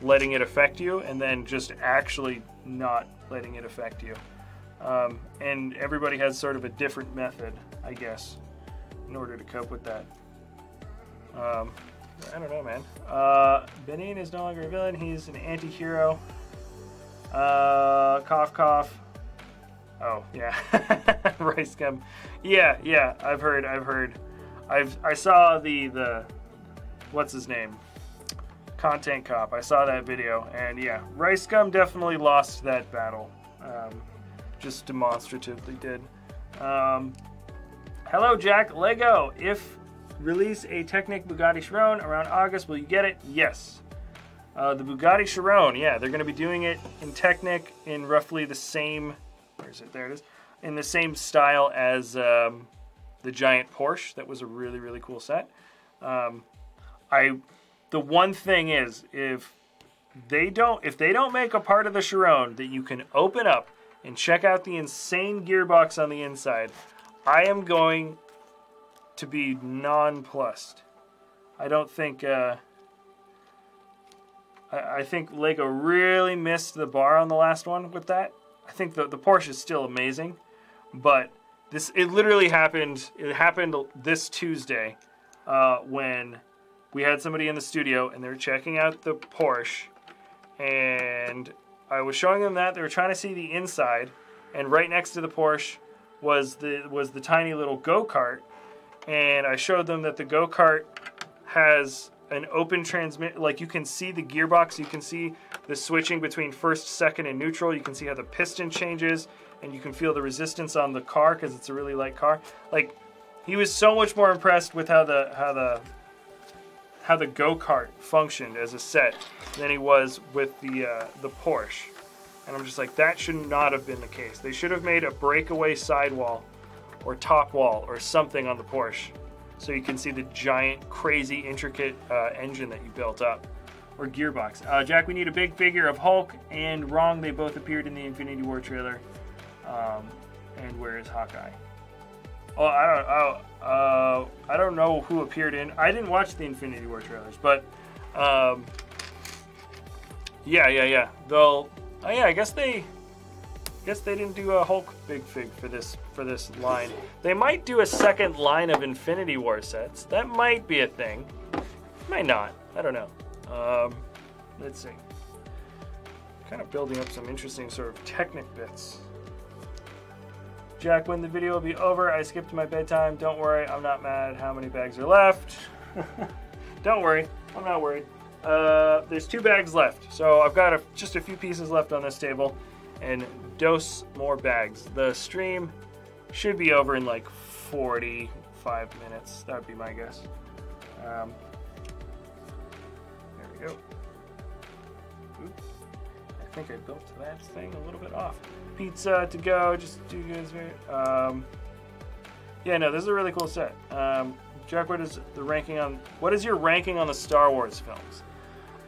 letting it affect you, and then just actually not letting it affect you. And everybody has sort of a different method, I guess, in order to cope with that. I don't know, man. Benin is no longer a villain. He's an anti-hero. Cough, cough. Oh, yeah. Rice gum. Yeah, I've heard. I saw the what's his name? Content Cop. I saw that video, and yeah, Rice Gum definitely lost that battle. Just demonstratively did. Hello, Jack. Lego. If release a Technic Bugatti Chiron around August, will you get it? Yes. The Bugatti Chiron, yeah, they're going to be doing it in Technic in roughly the same, where is it? There it is. In the same style as the giant Porsche. That was a really, really cool set. The one thing is, if they don't make a part of the Chiron that you can open up and check out the insane gearbox on the inside, I am going to be nonplussed. I don't think I think Lego really missed the bar on the last one with that. I think the Porsche is still amazing, but it literally happened. It happened this Tuesday when we had somebody in the studio and they were checking out the Porsche, and I was showing them that they were trying to see the inside, and right next to the Porsche was the tiny little go-kart, and I showed them that the go-kart has an open transmit, like you can see the gearbox, you can see the switching between first, second, and neutral, you can see how the piston changes, and you can feel the resistance on the car because it's a really light car. Like, he was so much more impressed with how the go-kart functioned as a set than he was with the Porsche. And I'm just like, that should not have been the case. They should have made a breakaway sidewall or top wall or something on the Porsche, so you can see the giant, crazy, intricate engine that you built up, or gearbox. Jack, we need a big figure of Hulk and Wrong. They both appeared in the Infinity War trailer. And where is Hawkeye? Oh, I don't know who appeared in. I didn't watch the Infinity War trailers, but yeah. They'll. Oh yeah, I guess they didn't do a Hulk big fig for this line. They might do a second line of Infinity War sets. That might be a thing. Might not. I don't know. Let's see. Kind of building up some interesting sort of Technic bits. Jack, when the video will be over, I skipped my bedtime. Don't worry, I'm not mad. How many bags are left? Don't worry, I'm not worried. There's 2 bags left, so I've got just a few pieces left on this table, and dose more bags. The stream should be over in like 45 minutes. That would be my guess. There we go. Oop. I think I built that thing a little bit off. Pizza to go, just 2 guys here. Yeah, no, this is a really cool set. Jack, what is your ranking on the Star Wars films?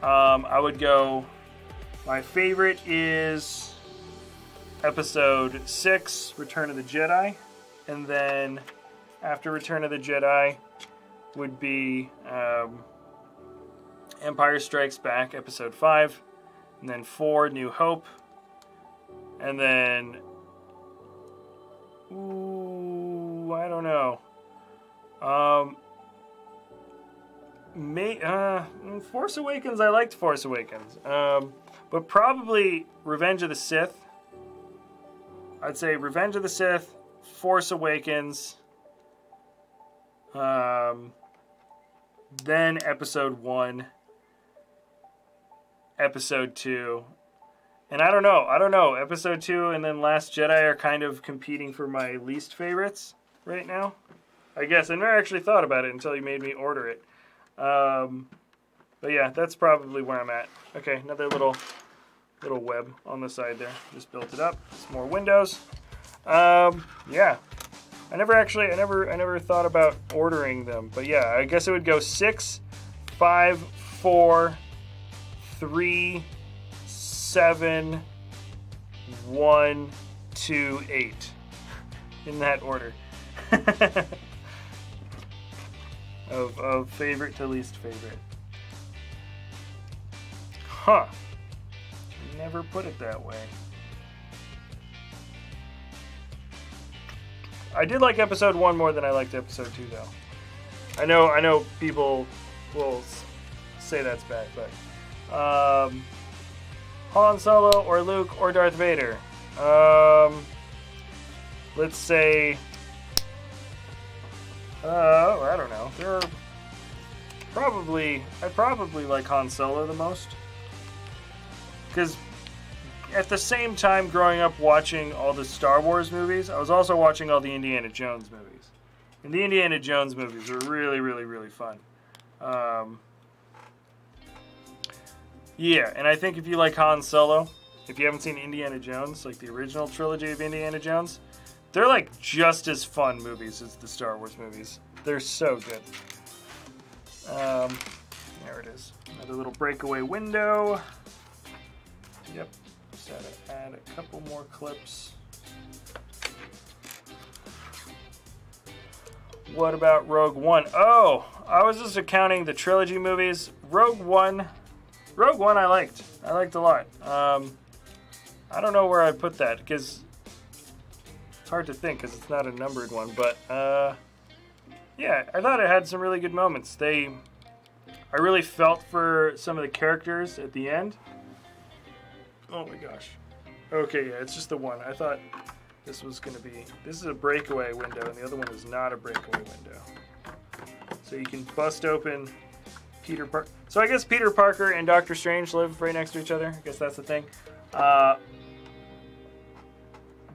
I would go, my favorite is Episode 6, Return of the Jedi, and then after Return of the Jedi would be Empire Strikes Back, Episode 5, and then 4, New Hope, and then, ooh, I don't know. Force Awakens, I liked Force Awakens. But probably Revenge of the Sith. I'd say Revenge of the Sith, Force Awakens, then Episode 1, Episode 2, and I don't know, Episode 2 and then Last Jedi are kind of competing for my least favorites right now. I guess I never actually thought about it until you made me order it. But yeah, that's probably where I'm at. Okay, another little web on the side there. Just built it up. Some more windows. Yeah. I never thought about ordering them, but yeah, I guess it would go 6, 5, 4, 3, 7, 1, 2, 8. In that order. of favorite to least favorite. Huh. Never put it that way. I did like Episode 1 more than I liked Episode 2, though. I know people will say that's bad, but Han Solo or Luke or Darth Vader. Let's say I don't know. I probably like Han Solo the most. Because at the same time growing up watching all the Star Wars movies, I was also watching all the Indiana Jones movies. And the Indiana Jones movies are really, really, really fun. Yeah, and I think if you like Han Solo, if you haven't seen Indiana Jones, like the original trilogy of Indiana Jones, they're like just as fun movies as the Star Wars movies. They're so good. There it is. Another little breakaway window. Yep. Just had to add a couple more clips. What about Rogue One? Oh, I was just accounting the trilogy movies. Rogue One I liked. I liked a lot. I don't know where I put that because it's hard to think because it's not a numbered one. But yeah, I thought it had some really good moments. I really felt for some of the characters at the end. Oh my gosh. Okay, yeah, it's just the one. I thought this was going to be... This is a breakaway window, and the other one is not a breakaway window. So you can bust open Peter Parker. So I guess Peter Parker and Doctor Strange live right next to each other. I guess that's the thing.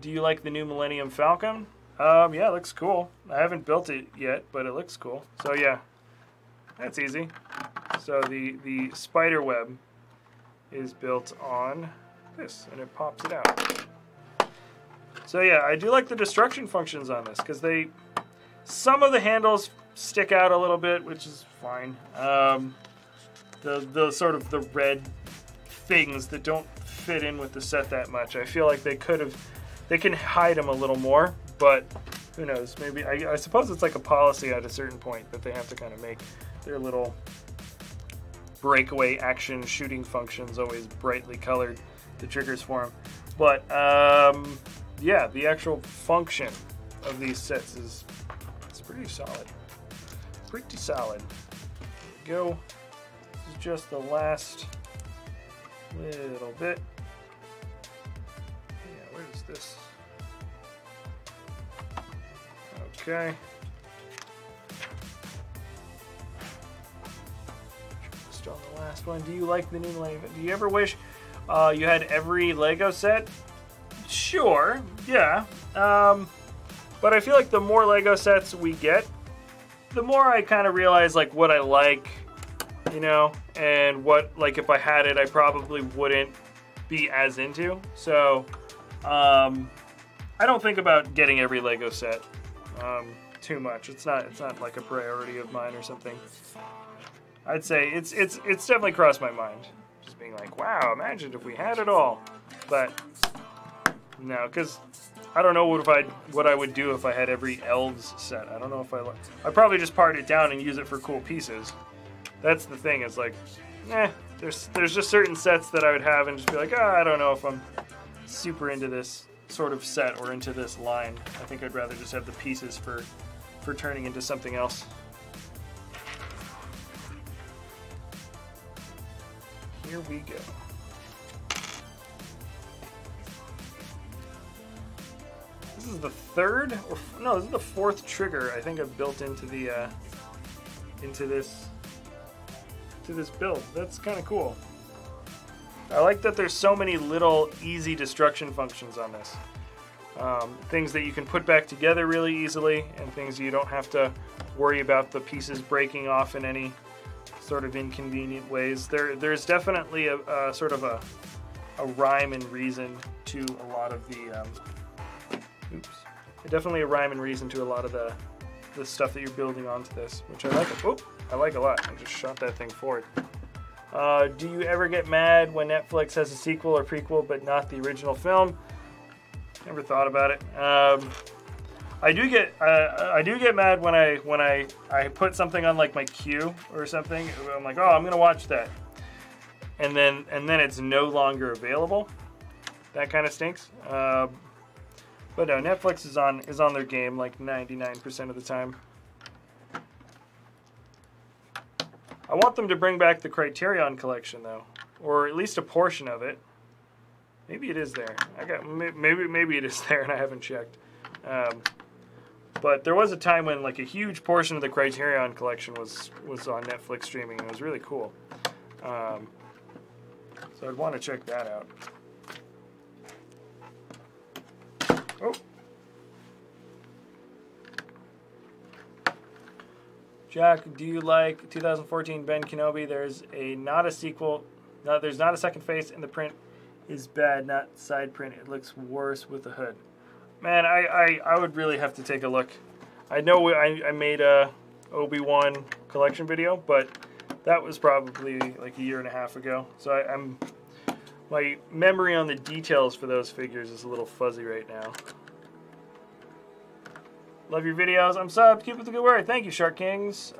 Do you like the new Millennium Falcon? Yeah, it looks cool. I haven't built it yet, but it looks cool. So yeah, that's easy. So the spider web is built on this, and it pops it out. So yeah, I do like the destruction functions on this because some of the handles stick out a little bit, which is fine. The sort of the red things that don't fit in with the set that much, I feel like they can hide them a little more, but who knows? Maybe I suppose it's like a policy at a certain point that they have to kind of make their little breakaway action shooting functions always brightly colored, the triggers for them. But yeah, the actual function of these sets is pretty solid. Pretty solid. There we go. This is just the last little bit. Yeah, where is this? Okay. Just on the last one. Do you like the new Lego? Do you ever wish you had every Lego set? Sure, yeah. But I feel like the more Lego sets we get, the more I kind of realize like what I like, you know, and what, like, if I had it, I probably wouldn't be as into. So, I don't think about getting every Lego set too much. It's not like a priority of mine or something. I'd say it's definitely crossed my mind, just being like, wow, imagine if we had it all. But no, because I don't know what I would do if I had every Elves set. I don't know if I'd probably just part it down and use it for cool pieces. That's the thing. It's like, there's just certain sets that I would have and just be like, I don't know if I'm super into this sort of set or into this line. I think I'd rather just have the pieces for turning into something else. Here we go. This is the third, or no, this is the fourth trigger I think I've built into the into this build. That's kind of cool. I like that there's so many little easy destruction functions on this. Things that you can put back together really easily, and things you don't have to worry about the pieces breaking off in any sort of inconvenient ways. There's definitely a sort of a rhyme and reason to a lot of the definitely a rhyme and reason to a lot of the stuff that you're building onto this, which I like. I like a lot. I just shot that thing forward. Do you ever get mad when Netflix has a sequel or prequel but not the original film? Never thought about it. I do get mad when I put something on like my queue or something. I'm like, oh, I'm gonna watch that, and then it's no longer available. That kind of stinks. But no, Netflix is on their game like 99% of the time. I want them to bring back the Criterion collection though, or at least a portion of it. Maybe it is there. Maybe it is there and I haven't checked. But there was a time when like a huge portion of the Criterion collection was on Netflix streaming. And it was really cool. So I'd want to check that out. Oh. Jack, do you like 2014 Ben Kenobi? There's not a sequel. No, there's not a second face, and the print is bad, not side print. It looks worse with the hood. Man, I would really have to take a look. I know I made a Obi-Wan collection video, but that was probably like a year and a half ago. So my memory on the details for those figures is a little fuzzy right now. Love your videos. I'm subbed. Keep up the good work. Thank you, Shark Kings.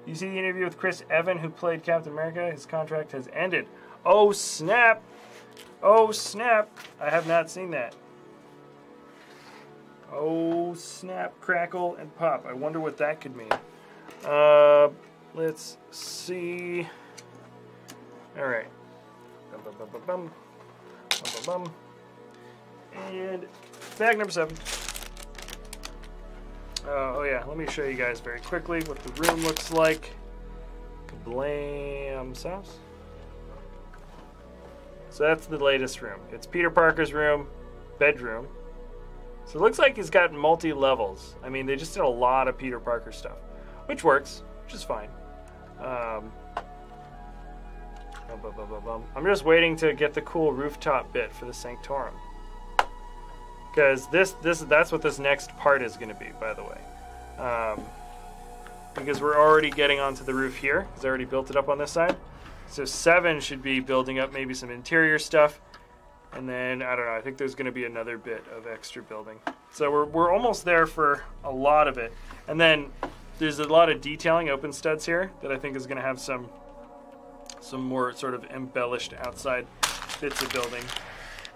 You see the interview with Chris Evans, who played Captain America? His contract has ended. Oh, snap. Oh, snap. I have not seen that. Oh, snap, crackle, and pop. I wonder what that could mean. Let's see. All right. And bag number 7. Oh yeah, let me show you guys very quickly what the room looks like. Kablam sauce. So that's the latest room. It's Peter Parker's room, bedroom. So it looks like he's got multi-levels. I mean, they just did a lot of Peter Parker stuff, which works, which is fine. I'm just waiting to get the cool rooftop bit for the Sanctorum. Because that's what this next part is going to be, by the way. Because we're already getting onto the roof here, because I already built it up on this side. So 7 should be building up maybe some interior stuff. And then, I don't know, I think there's going to be another bit of extra building. So we're almost there for a lot of it. And then there's a lot of detailing open studs here that I think is going to have some more sort of embellished outside bits of building.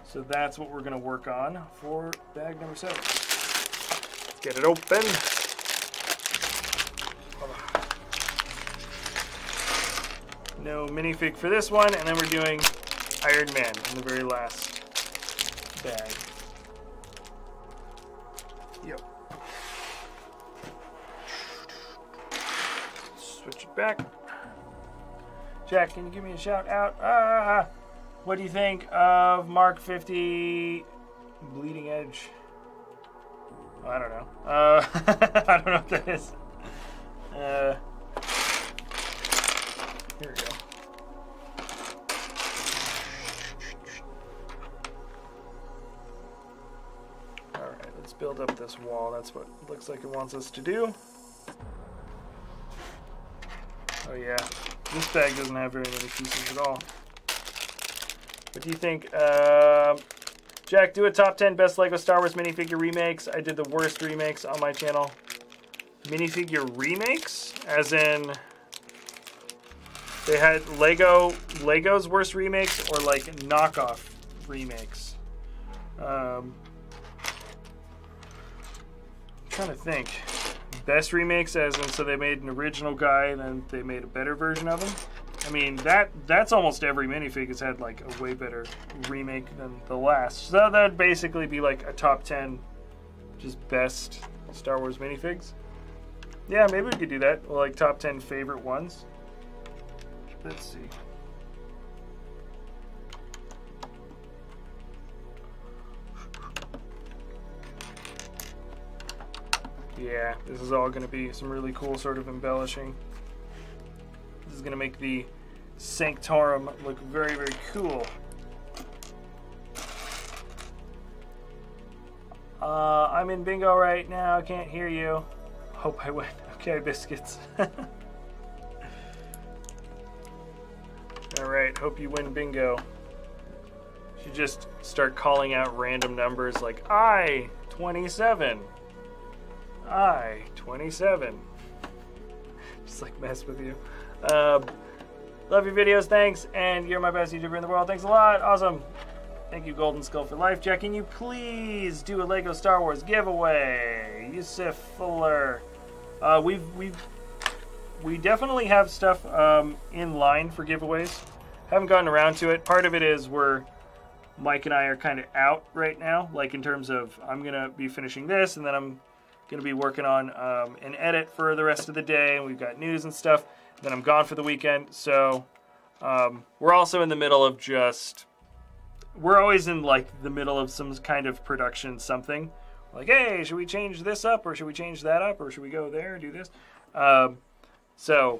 So that's what we're going to work on for bag number 7. Let's get it open. No minifig for this one, and then we're doing Iron Man in the very last bag. Yep. Switch it back. Jack, can you give me a shout out? What do you think of Mark 50 Bleeding Edge? Oh, I don't know. I don't know what that is. Here we go. Alright, let's build up this wall. That's what it looks like it wants us to do. Oh yeah, this bag doesn't have very many pieces at all. What do you think? Jack, do a top 10 best LEGO Star Wars minifigure remakes. I did the worst remakes on my channel. Minifigure remakes? As in, they had Lego's worst remakes or like knockoff remakes? I'm trying to think. Best remakes as in, so they made an original guy and then they made a better version of him? I mean, that's almost every minifig has had like a way better remake than the last. So that'd basically be like a top 10 just best Star Wars minifigs. Yeah, maybe we could do that. Like top 10 favorite ones. Let's see. Yeah, this is all going to be some really cool sort of embellishing. This is going to make the Sanctorum look very, very cool. I'm in bingo right now. Can't hear you. Hope I win. Okay, biscuits. Alright, hope you win bingo. You just start calling out random numbers like I-27. I-27. Just like mess with you. Love your videos, thanks, and you're my best YouTuber in the world. Thanks a lot. Awesome. Thank you, Golden Skull for Life. Jack, can you please do a Lego Star Wars giveaway? Yusuf Fuller. We definitely have stuff in line for giveaways. Haven't gotten around to it. Part of it is Mike and I are kind of out right now, like in terms of I'm gonna be finishing this, and then I'm going to be working on an edit for the rest of the day, and we've got news and stuff. Then I'm gone for the weekend, so we're also in the middle of we're always in like the middle of some kind of production something. Like, hey, should we change this up, or should we change that up, or should we go there and do this? So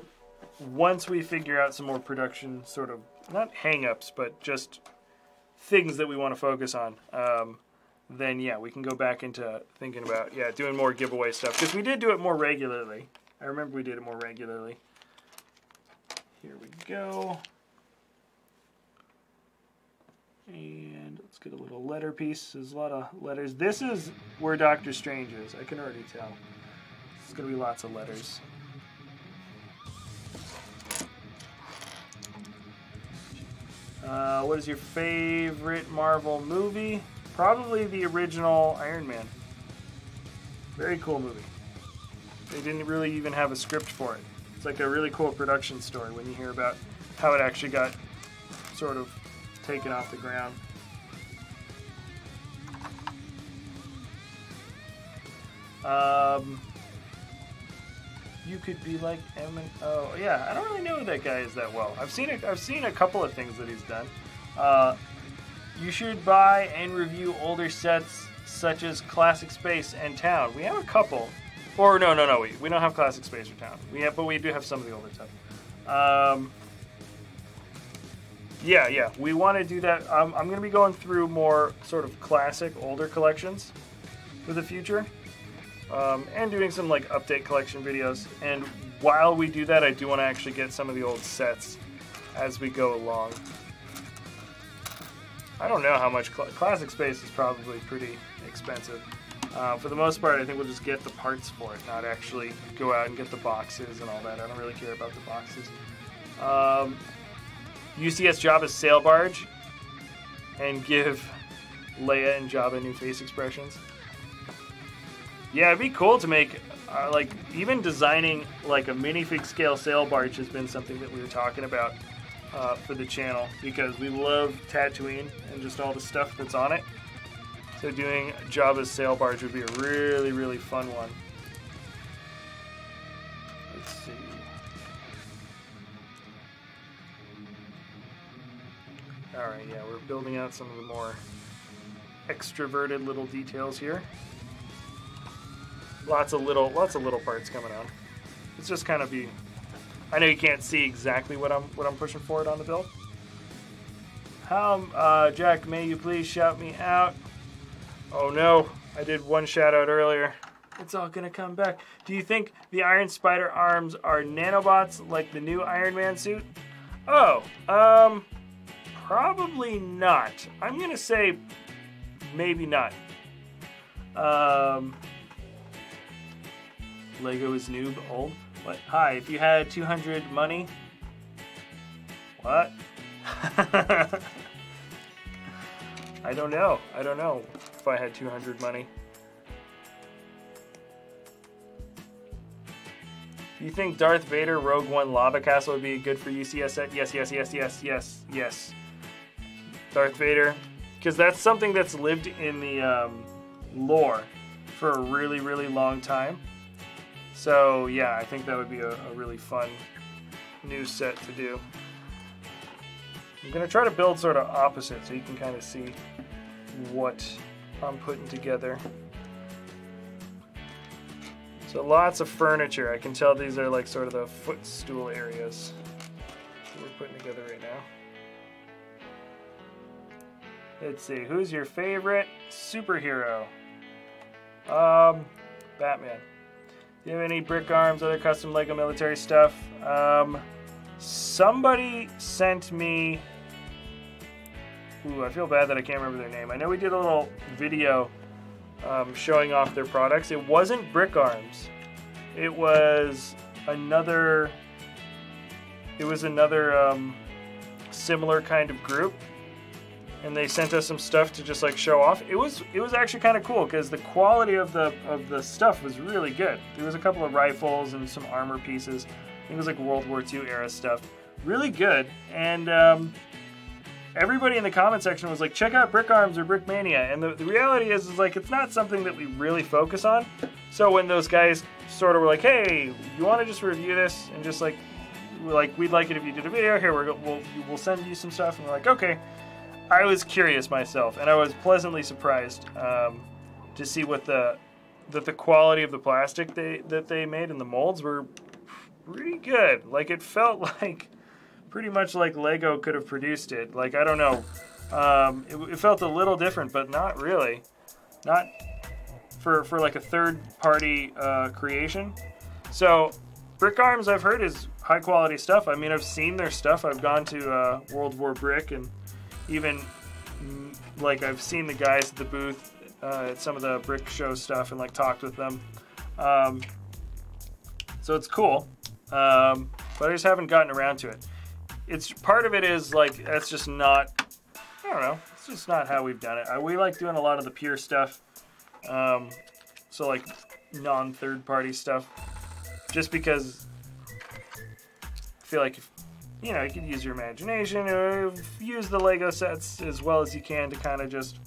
once we figure out some more production sort of, not hang-ups, but just things that we want to focus on, then yeah, we can go back into thinking about, doing more giveaway stuff. Because we did do it more regularly. I remember we did it more regularly. Here we go. And let's get a little letter piece. There's a lot of letters. This is where Doctor Strange is. I can already tell. It's going to be lots of letters. What is your favorite Marvel movie? Probably the original Iron Man. Very cool movie. They didn't really even have a script for it. It's like a really cool production story when you hear about how it actually got sort of taken off the ground. You could be like Emin. Oh yeah, I don't really know who that guy is that well. I've seen a couple of things that he's done. You should buy and review older sets such as Classic Space and Town. We have a couple. Or no, we don't have Classic Space or Town. But we do have some of the older stuff. Yeah, we want to do that. I'm going to be going through more sort of classic, older collections for the future. And doing some like update collection videos. And while we do that, I do want to actually get some of the old sets as we go along. I don't know how much Classic Space is probably pretty expensive. For the most part, I think we'll just get the parts for it, not actually go out and get the boxes and all that. I don't really care about the boxes. UCS Jabba's sail barge and give Leia and Jabba new face expressions. Yeah, it'd be cool to make, like, even designing like a minifig scale sail barge has been something that we were talking about for the channel, because we love Tatooine and just all the stuff that's on it. So doing Jabba's sail barge would be a really, really fun one. Let's see. Alright, yeah, we're building out some of the more extroverted little details here. Lots of little parts coming on. It's just kind of be. I know you can't see exactly what I'm pushing forward on the build. Jack, may you please shout me out? Oh no, I did one shout out earlier. It's all gonna come back. Do you think the Iron Spider arms are nanobots like the new Iron Man suit? Oh, probably not. I'm gonna say maybe not. Lego is noob old. What? Hi, if you had 200 money. What? I don't know if I had 200 money. Do you think Darth Vader Rogue One Lava Castle would be good for UCS set? Yes. Darth Vader. Because that's something that's lived in the lore for a really, really long time. So yeah, I think that would be a really fun new set to do. I'm going to try to build sort of opposite so you can kind of see what I'm putting together. So lots of furniture. I can tell these are like sort of the footstool areas that we're putting together right now. Let's see, who's your favorite superhero? Batman. Do you have any brick arms, other custom Lego military stuff? Somebody sent me... Ooh, I feel bad that I can't remember their name. I know we did a little video showing off their products. It wasn't brick arms. It was another... similar kind of group. And they sent us some stuff to just like show off. It was actually kind of cool because the quality of the stuff was really good. There was a couple of rifles and some armor pieces. I think it was like World War II era stuff. Really good. And everybody in the comment section was like, check out Brick Arms or Brick Mania. And the reality is like, it's not something that we really focus on. So when those guys sort of were like, hey, you want to just review this? And just like, we'd like it if you did a video. Here, we'll send you some stuff. And we're like, okay. I was curious myself, and I was pleasantly surprised to see what the quality of the plastic that they made in the molds were pretty good. Like, it felt like pretty much like Lego could have produced it. Like, I don't know. It felt a little different, but not really. Not for like a third-party creation. So, Brick Arms, I've heard, is high-quality stuff. I mean, I've seen their stuff. I've gone to World War Brick, and even like I've seen the guys at the booth at some of the brick show stuff and like talked with them. So it's cool, but I just haven't gotten around to it. It's part of it is like that's just not, I don't know, it's just not how we've done it. We like doing a lot of the pure stuff, so like non-third-party stuff, just because I feel like you know, you could use your imagination or use the Lego sets as well as you can to kind of just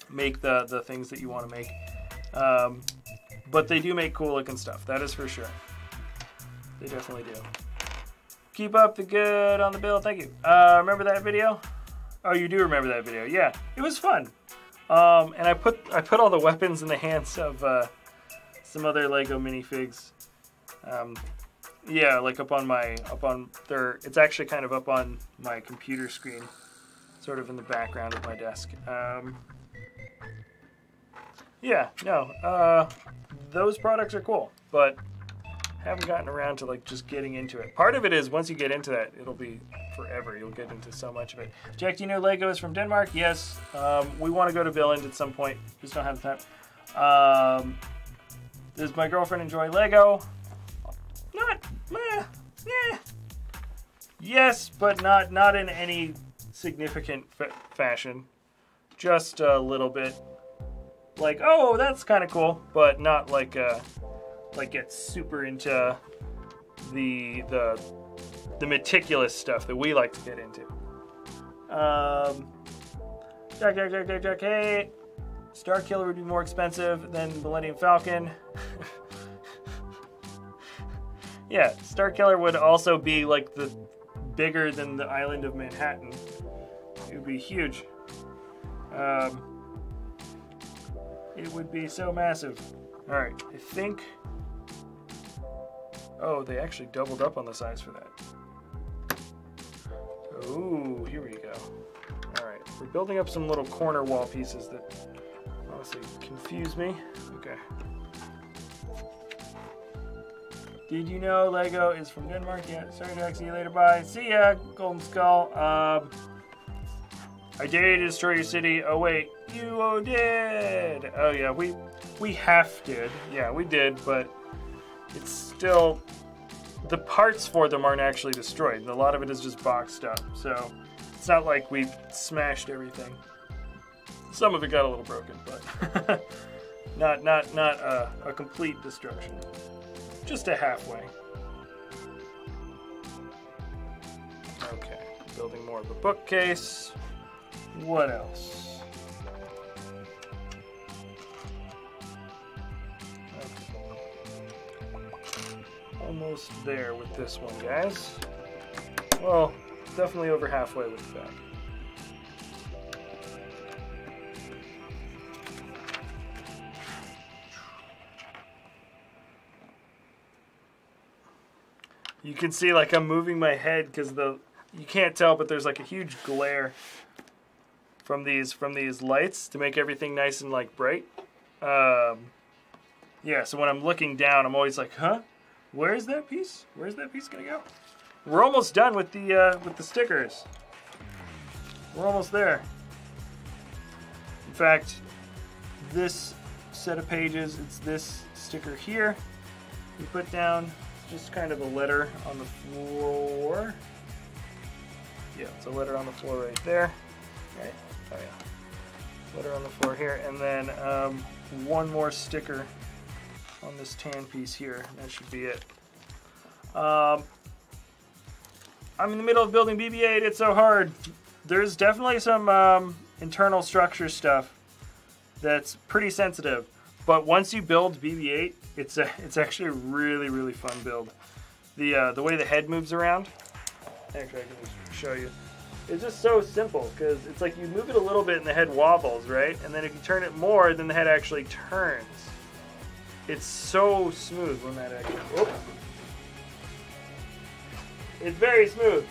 make the things that you want to make. But they do make cool looking stuff, that is for sure. They definitely do. Keep up the good on the build, thank you. Remember that video? Oh, you do remember that video, yeah. It was fun. And I put all the weapons in the hands of some other Lego minifigs. Yeah, like up on their, it's actually kind of up on my computer screen, sort of in the background of my desk. Yeah, no, those products are cool, but haven't gotten around to like just getting into it. Part of it is once you get into that, it'll be forever. You'll get into so much of it. Jack, do you know Lego is from Denmark? Yes. We want to go to Billund at some point. Just don't have the time. Does my girlfriend enjoy Lego? Not, yeah. Yes, but not in any significant fashion. Just a little bit. Like, oh, that's kind of cool, but not like get super into the meticulous stuff that we like to get into. Jack, hey. Star Killer would be more expensive than Millennium Falcon. Yeah, Star Killer would also be like bigger than the island of Manhattan. It would be huge. It would be so massive. All right, I think. Oh, they actually doubled up on the size for that. Ooh, here we go. All right, we're building up some little corner wall pieces that honestly confuse me. Okay. Did you know Lego is from Denmark? Yeah, sorry, Jack. See you later. Bye. See ya, Golden Skull. I dare you to destroy your city. Oh, wait. You did. Oh, yeah. We half did. Yeah, we did, but it's still... The parts for them aren't actually destroyed. A lot of it is just boxed up. So it's not like we smashed everything. Some of it got a little broken, but not a complete destruction. Just a halfway. Okay, building more of a bookcase. What else? Okay. Almost there with this one, guys. Well, definitely over halfway with that. You can see like I'm moving my head because you can't tell, but there's like a huge glare from these lights to make everything nice and like bright. Yeah, so when I'm looking down, I'm always like, huh? Where's that piece? Where's that piece gonna go? We're almost done with the stickers. We're almost there. In fact, this set of pages, it's this sticker here. We put down. Just kind of a letter on the floor. Yeah, it's a letter on the floor right there. Right? Oh yeah. Letter on the floor here, and then one more sticker on this tan piece here. That should be it. I'm in the middle of building BB-8. It's so hard. there's definitely some internal structure stuff that's pretty sensitive. But once you build BB-8, it's actually a really, really fun build. The way the head moves around, actually I can just show you. It's just so simple because it's like you move it a little bit and the head wobbles, right? And then if you turn it more, then the head actually turns. It's so smooth when that actually. Whoop. It's very smooth.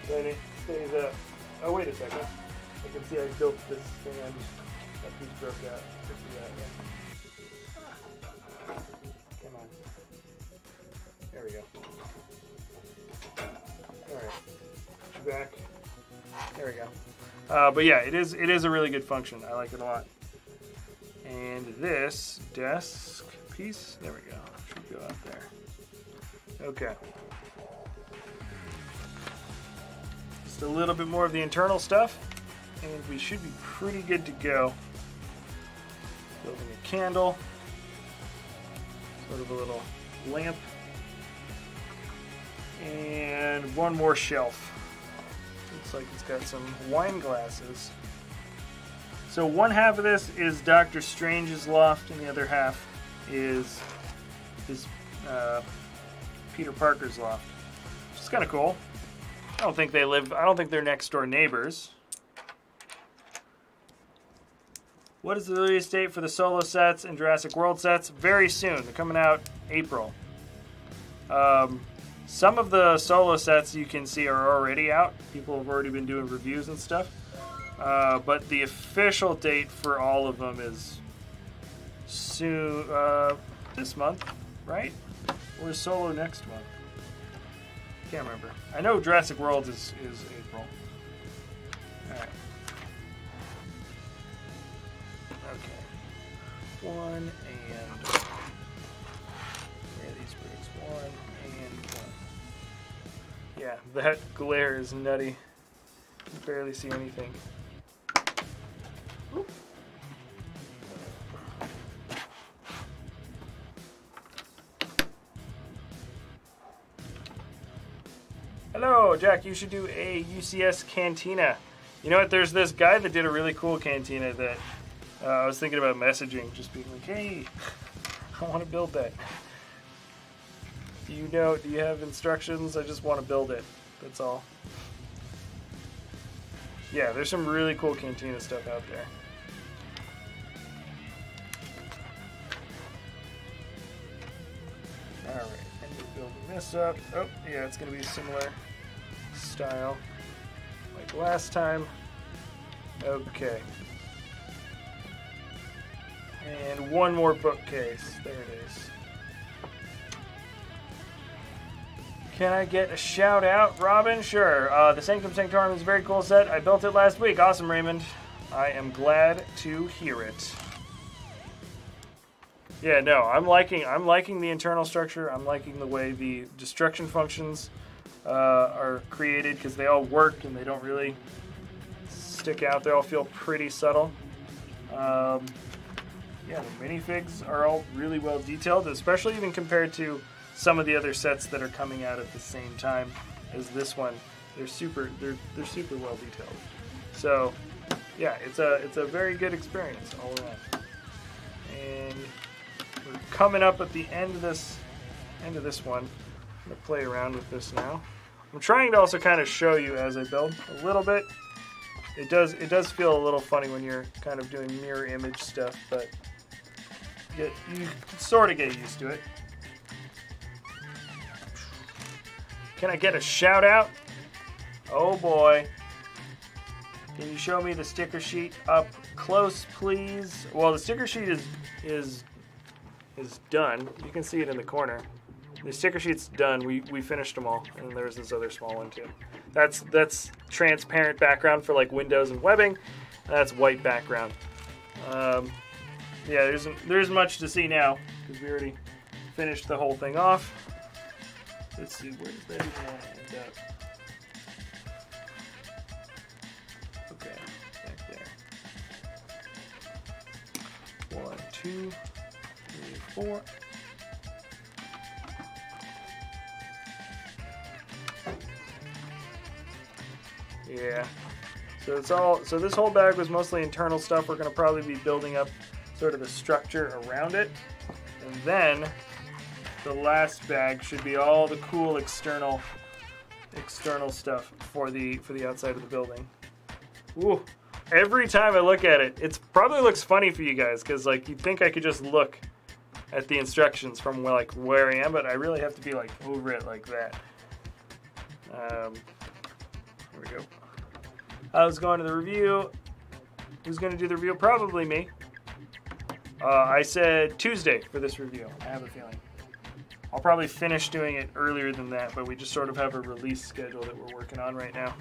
Then it stays up. Oh wait a second. I can see I built this thing. That piece broke out. Come on. There we go. All right. Back. There we go. But yeah, it is a really good function. I like it a lot. And this desk piece, there we go. Should go up there. Okay. Just a little bit more of the internal stuff, and we should be pretty good to go. Building a candle, sort of a little lamp, and one more shelf. Looks like it's got some wine glasses. So one half of this is Dr. Strange's loft, and the other half is Peter Parker's loft, which is kind of cool. I don't think they're next door neighbors. What is the release date for the solo sets and Jurassic World sets? Very soon. They're coming out April. Some of the solo sets you can see are already out. People have already been doing reviews and stuff. But the official date for all of them is soon, this month, right? Or is solo next month? Can't remember. I know Jurassic World is April. Alright. Okay. One and... Where are these bricks? One and one. Yeah, that glare is nutty. You can barely see anything. Oop. Hello, Jack. You should do a UCS cantina. You know what? There's this guy that did a really cool cantina that I was thinking about messaging, just being like, "Hey, I want to build that. Do you have instructions? I just want to build it. That's all." Yeah, there's some really cool cantina stuff out there. Alright, I need to build this up. Oh, yeah, it's going to be a similar style like last time. Okay. And one more bookcase. There it is. Can I get a shout out, Robin? Sure. The Sanctum Sanctorum is a very cool set. I built it last week. Awesome, Raymond. I am glad to hear it. Yeah, no, I'm liking the internal structure. I'm liking the way the destruction functions are created because they all work and they don't really stick out. They all feel pretty subtle. Yeah, the minifigs are all really well detailed, especially even compared to some of the other sets that are coming out at the same time as this one. They're super well detailed. So yeah, it's a very good experience all around. And we're coming up at the end of this one. I'm gonna play around with this now. I'm trying to also kind of show you as I build a little bit. It does feel a little funny when you're kind of doing mirror image stuff, but you sort of get used to it. Can I get a shout out? Oh boy. Can you show me the sticker sheet up close, please? Well, the sticker sheet is done. You can see it in the corner. The sticker sheet's done. We finished them all, and there's this other small one too. That's transparent background for like windows and webbing. And that's white background. Yeah, there isn't much to see now because we already finished the whole thing off. Let's see, where does that even end up? Okay, back there. 1, 2, 3, 4. Yeah, So it's all. So this whole bag was mostly internal stuff. We're going to probably be building up sort of the structure around it, and then the last bag should be all the cool external stuff for the outside of the building. Ooh. Every time I look at it, it probably looks funny for you guys because like you'd think I could just look at the instructions from where I am, but I really have to be like over it like that. Here we go. I was going to the review. Who's going to do the review? Probably me. I said Tuesday for this review. I have a feeling. I'll probably finish doing it earlier than that, but we just sort of have a release schedule that we're working on right now.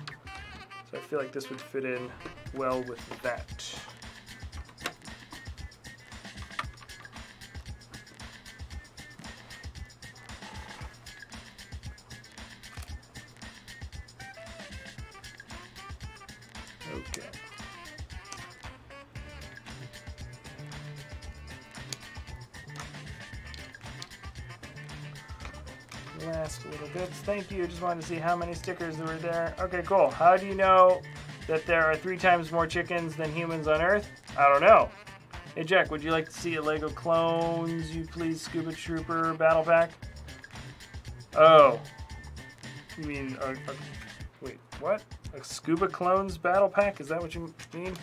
So I feel like this would fit in well with that. Okay. Last little bits. Thank you. Just wanted to see how many stickers there were there. Okay, cool. How do you know that there are 3 times more chickens than humans on Earth? I don't know. Hey, Jack, would you like to see a Lego Clones, you please, Scuba Trooper battle pack? Oh. You mean, wait, what? A Scuba Clones battle pack? Is that what you mean?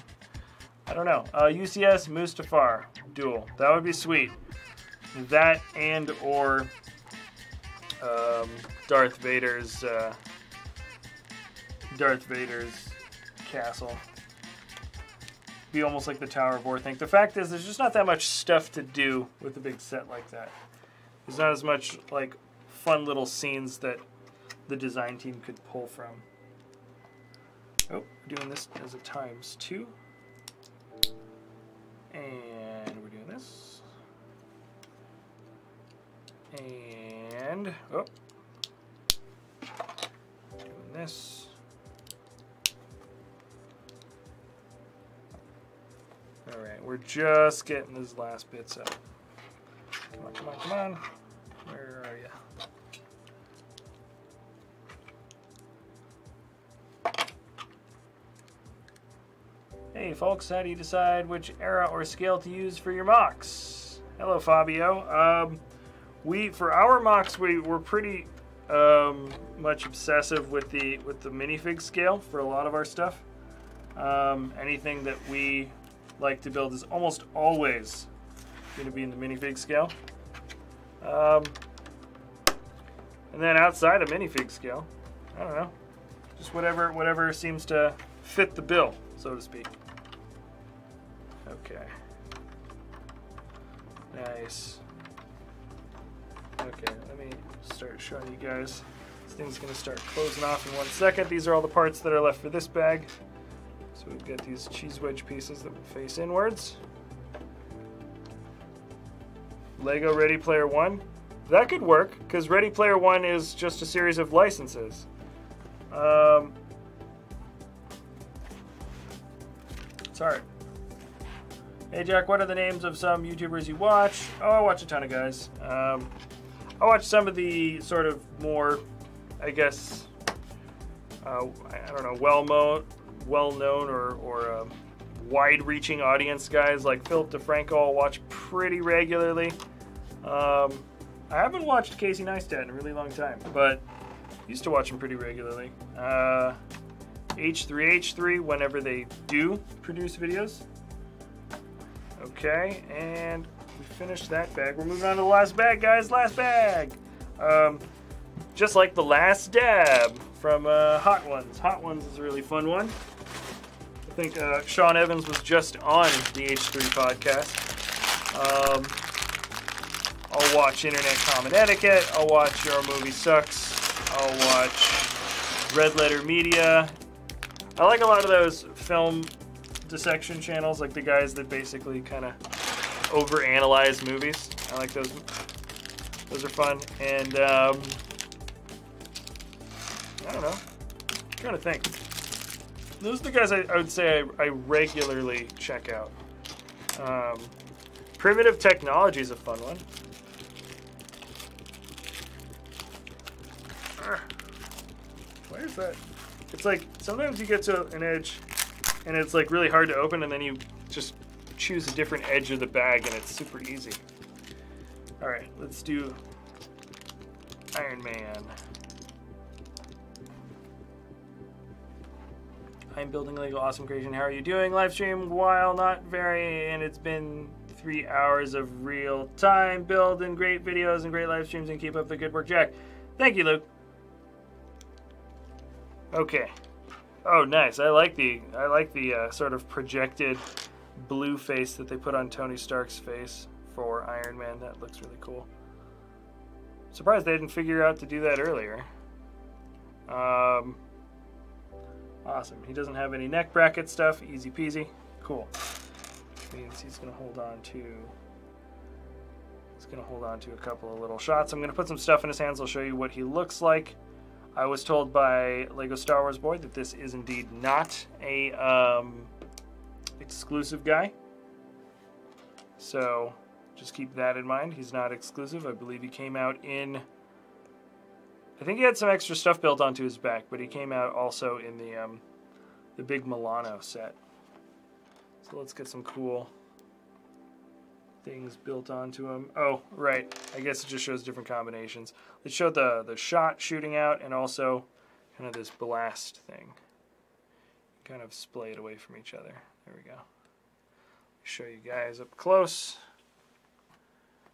I don't know. UCS Mustafar duel. That would be sweet. That and or Darth Vader's castle. Be almost like the Tower of War thing. The fact is, there's just not that much stuff to do with a big set like that. There's not as much like fun little scenes that the design team could pull from. Oh, we're doing this as a ×2. And we're doing this. And, oh, doing this. All right, we're just getting these last bits up. Come on, come on, come on. Where are you? Hey folks, how do you decide which era or scale to use for your mocks? Hello, Fabio. For our mocks, we're pretty much obsessive with the minifig scale for a lot of our stuff. Anything that we like to build is almost always going to be in the minifig scale. And then outside of minifig scale, I don't know, just whatever seems to fit the bill, so to speak. Okay. Nice. Okay, let me start showing you guys. This thing's going to start closing off in 1 second. These are all the parts that are left for this bag. So we've got these cheese wedge pieces that will face inwards. Lego Ready Player One. That could work, because Ready Player One is just a series of licenses. It's hard. Hey Jack, what are the names of some YouTubers you watch? Oh, I watch a ton of guys. I watch some of the sort of more, I guess, I don't know, well-known or wide-reaching audience guys like Philip DeFranco. I'll watch pretty regularly. I haven't watched Casey Neistat in a really long time, but used to watch him pretty regularly. H3H3 whenever they do produce videos. Okay, and we finished that bag. We're moving on to the last bag, guys. Last bag. Just like the last dab from Hot Ones. Hot Ones is a really fun one. I think Sean Evans was just on the H3 podcast. I'll watch Internet Common Etiquette. I'll watch Your Movie Sucks. I'll watch Red Letter Media. I like a lot of those film dissection channels, like the guys that basically kind of overanalyze movies. I like those. Those are fun. And I don't know. I'm trying to think. Those are the guys I would say I regularly check out. Primitive Technology is a fun one. Where's that? It's like sometimes you get to an edge and it's like really hard to open, and then you just choose a different edge of the bag and it's super easy. All right, let's do Iron Man. I'm building Lego Awesome Creation. How are you doing? Live stream, while not very, and it's been 3 hours of real time building great videos and great live streams, and keep up the good work, Jack. Thank you, Luke. Okay. Oh, nice. I like the sort of projected blue face that they put on Tony Stark's face for Iron Man. That looks really cool. Surprised they didn't figure out to do that earlier. Awesome. He doesn't have any neck bracket stuff. Easy peasy. Cool. Means he's gonna hold on to a couple of little shots. I'm gonna put some stuff in his hands. I'll show you what he looks like. I was told by Lego Star Wars Boy that this is indeed not a exclusive guy. So just keep that in mind. He's not exclusive. I believe he came out in, I think he had some extra stuff built onto his back, but he came out also in the big Milano set. So let's get some cool things built onto him. Oh, right. I guess it just shows different combinations. It showed the shot shooting out and also kind of this blast thing. Kind of splayed away from each other. There we go. Show you guys up close.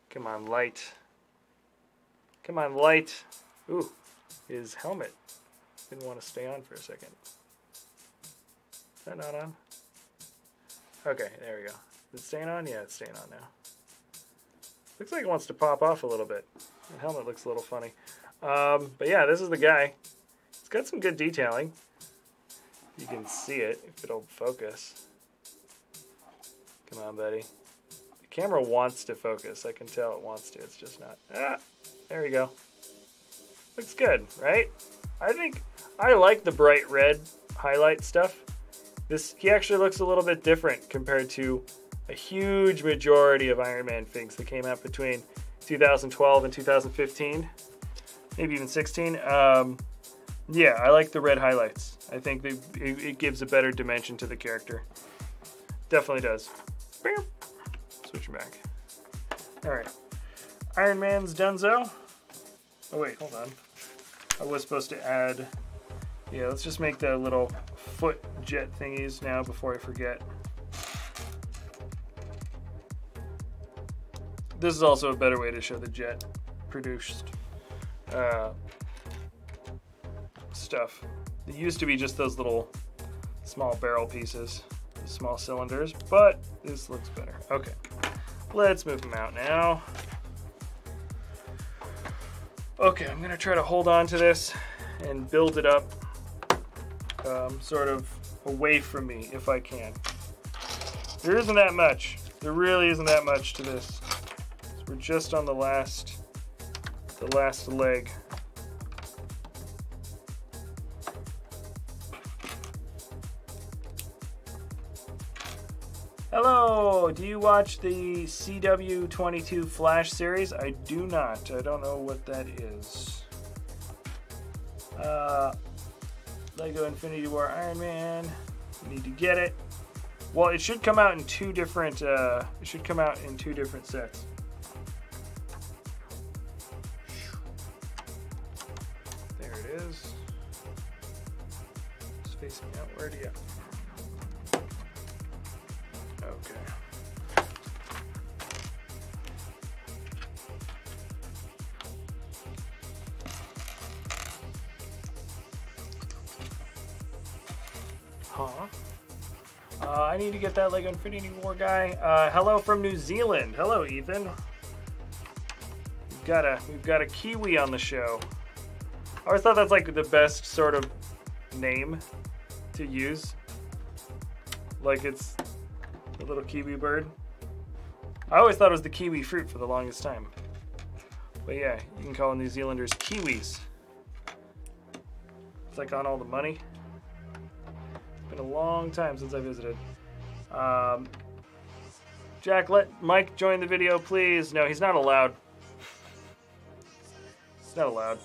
Come on, light. Come on, light. Ooh, his helmet didn't want to stay on for a second. Is that not on? Okay, there we go. Is it staying on? Yeah, it's staying on now. Looks like it wants to pop off a little bit. The helmet looks a little funny. But yeah, this is the guy. It's got some good detailing. You can see it if it'll focus. Come on, buddy. The camera wants to focus. I can tell it wants to. It's just not. Ah, there we go. Looks good, right? I think I like the bright red highlight stuff. He actually looks a little bit different compared to a huge majority of Iron Man figs that came out between 2012 and 2015, maybe even 16. Yeah, I like the red highlights. I think it gives a better dimension to the character. Definitely does. Switching back. All right, Iron Man's donezo. Oh wait, hold on. I was supposed to add. Yeah, let's just make the little foot jet thingies now before I forget. This is also a better way to show the jet produced stuff. It used to be just those little small barrel pieces, small cylinders, but this looks better. Okay, let's move them out now. Okay, I'm gonna try to hold on to this and build it up sort of away from me if I can. There isn't that much. There really isn't that much to this. So we're just on the last leg. Hello, do you watch the CW22 Flash series? I do not. I don't know what that is. Lego Infinity War Iron Man. Need to get it. Well, it should come out in two different. It should come out in two different sets. There it is. It's facing outward. Yeah. Okay. Huh? I need to get that Lego Infinity War guy. Hello from New Zealand. Hello, Ethan. We've got a Kiwi on the show. I always thought that's like the best sort of name to use. Like it's a little kiwi bird. I always thought it was the kiwi fruit for the longest time. But yeah, you can call New Zealanders Kiwis. It's like on all the money. It's been a long time since I visited. Jack, let Mike join the video, please. No, he's not allowed. He's not allowed.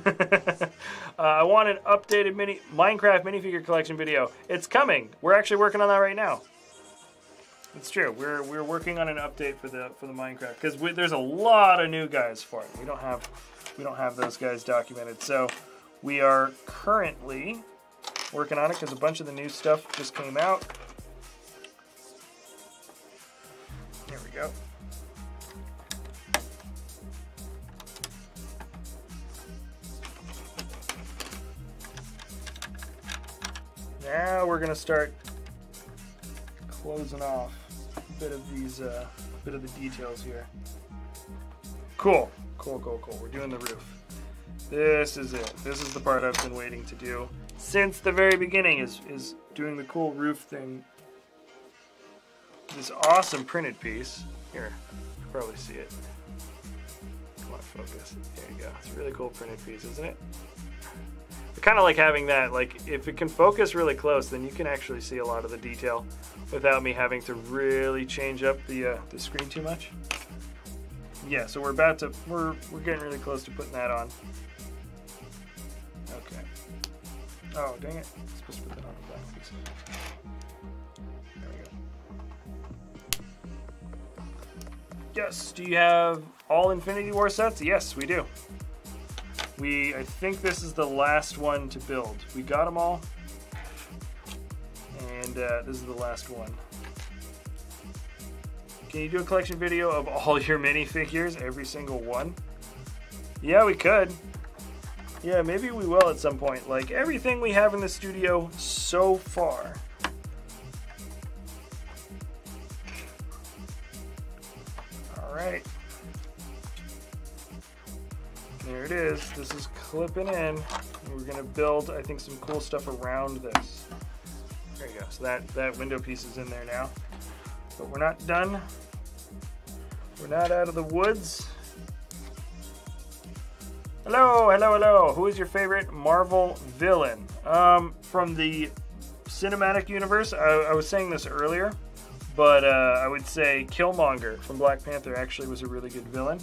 I want an updated Minecraft minifigure collection video. It's coming. We're actually working on that right now. It's true. We're working on an update for the Minecraft because there's a lot of new guys for it. We don't have those guys documented. So we are currently working on it because a bunch of the new stuff just came out. There we go. Now we're gonna start closing off a bit of the details here. Cool. We're doing the roof. This is it. This is the part I've been waiting to do since the very beginning. Is doing the cool roof thing. This awesome printed piece. Here, you can probably see it. Come on, focus. There you go. It's a really cool printed piece, isn't it? I kind of like having that. Like, if it can focus really close, then you can actually see a lot of the detail without me having to really change up the screen too much. Yeah, so we're getting really close to putting that on. Okay. Oh, dang it. I'm supposed to put that on the black piece. There we go. Yes, do you have all Infinity War sets? Yes, we do. I think this is the last one to build. We got them all, and this is the last one. Can you do a collection video of all your minifigures, every single one? Yeah, we could. Yeah, maybe we will at some point. Like, everything we have in the studio so far. All right. There it is. This is clipping in. We're gonna build, I think, some cool stuff around this. There you go. So that window piece is in there now. But we're not done. We're not out of the woods. Hello, hello, hello. Who is your favorite Marvel villain? From the cinematic universe, I was saying this earlier, but I would say Killmonger from Black Panther actually was a really good villain.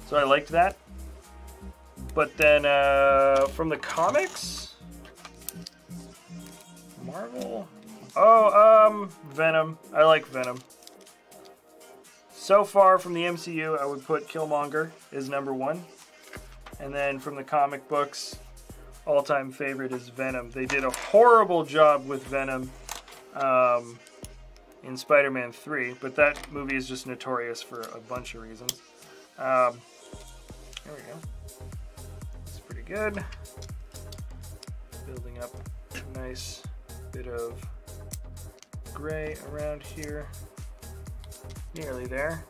So I liked that. But then from the comics, Marvel. Oh, Venom. I like Venom. So far from the MCU, I would put Killmonger as #1. And then from the comic books, all-time favorite is Venom. They did a horrible job with Venom in Spider-Man 3, but that movie is just notorious for a bunch of reasons. There we go. It's pretty good. Building up a nice bit of gray around here. Nearly there.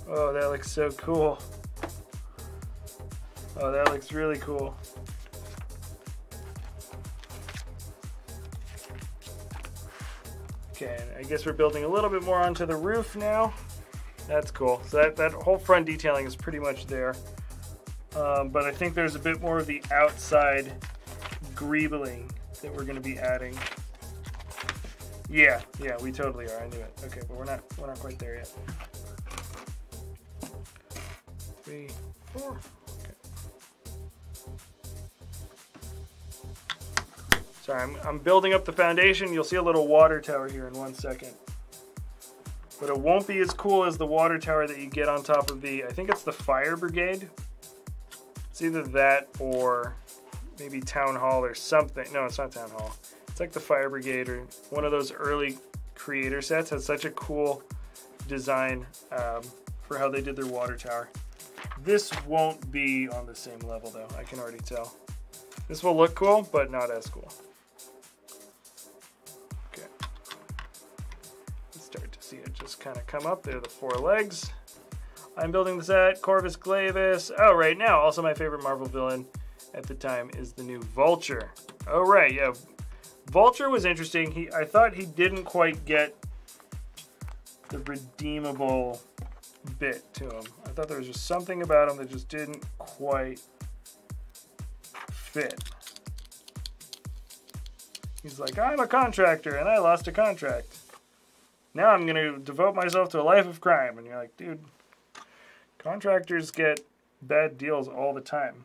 Oh, that looks so cool. Oh, that looks really cool. Okay, I guess we're building a little bit more onto the roof now. That's cool. So that whole front detailing is pretty much there. But I think there's a bit more of the outside greebling that we're going to be adding. Yeah, we totally are. I knew it. Okay, but we're not quite there yet. 3, 4. Okay. Sorry, I'm building up the foundation. You'll see a little water tower here in 1 second. But it won't be as cool as the water tower that you get on top of I think it's the fire brigade. It's either that or maybe town hall or something. No, it's not town hall. It's like the fire brigade or one of those early creator sets. Has such a cool design for how they did their water tower. This won't be on the same level though, I can already tell. This will look cool, but not as cool. Okay. Start to see it just kind of come up. There are the 4 legs. I'm building the set, Corvus Glaivis. Oh, right now, also my favorite Marvel villain at the time is the new Vulture. Oh, right, yeah. Vulture was interesting. I thought he didn't quite get the redeemable bit to him. I thought there was just something about him that just didn't quite fit. He's like, I'm a contractor and I lost a contract. Now I'm going to devote myself to a life of crime. And you're like, dude, contractors get bad deals all the time.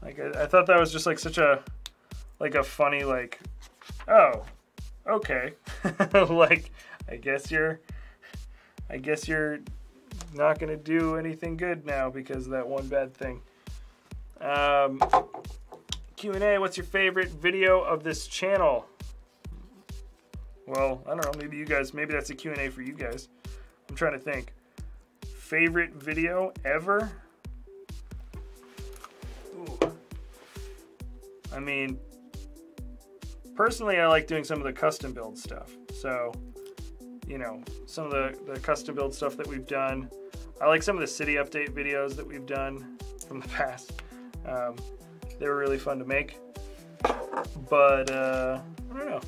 Like, I thought that was just like such a, like a funny, like, oh, okay. Like, I guess you're not going to do anything good now because of that one bad thing. Q&A, what's your favorite video of this channel? Well, I don't know, maybe you guys, maybe that's a Q&A for you guys. I'm trying to think. Favorite video ever? Ooh. I mean, personally, I like doing some of the custom build stuff. So, you know, some of the custom build stuff that we've done. I like some of the city update videos that we've done from the past. They were really fun to make. But, I don't know.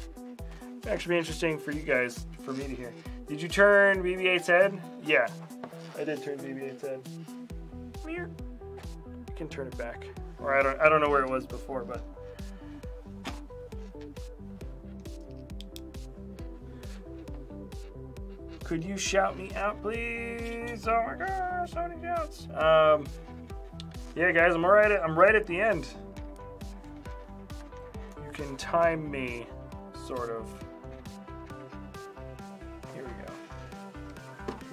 It'd actually be interesting for you guys, for me to hear. Did you turn BB-8's head? Yeah, I did turn BB-8's head. Mira. You can turn it back. Or I don't know where it was before, but. Could you shout me out, please? Oh my gosh, so many shouts. Yeah, guys, I'm right at the end. You can time me, sort of. Here we go.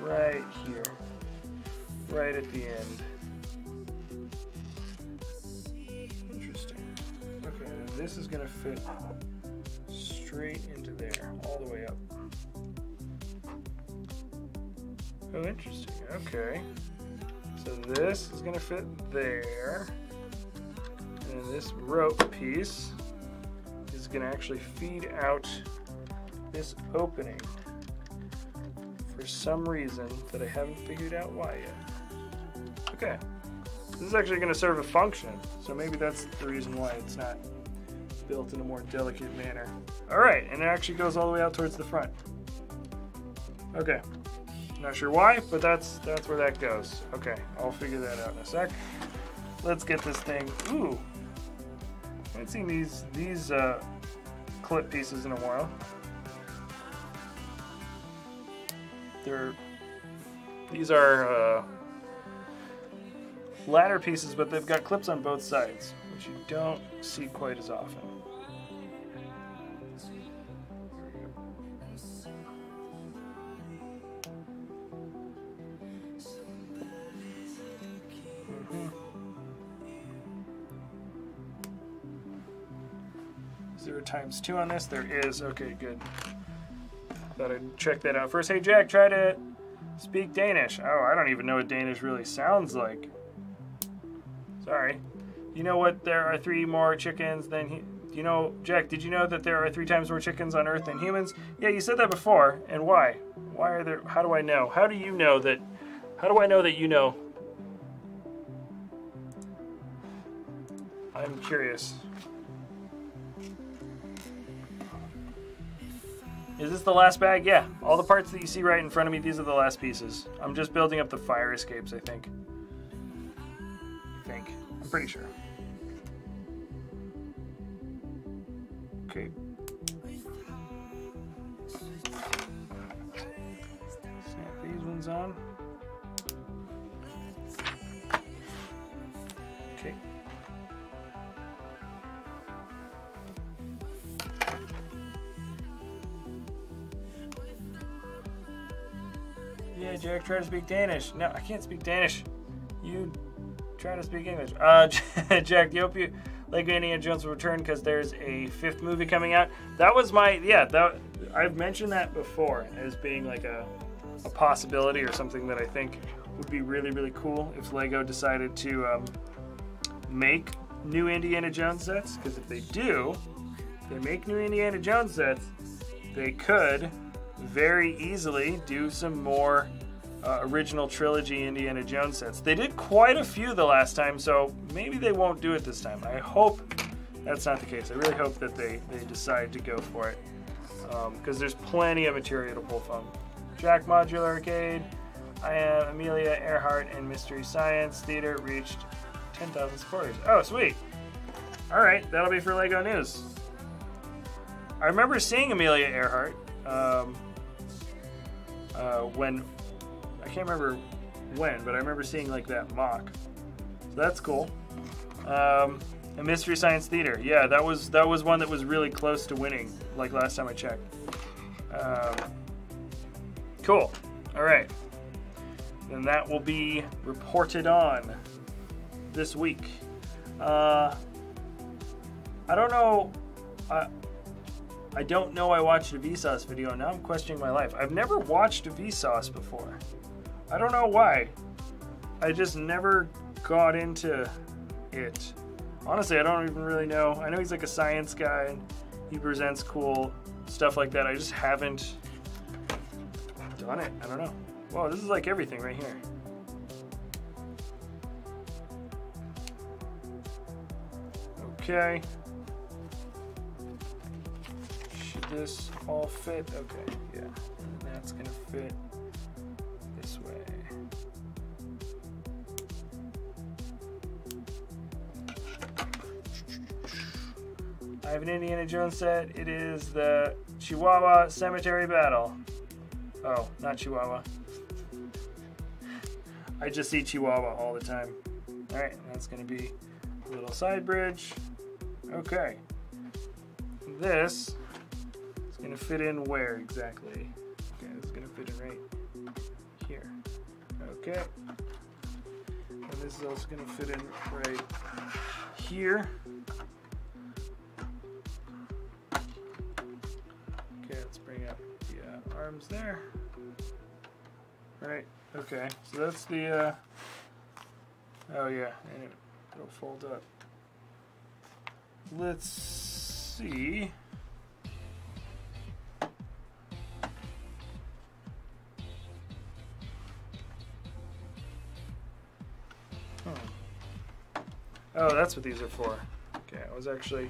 Right here. Right at the end. Interesting. Okay, this is gonna fit straight into there, all the way up. Oh, interesting. Okay. So this is gonna fit there. And this rope piece is gonna actually feed out this opening for some reason that I haven't figured out why yet. Okay. This is actually gonna serve a function. So maybe that's the reason why it's not built in a more delicate manner. All right, and it actually goes all the way out towards the front. Okay. Not sure why, but that's where that goes. Okay, I'll figure that out in a sec. Let's get this thing. Ooh, I haven't seen these clip pieces in a while. These are ladder pieces, but they've got clips on both sides, which you don't see quite as often. Is there a ×2 on this? There is. Okay, good. Thought I'd check that out first. Hey, Jack, try to speak Danish. Oh, I don't even know what Danish really sounds like. Sorry. You know what? There are 3 more chickens than... You know, Jack, did you know that there are 3 times more chickens on Earth than humans? Yeah, you said that before. And why? Why are there... How do I know? How do you know that... How do I know that you know? I'm curious. Is this the last bag? Yeah. All the parts that you see right in front of me, these are the last pieces. I'm just building up the fire escapes, I think. I'm pretty sure. Okay. Snap these ones on. Okay. Yeah, Jack, try to speak Danish. No, I can't speak Danish. You try to speak English. Jack, do you hope you Lego Indiana Jones will return because there's a 5th movie coming out? That was my, I've mentioned that before as being like a possibility or something that I think would be really, really cool if Lego decided to make new Indiana Jones sets. Because if they do, they make new Indiana Jones sets, they could very easily do some more original trilogy Indiana Jones sets. They did quite a few the last time, so maybe they won't do it this time. I hope that's not the case. I really hope that they decide to go for it, because there's plenty of material to pull from. Jack Modular Arcade, I am Amelia Earhart, and Mystery Science Theater reached 10,000 supporters. Oh, sweet. All right, that'll be for Lego News. I remember seeing Amelia Earhart when, I can't remember when, but I remember seeing like that mock. So that's cool. And Mystery Science Theater. Yeah, that was one that was really close to winning, like last time I checked. Cool. All right. And that will be reported on this week. I don't know. I don't know I watched a Vsauce video, and now I'm questioning my life. I've never watched a Vsauce before. I don't know why. I just never got into it. Honestly, I don't even really know. I know he's like a science guy, and he presents cool stuff like that. I just haven't done it. I don't know. Whoa, this is like everything right here. Okay. Should this all fit? Okay, yeah. And that's gonna fit this way. I have an Indiana Jones set. It is the Chihuahua Cemetery Battle. Oh, not Chihuahua. I just see Chihuahua all the time. All right, that's gonna be a little side bridge. Okay. This is gonna fit in where exactly? Okay, this is gonna fit in right here. Okay. And this is also gonna fit in right here. Okay, let's bring up the arms there. Right, okay, so that's the, oh yeah, and it'll fold up. Let's see. Oh, that's what these are for. Okay, I was actually,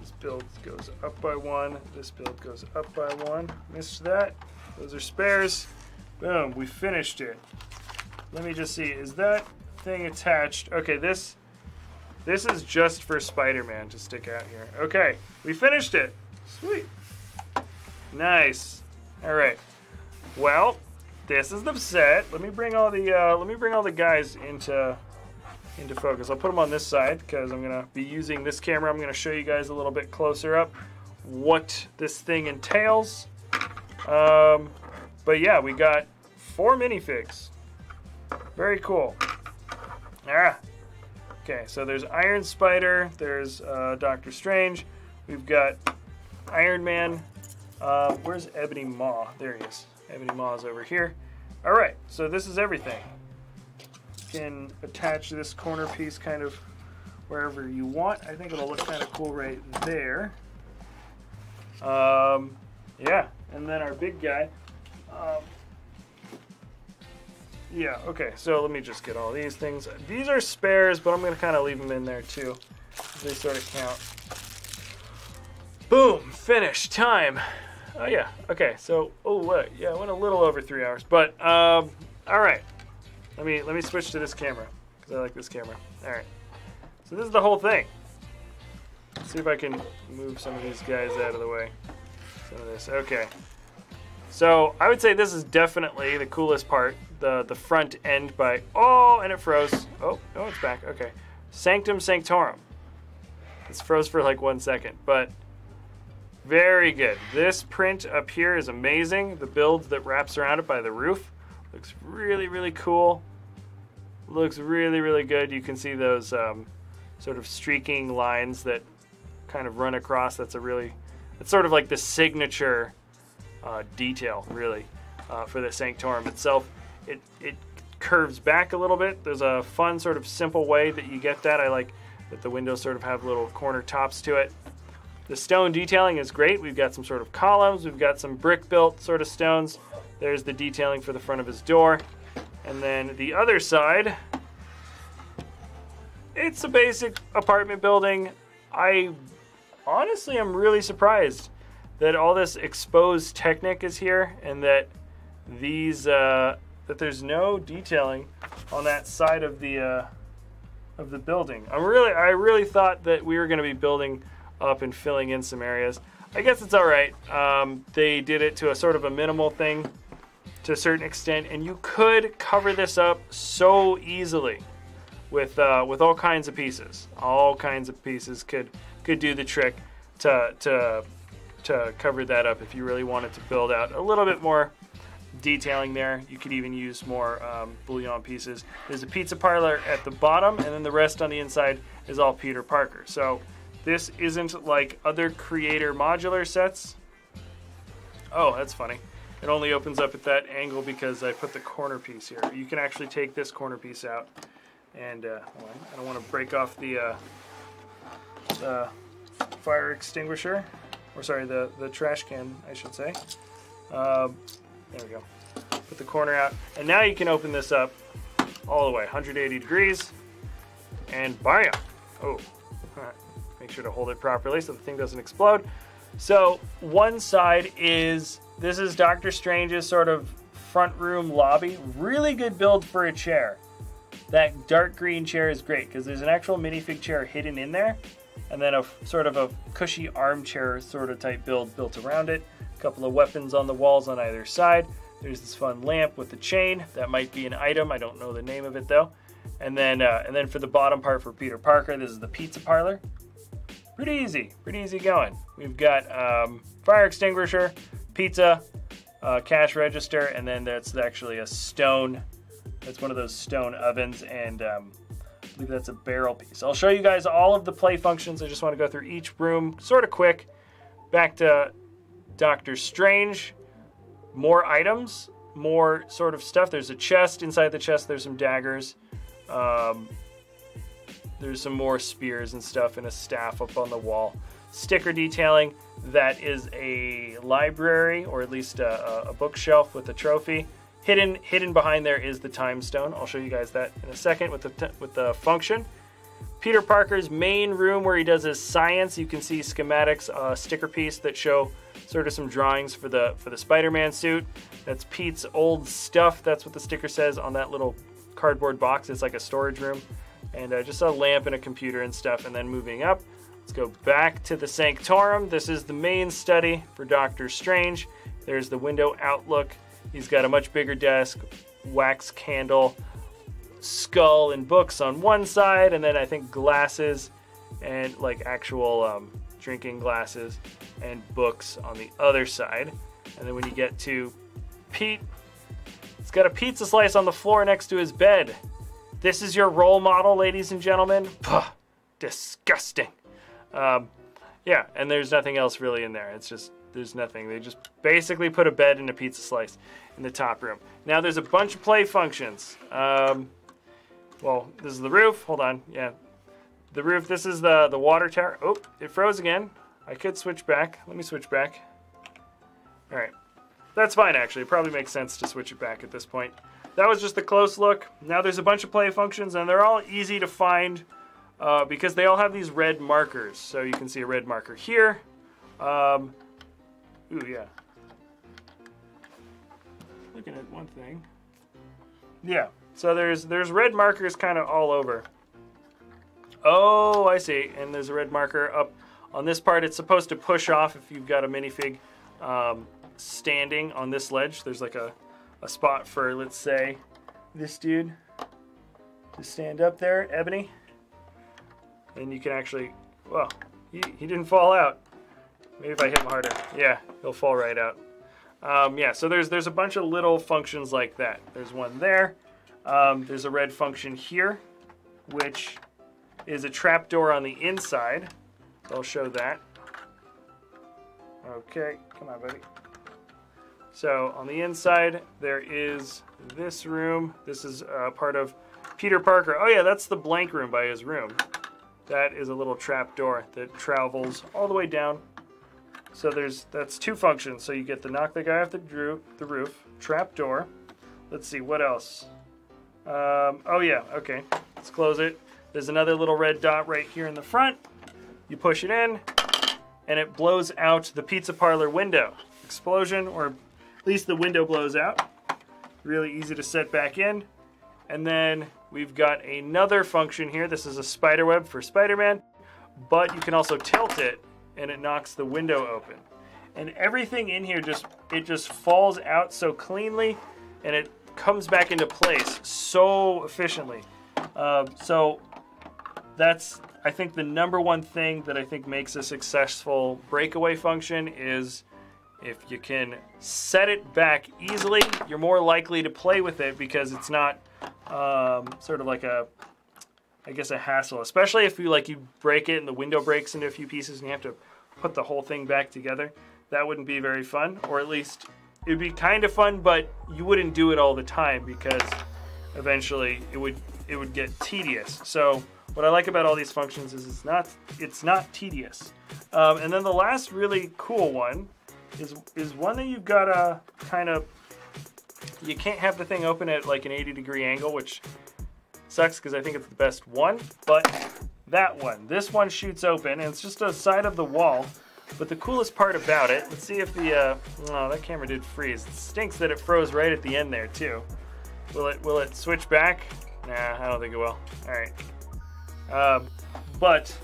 this build goes up by one, this build goes up by one. Missed that. Those are spares. Boom, we finished it. Let me just see, is that thing attached? Okay, this is just for Spider-Man to stick out here. Okay, we finished it. Sweet. Nice. All right. Well, this is the set. Let me bring all the guys into focus. I'll put them on this side because I'm gonna be using this camera. I'm gonna show you guys a little bit closer up what this thing entails. But yeah, we got 4 minifigs. Very cool. Ah. Okay, so there's Iron Spider, there's Doctor Strange, we've got Iron Man. Where's Ebony Maw? There he is. Ebony Maw is over here. All right, so this is everything. You can attach this corner piece kind of wherever you want. I think it'll look kind of cool right there. Yeah, and then our big guy. Yeah, okay, so let me just get all these things. These are spares, but I'm going to kind of leave them in there too. They sort of count. Boom, finish, time. Oh yeah, okay, so, oh what, yeah, I went a little over 3 hours, but, all right. Let me switch to this camera, because I like this camera. All right, so this is the whole thing. Let's see if I can move some of these guys out of the way. Some of this, okay. So I would say this is definitely the coolest part, the front end by, oh, and it froze. Oh, no, it's back, okay. Sanctum Sanctorum. It's froze for like 1 second, but very good. This print up here is amazing. The build that wraps around it by the roof looks really, really cool. Looks really, really good. You can see those sort of streaking lines that kind of run across. That's sort of like the signature detail, really, for the Sanctorum itself. It curves back a little bit. There's a fun sort of simple way that you get that. I like that the windows sort of have little corner tops to it. The stone detailing is great. We've got some sort of columns. We've got some brick-built sort of stones. There's the detailing for the front of his door. And then the other side, it's a basic apartment building. I honestly am really surprised that all this exposed Technic is here and that these that there's no detailing on that side of the of the building. I really thought that we were going to be building up and filling in some areas. I guess it's all right. They did it to a sort of a minimal thing to a certain extent, and you could cover this up so easily with all kinds of pieces. All kinds of pieces could do the trick to cover that up if you really wanted to build out a little bit more detailing there. You could even use more bullion pieces. There's a pizza parlor at the bottom, and then the rest on the inside is all Peter Parker. So this isn't like other creator modular sets. Oh, that's funny. It only opens up at that angle because I put the corner piece here. You can actually take this corner piece out, and hold on. I don't want to break off the fire extinguisher, or sorry, the trash can, I should say. There we go. Put the corner out, and now you can open this up all the way, 180 degrees, and bam! Oh, all right. Make sure to hold it properly so the thing doesn't explode. So one side is, this is Doctor Strange's sort of front room lobby. Really good build for a chair. That dark green chair is great because there's an actual minifig chair hidden in there, and then a sort of a cushy armchair sort of type build built around it. A couple of weapons on the walls on either side. There's this fun lamp with the chain. That might be an item. I don't know the name of it though. And then for the bottom part for Peter Parker, this is the pizza parlor. Pretty easy going. We've got fire extinguisher, pizza, cash register, and then that's actually a stone. That's one of those stone ovens, and I believe that's a barrel piece. I'll show you guys all of the play functions. I just want to go through each room sort of quick. Back to Doctor Strange. More items, more sort of stuff. There's a chest. Inside the chest there's some daggers. There's some more spears and stuff, and a staff up on the wall. Sticker detailing. That is a library, or at least a bookshelf with a trophy. Hidden behind there is the time stone. I'll show you guys that in a second with the function. Peter Parker's main room where he does his science. You can see schematics, sticker piece that show sort of some drawings for the Spider-Man suit. That's Pete's old stuff. That's what the sticker says on that little cardboard box. It's like a storage room. And just a lamp and a computer and stuff. And then moving up, let's go back to the Sanctorum. This is the main study for Doctor Strange. There's the window outlook. He's got a much bigger desk, wax candle, skull and books on one side, and then I think glasses and like actual drinking glasses and books on the other side. And then when you get to Pete, he's got a pizza slice on the floor next to his bed. This is your role model, ladies and gentlemen. Puh, disgusting. Yeah, and there's nothing else really in there. It's just, there's nothing. They just basically put a bed and a pizza slice in the top room. Now there's a bunch of play functions. Well, this is the roof. Hold on. Yeah, the roof. This is the water tower. Oh, it froze again. I could switch back. Let me switch back. All right. That's fine, actually. It probably makes sense to switch it back at this point. That was just a close look. Now there's a bunch of play functions, and they're all easy to find because they all have these red markers. So you can see a red marker here. Ooh, yeah. Looking at one thing. Yeah. So there's red markers kind of all over. Oh, I see. And there's a red marker up on this part. It's supposed to push off if you've got a minifig standing on this ledge. There's like a spot for, let's say, this dude to stand up there, Ebony. And you can actually, well, he didn't fall out. Maybe if I hit him harder. Yeah, he'll fall right out. Yeah, so there's a bunch of little functions like that. There's one there. There's a red function here, which is a trapdoor on the inside. I'll show that. Okay, come on, buddy. So on the inside, there is this room. This is part of Peter Parker. Oh yeah, that's the blank room by his room. That is a little trapdoor that travels all the way down. So that's two functions. So you get to knock the guy off the roof, trapdoor. Let's see, what else? Oh yeah, okay. Let's close it. There's another little red dot right here in the front. You push it in, and it blows out the pizza parlor window. Explosion, or at least the window blows out. Really easy to set back in. And then we've got another function here. This is a spider web for Spider-Man, but you can also tilt it and it knocks the window open. And everything in here just falls out so cleanly, and it comes back into place so efficiently. So that's, I think, the number one thing that I think makes a successful breakaway function is if you can set it back easily, you're more likely to play with it because it's not sort of like a hassle, especially if you break it and the window breaks into a few pieces and you have to put the whole thing back together. That wouldn't be very fun, or at least it would be kind of fun, but you wouldn't do it all the time because eventually it would get tedious. So what I like about all these functions is it's not tedious. And then the last really cool one is one that you've got to kind of, you can't have the thing open at like an 80-degree angle, which sucks because I think it's the best one, but that one, this one shoots open and it's just a side of the wall. But the coolest part about it, let's see if the, oh, that camera did freeze. It stinks that it froze right at the end there too. Will it switch back? Nah, I don't think it will. All right. But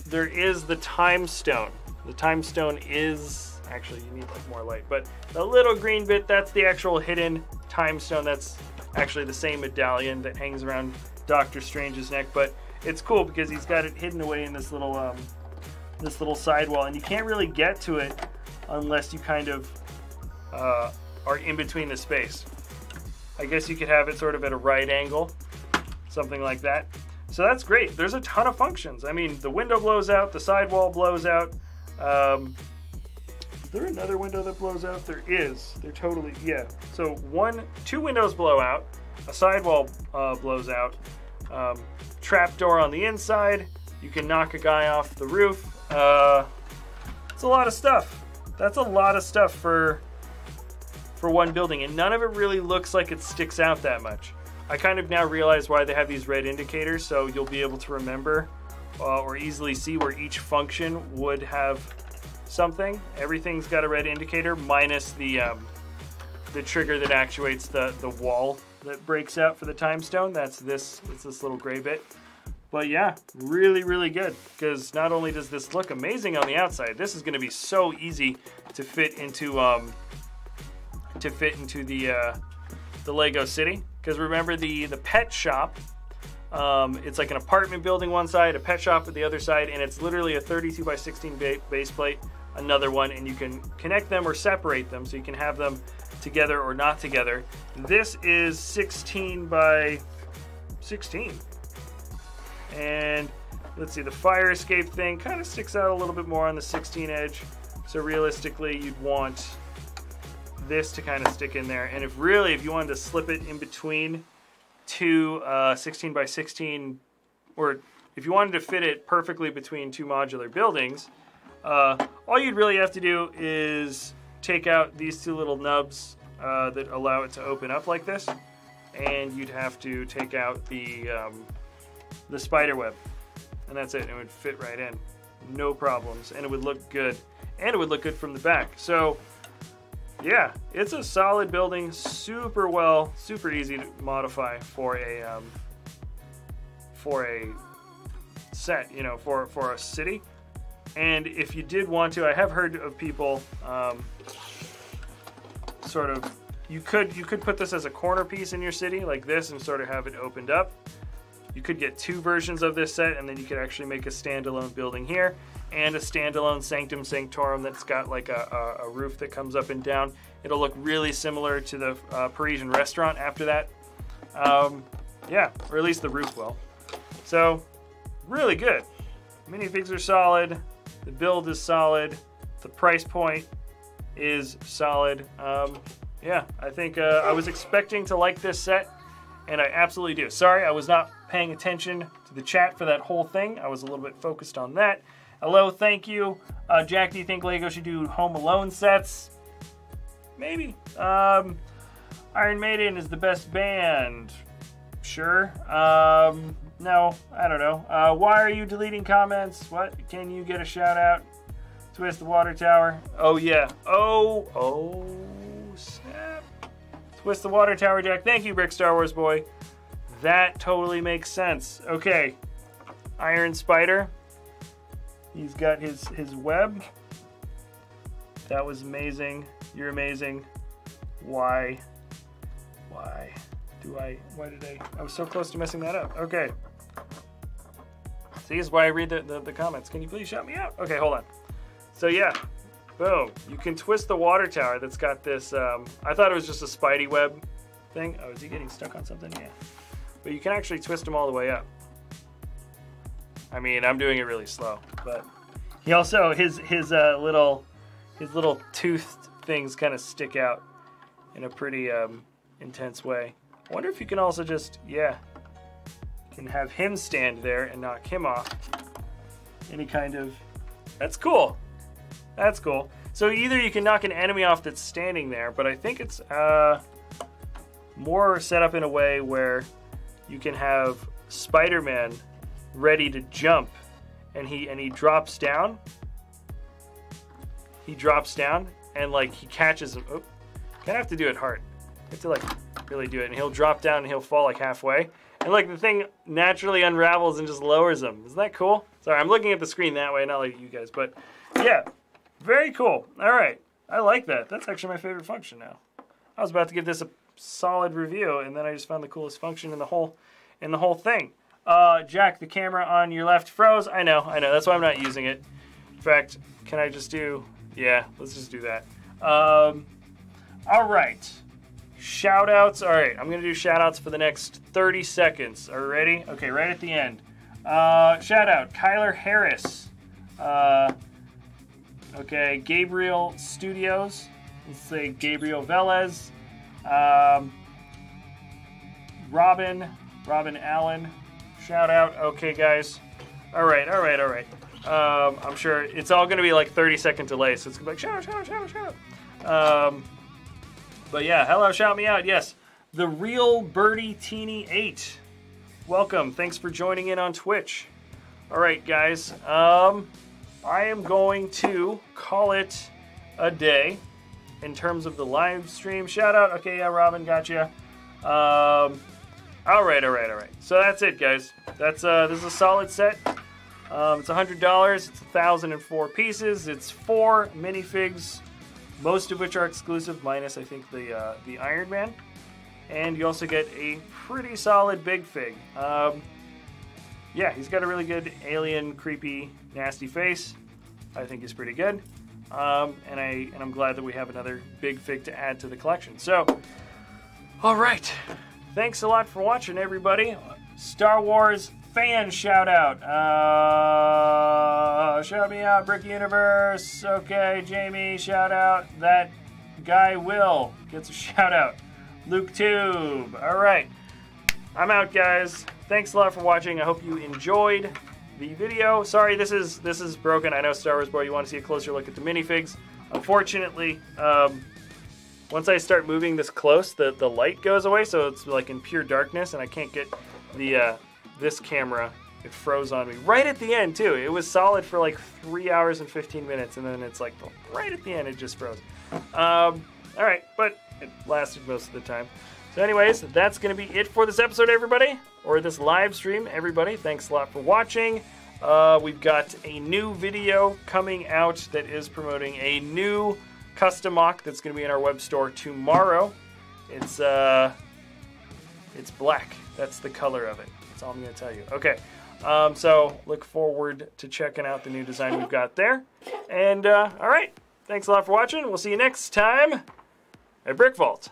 there is the time stone. The time stone is, actually you need like more light, but the little green bit, that's the actual hidden time stone. That's actually the same medallion that hangs around Doctor Strange's neck, but it's cool because he's got it hidden away in this little sidewall, and you can't really get to it unless you kind of are in between the space. I guess you could have it sort of at a right angle, something like that. So that's great. There's a ton of functions. I mean, the window blows out, the sidewall blows out. Is there another window that blows out? There is. They're totally, yeah. So two windows blow out, a sidewall blows out, trap door on the inside. You can knock a guy off the roof. It's a lot of stuff. That's a lot of stuff for one building, and none of it really looks like it sticks out that much. I kind of now realize why they have these red indicators, so you'll be able to remember or easily see where each function would have something. Everything's got a red indicator minus the trigger that actuates the wall that breaks out for the time stone. It's this little gray bit. But yeah, really, really good, because not only does this look amazing on the outside, this is going to be so easy to fit into the Lego City. Because remember the pet shop, it's like an apartment building one side, a pet shop at the other side, and it's literally a 32 by 16 base plate, another one, and you can connect them or separate them, so you can have them together or not together. This is 16 by 16. And let's see, the fire escape thing kind of sticks out a little bit more on the 16 edge. So realistically, you'd want this to kind of stick in there. And if you wanted to slip it in between two 16 by 16, or if you wanted to fit it perfectly between two modular buildings, all you'd really have to do is take out these two little nubs that allow it to open up like this. And you'd have to take out the spider web, and that's it. It would fit right in, no problems, and it would look good, and it would look good from the back. So yeah, it's a solid building, super easy to modify for a set, for a city. And if you did want to, I have heard of people you could put this as a corner piece in your city like this and sort of have it opened up. You could get two versions of this set, and then you could actually make a standalone building here and a standalone Sanctum Sanctorum that's got like a roof that comes up and down. It'll look really similar to the Parisian restaurant after that. Yeah, or at least the roof will. So, really good. Minifigs are solid. The build is solid. The price point is solid. Yeah, I think I was expecting to like this set, and I absolutely do. Sorry, I was not paying attention to the chat for that whole thing. I was a little bit focused on that. Hello, thank you. Jack, do you think Lego should do Home Alone sets? Maybe. Iron Maiden is the best band. Sure. No, I don't know. Why are you deleting comments? What? Can you get a shout out? Twist the water tower. Oh, yeah. Oh, snap. Twist the water tower, Jack. Thank you, Brick Star Wars Boy. That totally makes sense. Okay, Iron Spider. He's got his web. That was amazing. You're amazing. Why did I was so close to messing that up. Okay. See, this is why I read the comments. Can you please shout me out? Okay, hold on. So yeah, boom. You can twist the water tower that's got this, I thought it was just a Spidey web thing. Oh, is he getting stuck on something? Yeah. But you can actually twist them all the way up. I mean, I'm doing it really slow, but he also, his little toothed things kind of stick out in a pretty intense way. I wonder if you can also just, yeah, you can have him stand there and knock him off. Any kind of, that's cool. That's cool. So either you can knock an enemy off that's standing there, but I think it's more set up in a way where you can have Spider-Man ready to jump, and he drops down. He drops down, and like he catches him. Oh, kind of have to do it hard. You have to like really do it, and he'll drop down and he'll fall like halfway, and like the thing naturally unravels and just lowers him. Isn't that cool? Sorry, I'm looking at the screen that way, not like you guys, but yeah, very cool. All right, I like that. That's actually my favorite function now. I was about to give this a solid review, and then I just found the coolest function in the whole thing. Jack, the camera on your left froze. I know. That's why I'm not using it. In fact, can I just do? Yeah, let's just do that. All right. Shout outs. All right, I'm going to do shout outs for the next 30 seconds. Are you ready? Okay, right at the end. Shout out Kyler Harris. Okay, Gabriel Studios. Let's say Gabriel Velez. Robin Allen. Shout out. Okay, guys. All right. I'm sure it's all going to be like 30-second delay, so it's going to be like, shout out. But yeah, hello, shout me out. Yes, the real Birdie Teeny 8. Welcome. Thanks for joining in on Twitch. All right, guys. I am going to call it a day in terms of the live stream. Shout out. Okay, yeah, Robin, gotcha. All right. So that's it, guys. That's this is a solid set. It's $100. It's 1,004 pieces. It's 4 minifigs, most of which are exclusive, minus I think the Iron Man. And you also get a pretty solid big fig. Yeah, he's got a really good alien, creepy, nasty face. I think he's pretty good. And I'm glad that we have another big fig to add to the collection. So, all right. Thanks a lot for watching, everybody. Star Wars fan shout out. Shout me out, Brick Universe. Okay, Jamie, shout out. That guy Will gets a shout out. Luke Tube. All right. I'm out, guys. Thanks a lot for watching. I hope you enjoyed the video. Sorry, this is broken. I know, Star Wars Boy, you want to see a closer look at the minifigs. Unfortunately, once I start moving this close, the light goes away, so it's like in pure darkness, and I can't get the this camera. It froze on me right at the end too. It was solid for like 3 hours and 15 minutes, and then it's like right at the end it just froze. All right, but it lasted most of the time. So anyways, that's going to be it for this episode, everybody, or this live stream, everybody. Thanks a lot for watching. We've got a new video coming out that is promoting a new custom mock that's going to be in our web store tomorrow. It's black. That's the color of it. That's all I'm going to tell you. Okay, so look forward to checking out the new design we've got there. And all right, thanks a lot for watching. We'll see you next time at BrickVault.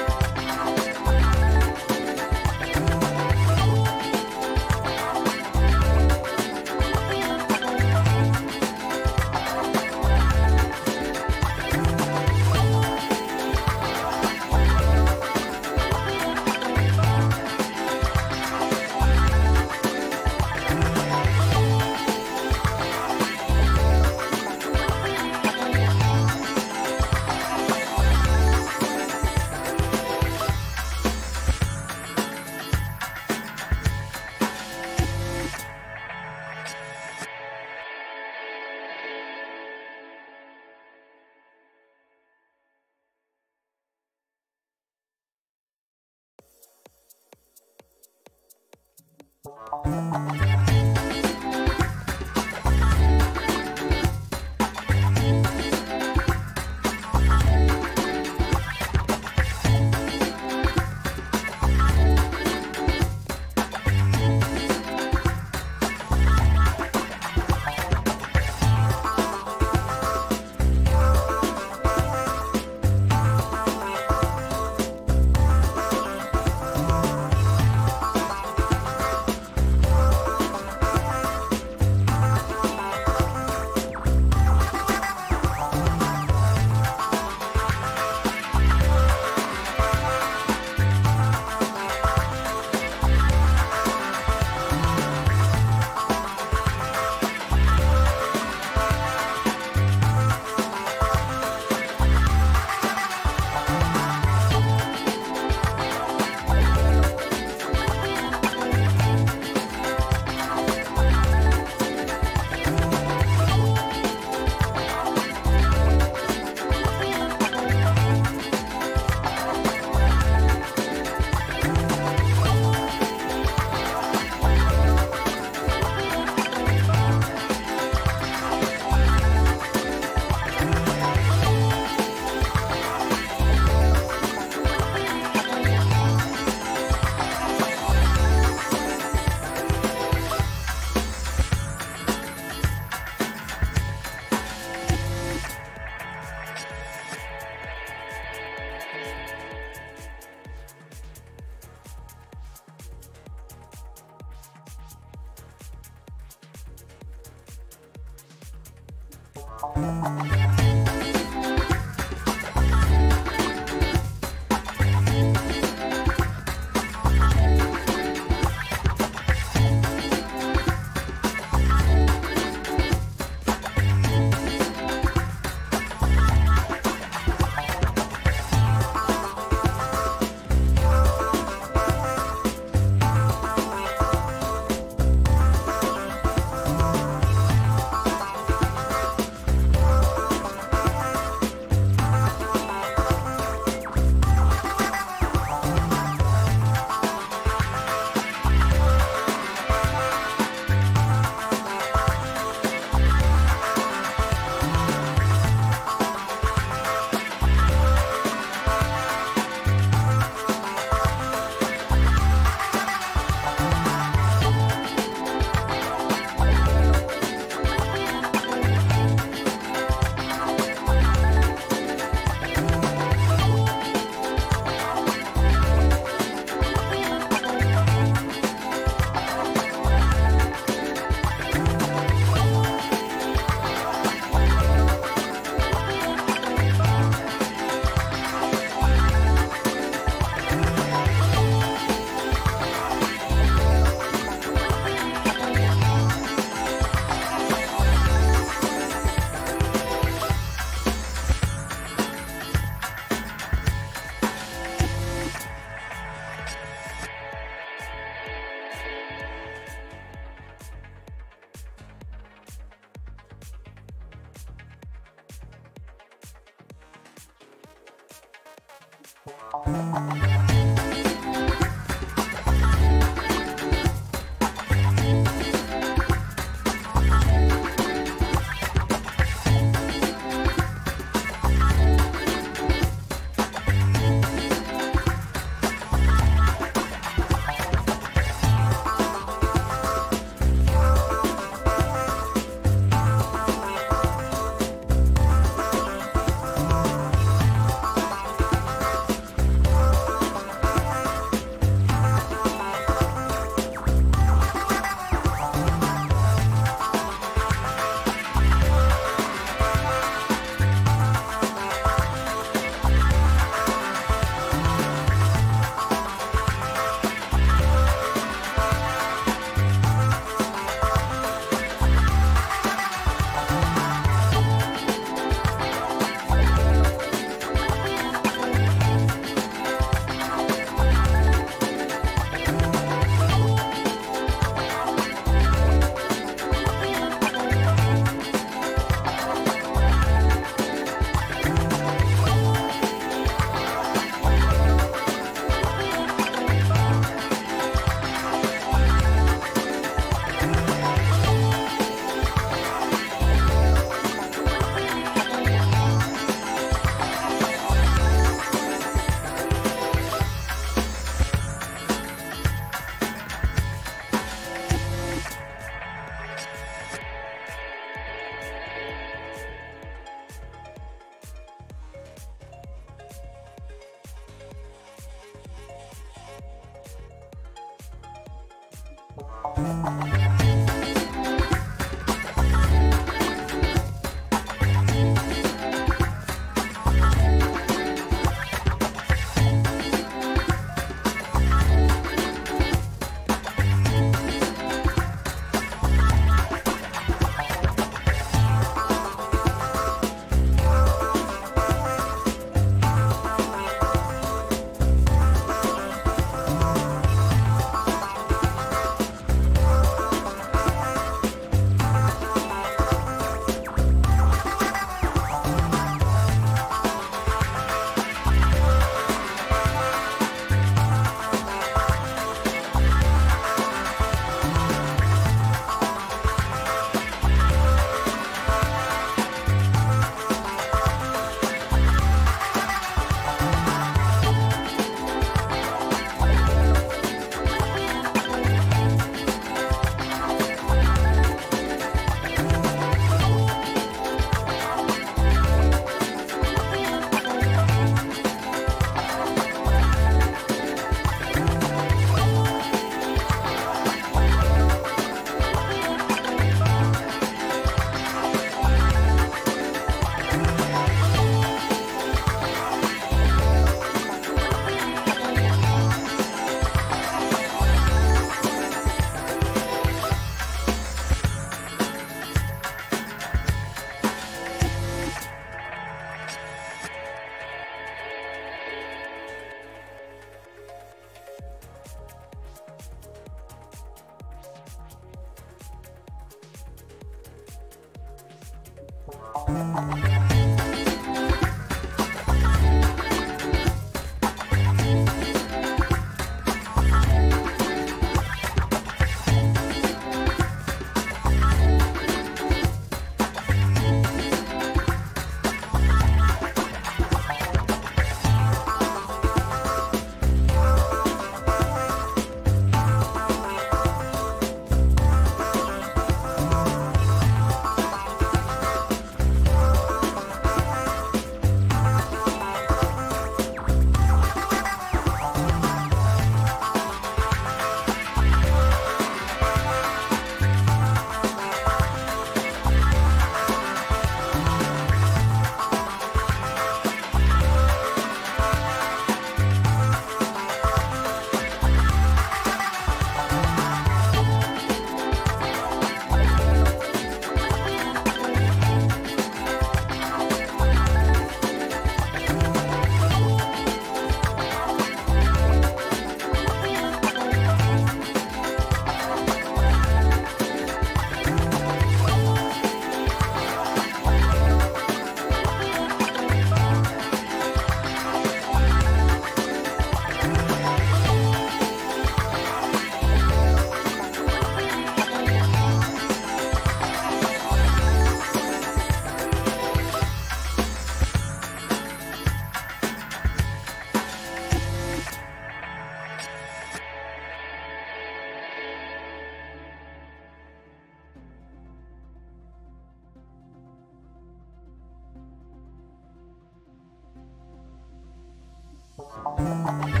Thank you.